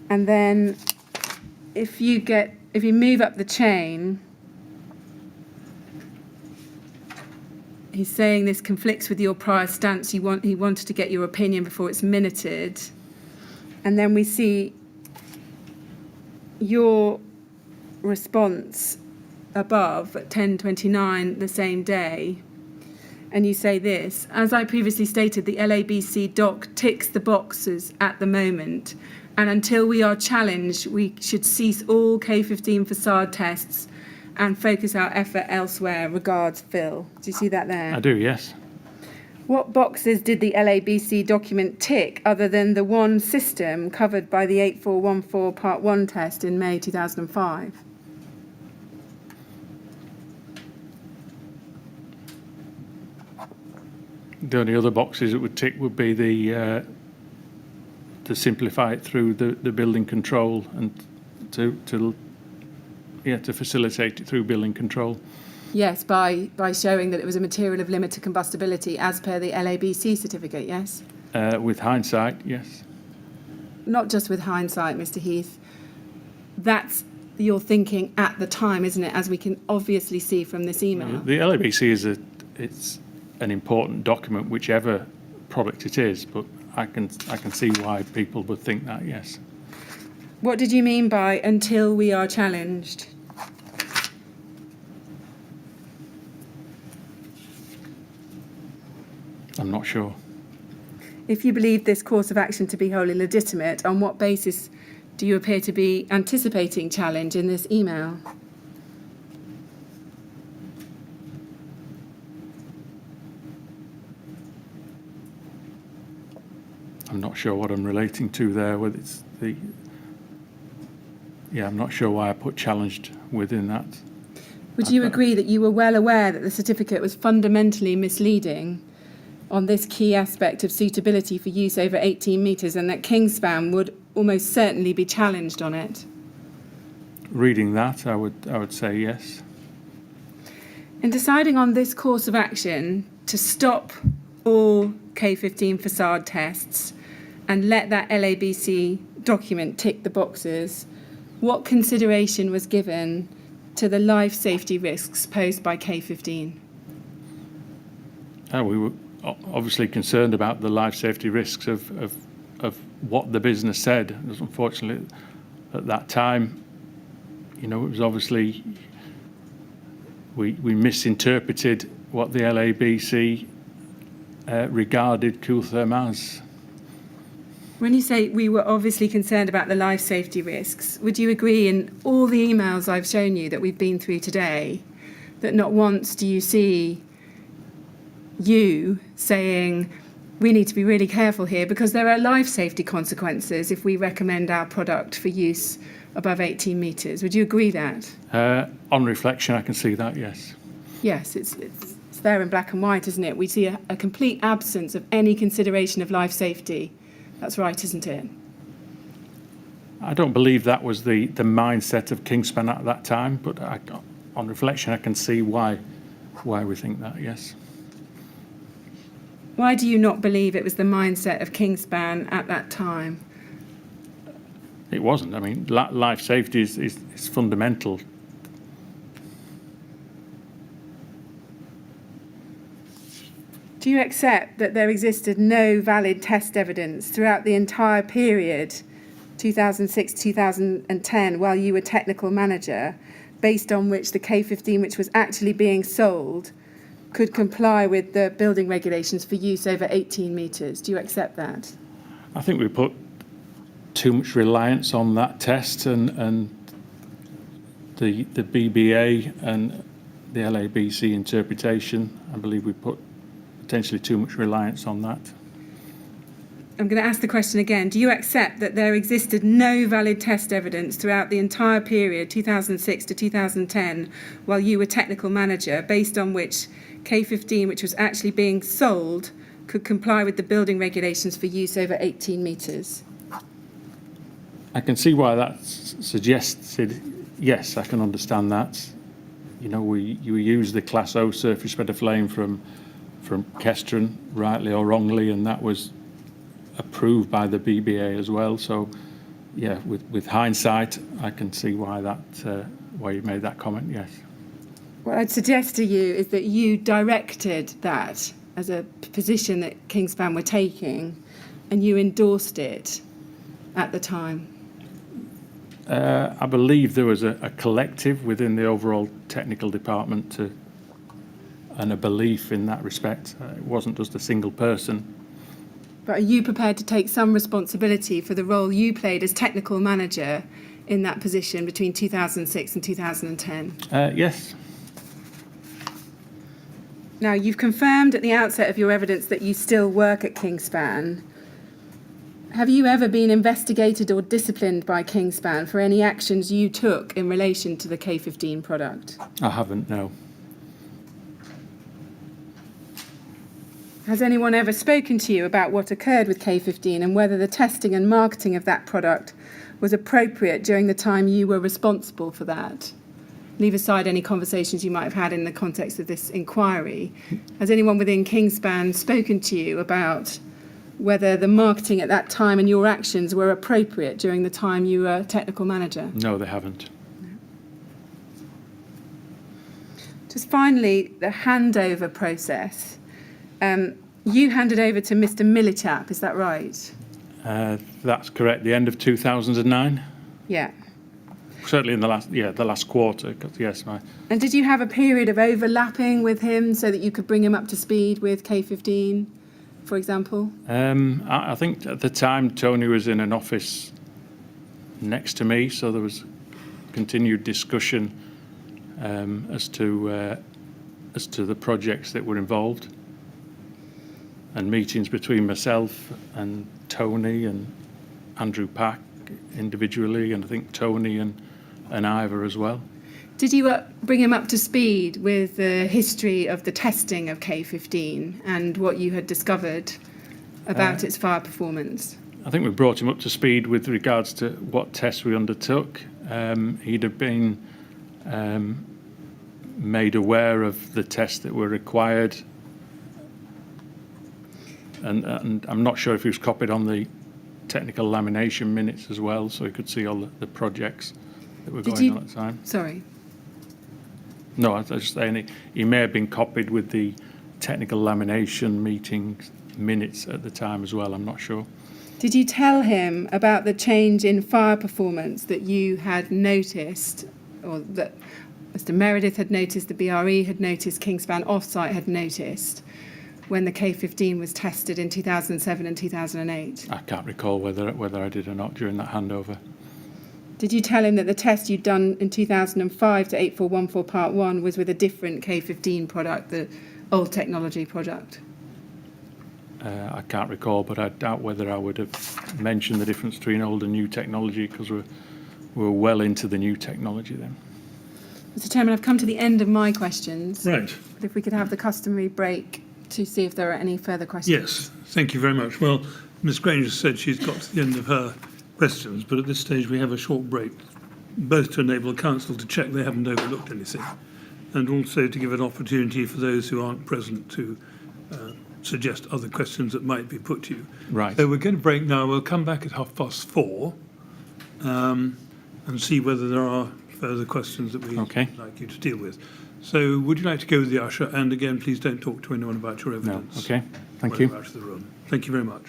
[SPEAKER 3] And then if you move up the chain, he's saying this conflicts with your prior stance. He wanted to get your opinion before it's minuted. And then we see your response above at 10:29 the same day. And you say this: as I previously stated, the LABC doc ticks the boxes at the moment. And until we are challenged, we should cease all K15 facade tests and focus our effort elsewhere. Regards, Phil. Do you see that there?
[SPEAKER 2] I do, yes.
[SPEAKER 3] What boxes did the LABC document tick other than the one system covered by the 8414 Part 1 test in May 2005?
[SPEAKER 2] The only other boxes it would tick would be to simplify it through the building control and to facilitate it through building control.
[SPEAKER 3] Yes, by showing that it was a material of limited combustibility as per the LABC certificate, yes?
[SPEAKER 2] With hindsight, yes.
[SPEAKER 3] Not just with hindsight, Mr. Heath. That's your thinking at the time, isn't it? As we can obviously see from this email.
[SPEAKER 2] The LABC it's an important document, whichever product it is, but I can see why people would think that, yes.
[SPEAKER 3] What did you mean by until we are challenged?
[SPEAKER 2] I'm not sure.
[SPEAKER 3] If you believe this course of action to be wholly legitimate, on what basis do you appear to be anticipating challenge in this email?
[SPEAKER 2] I'm not sure what I'm relating to there, whether it's the... Yeah, I'm not sure why I put challenged within that.
[SPEAKER 3] Would you agree that you were well aware that the certificate was fundamentally misleading on this key aspect of suitability for use over 18 metres and that Kingspan would almost certainly be challenged on it?
[SPEAKER 2] Reading that, I would say yes.
[SPEAKER 3] In deciding on this course of action to stop all K15 facade tests and let that LABC document tick the boxes, what consideration was given to the life safety risks posed by K15?
[SPEAKER 2] We were obviously concerned about the life safety risks of what the business said. Unfortunately, at that time, it was obviously we misinterpreted what the LABC regarded Cooltherm as.
[SPEAKER 3] When you say we were obviously concerned about the life safety risks, would you agree in all the emails I've shown you that we've been through today that not once do you see you saying we need to be really careful here because there are life safety consequences if we recommend our product for use above 18 metres? Would you agree that?
[SPEAKER 2] On reflection, I can see that, yes.
[SPEAKER 3] Yes, it's there in black and white, isn't it? We see a complete absence of any consideration of life safety. That's right, isn't it?
[SPEAKER 2] I don't believe that was the mindset of Kingspan at that time, but on reflection, I can see why we think that, yes.
[SPEAKER 3] Why do you not believe it was the mindset of Kingspan at that time?
[SPEAKER 2] It wasn't. I mean, life safety is fundamental.
[SPEAKER 3] Do you accept that there existed no valid test evidence throughout the entire period, 2006-2010, while you were technical manager, based on which the K15, which was actually being sold, could comply with the building regulations for use over 18 metres? Do you accept that?
[SPEAKER 2] I think we put too much reliance on that test and the BBA and the LABC interpretation. I believe we put potentially too much reliance on that.
[SPEAKER 3] I'm going to ask the question again. Do you accept that there existed no valid test evidence throughout the entire period, 2006 to 2010, while you were technical manager, based on which K15, which was actually being sold, could comply with the building regulations for use over 18 metres?
[SPEAKER 2] I can see why that's suggested. Yes, I can understand that. You use the Class O surface spreader flame from Kestron, rightly or wrongly, and that was approved by the BBA as well. So, yeah, with hindsight, I can see why you made that comment. Yes.
[SPEAKER 3] What I'd suggest to you is that you directed that as a position that Kingspan were taking, and you endorsed it at the time.
[SPEAKER 2] I believe there was a collective within the overall technical department and a belief in that respect. It wasn't just a single person.
[SPEAKER 3] But are you prepared to take some responsibility for the role you played as technical manager in that position between 2006 and 2010?
[SPEAKER 2] Yes.
[SPEAKER 3] Now, you've confirmed at the outset of your evidence that you still work at Kingspan. Have you ever been investigated or disciplined by Kingspan for any actions you took in relation to the K15 product?
[SPEAKER 2] I haven't, no.
[SPEAKER 3] Has anyone ever spoken to you about what occurred with K15 and whether the testing and marketing of that product was appropriate during the time you were responsible for that? Leave aside any conversations you might have had in the context of this inquiry. Has anyone within Kingspan spoken to you about whether the marketing at that time and your actions were appropriate during the time you were technical manager?
[SPEAKER 2] No, they haven't.
[SPEAKER 3] No. Just finally, the handover process. You handed over to Mr. Millichap, is that right?
[SPEAKER 2] That's correct. The end of 2009.
[SPEAKER 3] Yeah.
[SPEAKER 2] Certainly in the last quarter. 'Cause yes,
[SPEAKER 3] And did you have a period of overlapping with him so that you could bring him up to speed with K15, for example?
[SPEAKER 2] I think at the time Tony was in an office next to me, so there was continued discussion as to the projects that were involved, and meetings between myself and Tony and Andrew Pack individually, and I think Tony and Ivor as well.
[SPEAKER 3] Did you bring him up to speed with the history of the testing of K15 and what you had discovered about its fire performance?
[SPEAKER 2] I think we brought him up to speed with regards to what tests we undertook. He'd have been made aware of the tests that were required, and I'm not sure if he was copied on the technical lamination minutes as well, so he could see all the projects that were going on at the time.
[SPEAKER 3] Sorry.
[SPEAKER 2] No, I was just saying he may have been copied with the technical lamination meetings minutes at the time as well, I'm not sure.
[SPEAKER 3] Did you tell him about the change in fire performance that you had noticed, or that Mr. Meredith had noticed, the BRE had noticed, Kingspan Offsite had noticed, when the K15 was tested in 2007 and 2008?
[SPEAKER 2] I can't recall whether I did or not during that handover.
[SPEAKER 3] Did you tell him that the test you'd done in 2005 to 8414 Part 1 was with a different K15 product, the old technology product?
[SPEAKER 2] I can't recall, but I doubt whether I would have mentioned the difference between old and new technology, because we're well into the new technology then.
[SPEAKER 3] Mr. Chairman, I've come to the end of my questions.
[SPEAKER 1] Right.
[SPEAKER 3] But if we could have the customary break to see if there are any further questions.
[SPEAKER 1] Yes, thank you very much. Well, Ms Granger said she's got to the end of her questions, but at this stage we have a short break, both to enable the council to check they haven't overlooked anything, and also to give an opportunity for those who aren't present to suggest other questions that might be put to you.
[SPEAKER 2] Right.
[SPEAKER 1] So we're going to break now. We'll come back at 4:30 and see whether there are further questions that we'd like you to deal with. So would you like to go with the usher? And again, please don't talk to anyone about your evidence.
[SPEAKER 2] No. Okay. Thank you.
[SPEAKER 1] Out of the room. Thank you very much.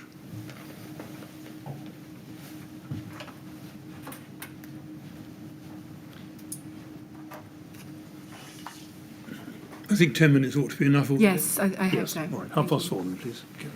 [SPEAKER 1] I think 10 minutes ought to be enough.
[SPEAKER 3] Yes, I hope so.
[SPEAKER 1] All right, 4:30 then, please. Okay.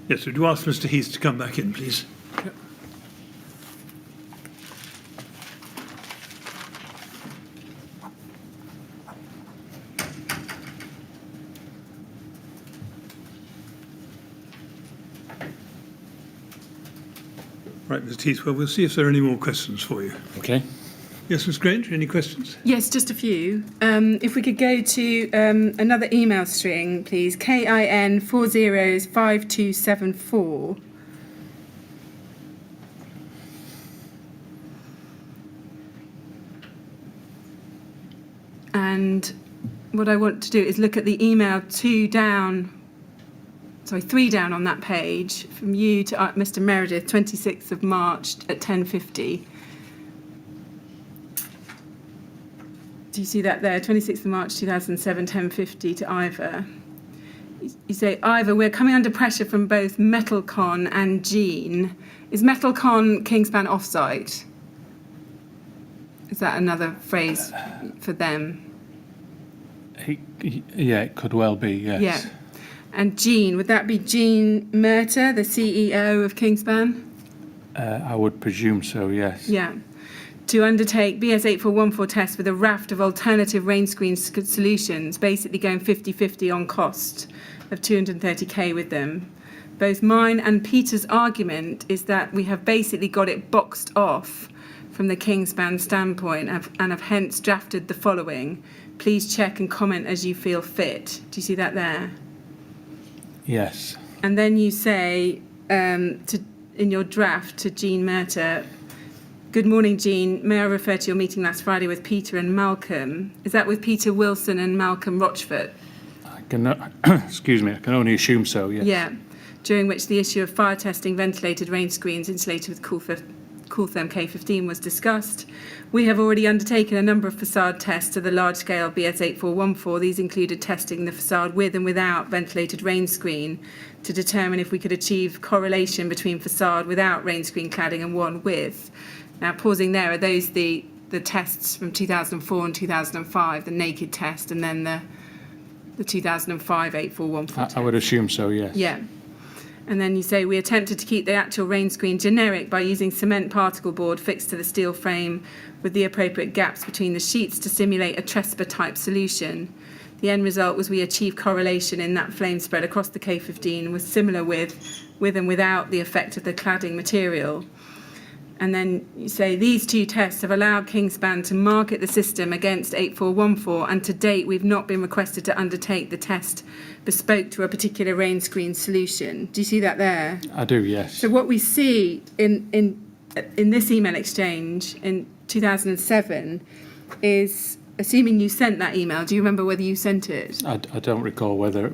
[SPEAKER 1] Yes, would you ask Mr. Heath to come back in, please? Right, Mr. Heath, well, we'll see if there are any more questions for you.
[SPEAKER 2] Okay.
[SPEAKER 1] Yes, Ms. Grange, any questions?
[SPEAKER 3] Yes, just a few. If we could go to another email string, please. KIN 405274. And what I want to do is look at the email 3 down on that page from you to Mr. Meredith, 26th of March at 10:50. Do you see that there? 26th of March 2007, 10:50 to Ivor. You say, Ivor, we're coming under pressure from both Metalcon and Jean. Is Metalcon Kingspan offsite? Is that another phrase for them?
[SPEAKER 2] Yeah, it could well be, yes.
[SPEAKER 3] Yeah. And Jean, would that be Jean Murter, the CEO of Kingspan?
[SPEAKER 2] I would presume so, yes.
[SPEAKER 3] Yeah. To undertake BS8414 tests with a raft of alternative rain screen solutions, basically going 50-50 on cost of 230k with them. Both mine and Peter's argument is that we have basically got it boxed off from the Kingspan standpoint and have hence drafted the following. Please check and comment as you feel fit. Do you see that there?
[SPEAKER 2] Yes.
[SPEAKER 3] And then you say in your draft to Jean Murter, good morning, Jean. May I refer to your meeting last Friday with Peter and Malcolm? Is that with Peter Wilson and Malcolm Rochford?
[SPEAKER 2] Excuse me, I can only assume so, yes.
[SPEAKER 3] Yeah. During which the issue of fire testing ventilated rain screens insulated with Cooltherm K15 was discussed. We have already undertaken a number of facade tests to the large-scale BS8414. These included testing the facade with and without ventilated rain screen to determine if we could achieve correlation between facade without rain screen cladding and one with. Now, pausing there, are those the tests from 2004 and 2005, the naked test, and then the 2005 8414 test?
[SPEAKER 2] I would assume so, yes.
[SPEAKER 3] Yeah. And then you say, we attempted to keep the actual rain screen generic by using cement particle board fixed to the steel frame with the appropriate gaps between the sheets to simulate a Trespa-type solution. The end result was we achieved correlation in that flame spread across the K15 was similar with and without the effect of the cladding material. And then you say, these two tests have allowed Kingspan to market the system against 8414, and to date we've not been requested to undertake the test bespoke to a particular rain screen solution. Do you see that there?
[SPEAKER 2] I do, yes.
[SPEAKER 3] So what we see in this email exchange in 2007 is, assuming you sent that email, do you remember whether you sent it?
[SPEAKER 2] I don't recall whether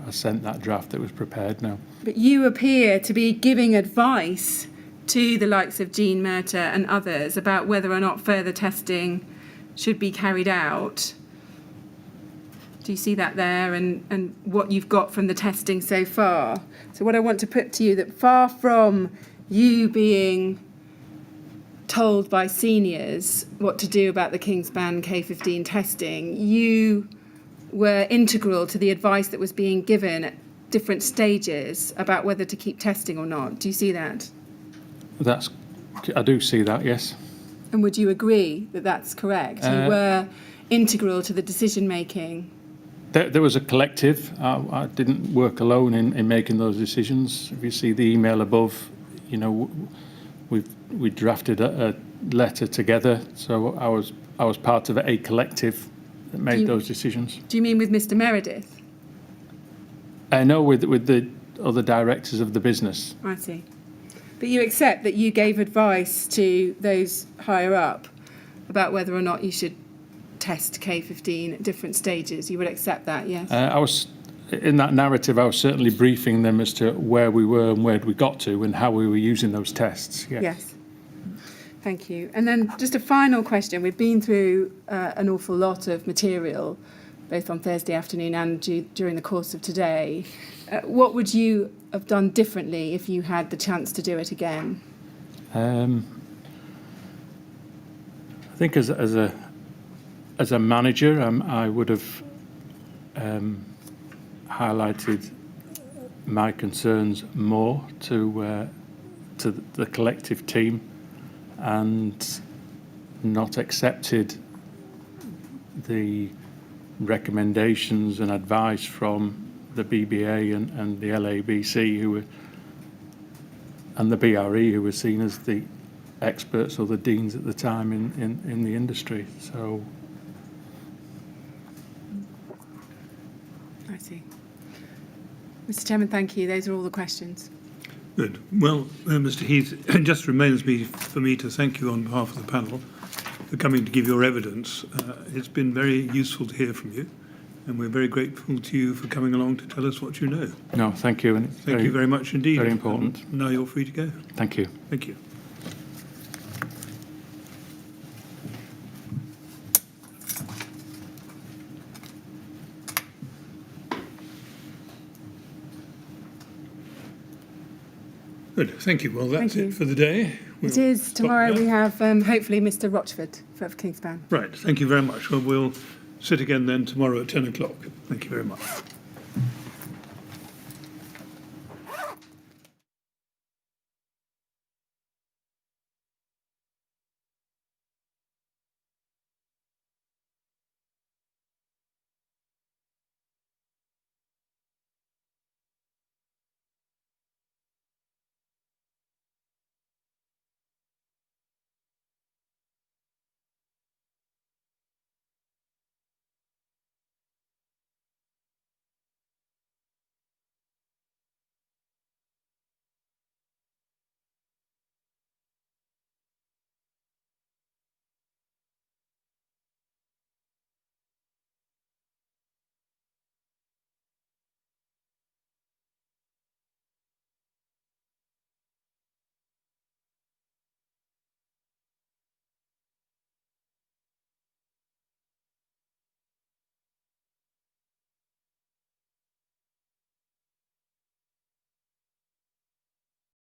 [SPEAKER 2] I sent that draft that was prepared, no.
[SPEAKER 3] But you appear to be giving advice to the likes of Jean Murter and others about whether or not further testing should be carried out. Do you see that there, and what you've got from the testing so far? So what I want to put to you, that far from you being told by seniors what to do about the Kingspan K15 testing, you were integral to the advice that was being given at different stages about whether to keep testing or not. Do you see that?
[SPEAKER 2] I do see that, yes.
[SPEAKER 3] And would you agree that that's correct? You were integral to the decision making.
[SPEAKER 2] There was a collective. I didn't work alone in making those decisions. If you see the email above, you know, we drafted a letter together. So I was part of a collective that made those decisions.
[SPEAKER 3] Do you mean with Mr. Meredith?
[SPEAKER 2] No, with the other directors of the business.
[SPEAKER 3] I see. But you accept that you gave advice to those higher up about whether or not you should test K15 at different stages. You would accept that, yes?
[SPEAKER 2] I was, in that narrative, I was certainly briefing them as to where we were and where we got to and how we were using those tests. Yes.
[SPEAKER 3] Yes. Thank you. And then just a final question. We've been through an awful lot of material, both on Thursday afternoon and during the course of today. What would you have done differently if you had the chance to do it again?
[SPEAKER 2] I think as a manager, I would have highlighted my concerns more to the collective team and not accepted the recommendations and advice from the BBA and the LABC and the BRE, who were seen as the experts or the deans at the time in the industry. So
[SPEAKER 3] I see. Mr. Chairman, thank you. Those are all the questions.
[SPEAKER 1] Good. Well, Mr. Heath, it just remains for me to thank you on behalf of the panel for coming to give your evidence. It's been very useful to hear from you, and we're very grateful to you for coming along to tell us what you know.
[SPEAKER 2] no, thank you. And it's
[SPEAKER 1] Thank you very much indeed.
[SPEAKER 2] very important.
[SPEAKER 1] And now you're free to go.
[SPEAKER 2] Thank you.
[SPEAKER 1] Thank you. Good, thank you. Well, that's
[SPEAKER 3] Thank you.
[SPEAKER 1] it for the day.
[SPEAKER 3] It
[SPEAKER 1] We'll
[SPEAKER 3] is.
[SPEAKER 1] stop
[SPEAKER 3] Tomorrow
[SPEAKER 1] there.
[SPEAKER 3] we have hopefully Mr. Rochford for Kingspan.
[SPEAKER 1] Right, thank you very much. Well, we'll sit again then tomorrow at 10 o'clock. Thank you very much.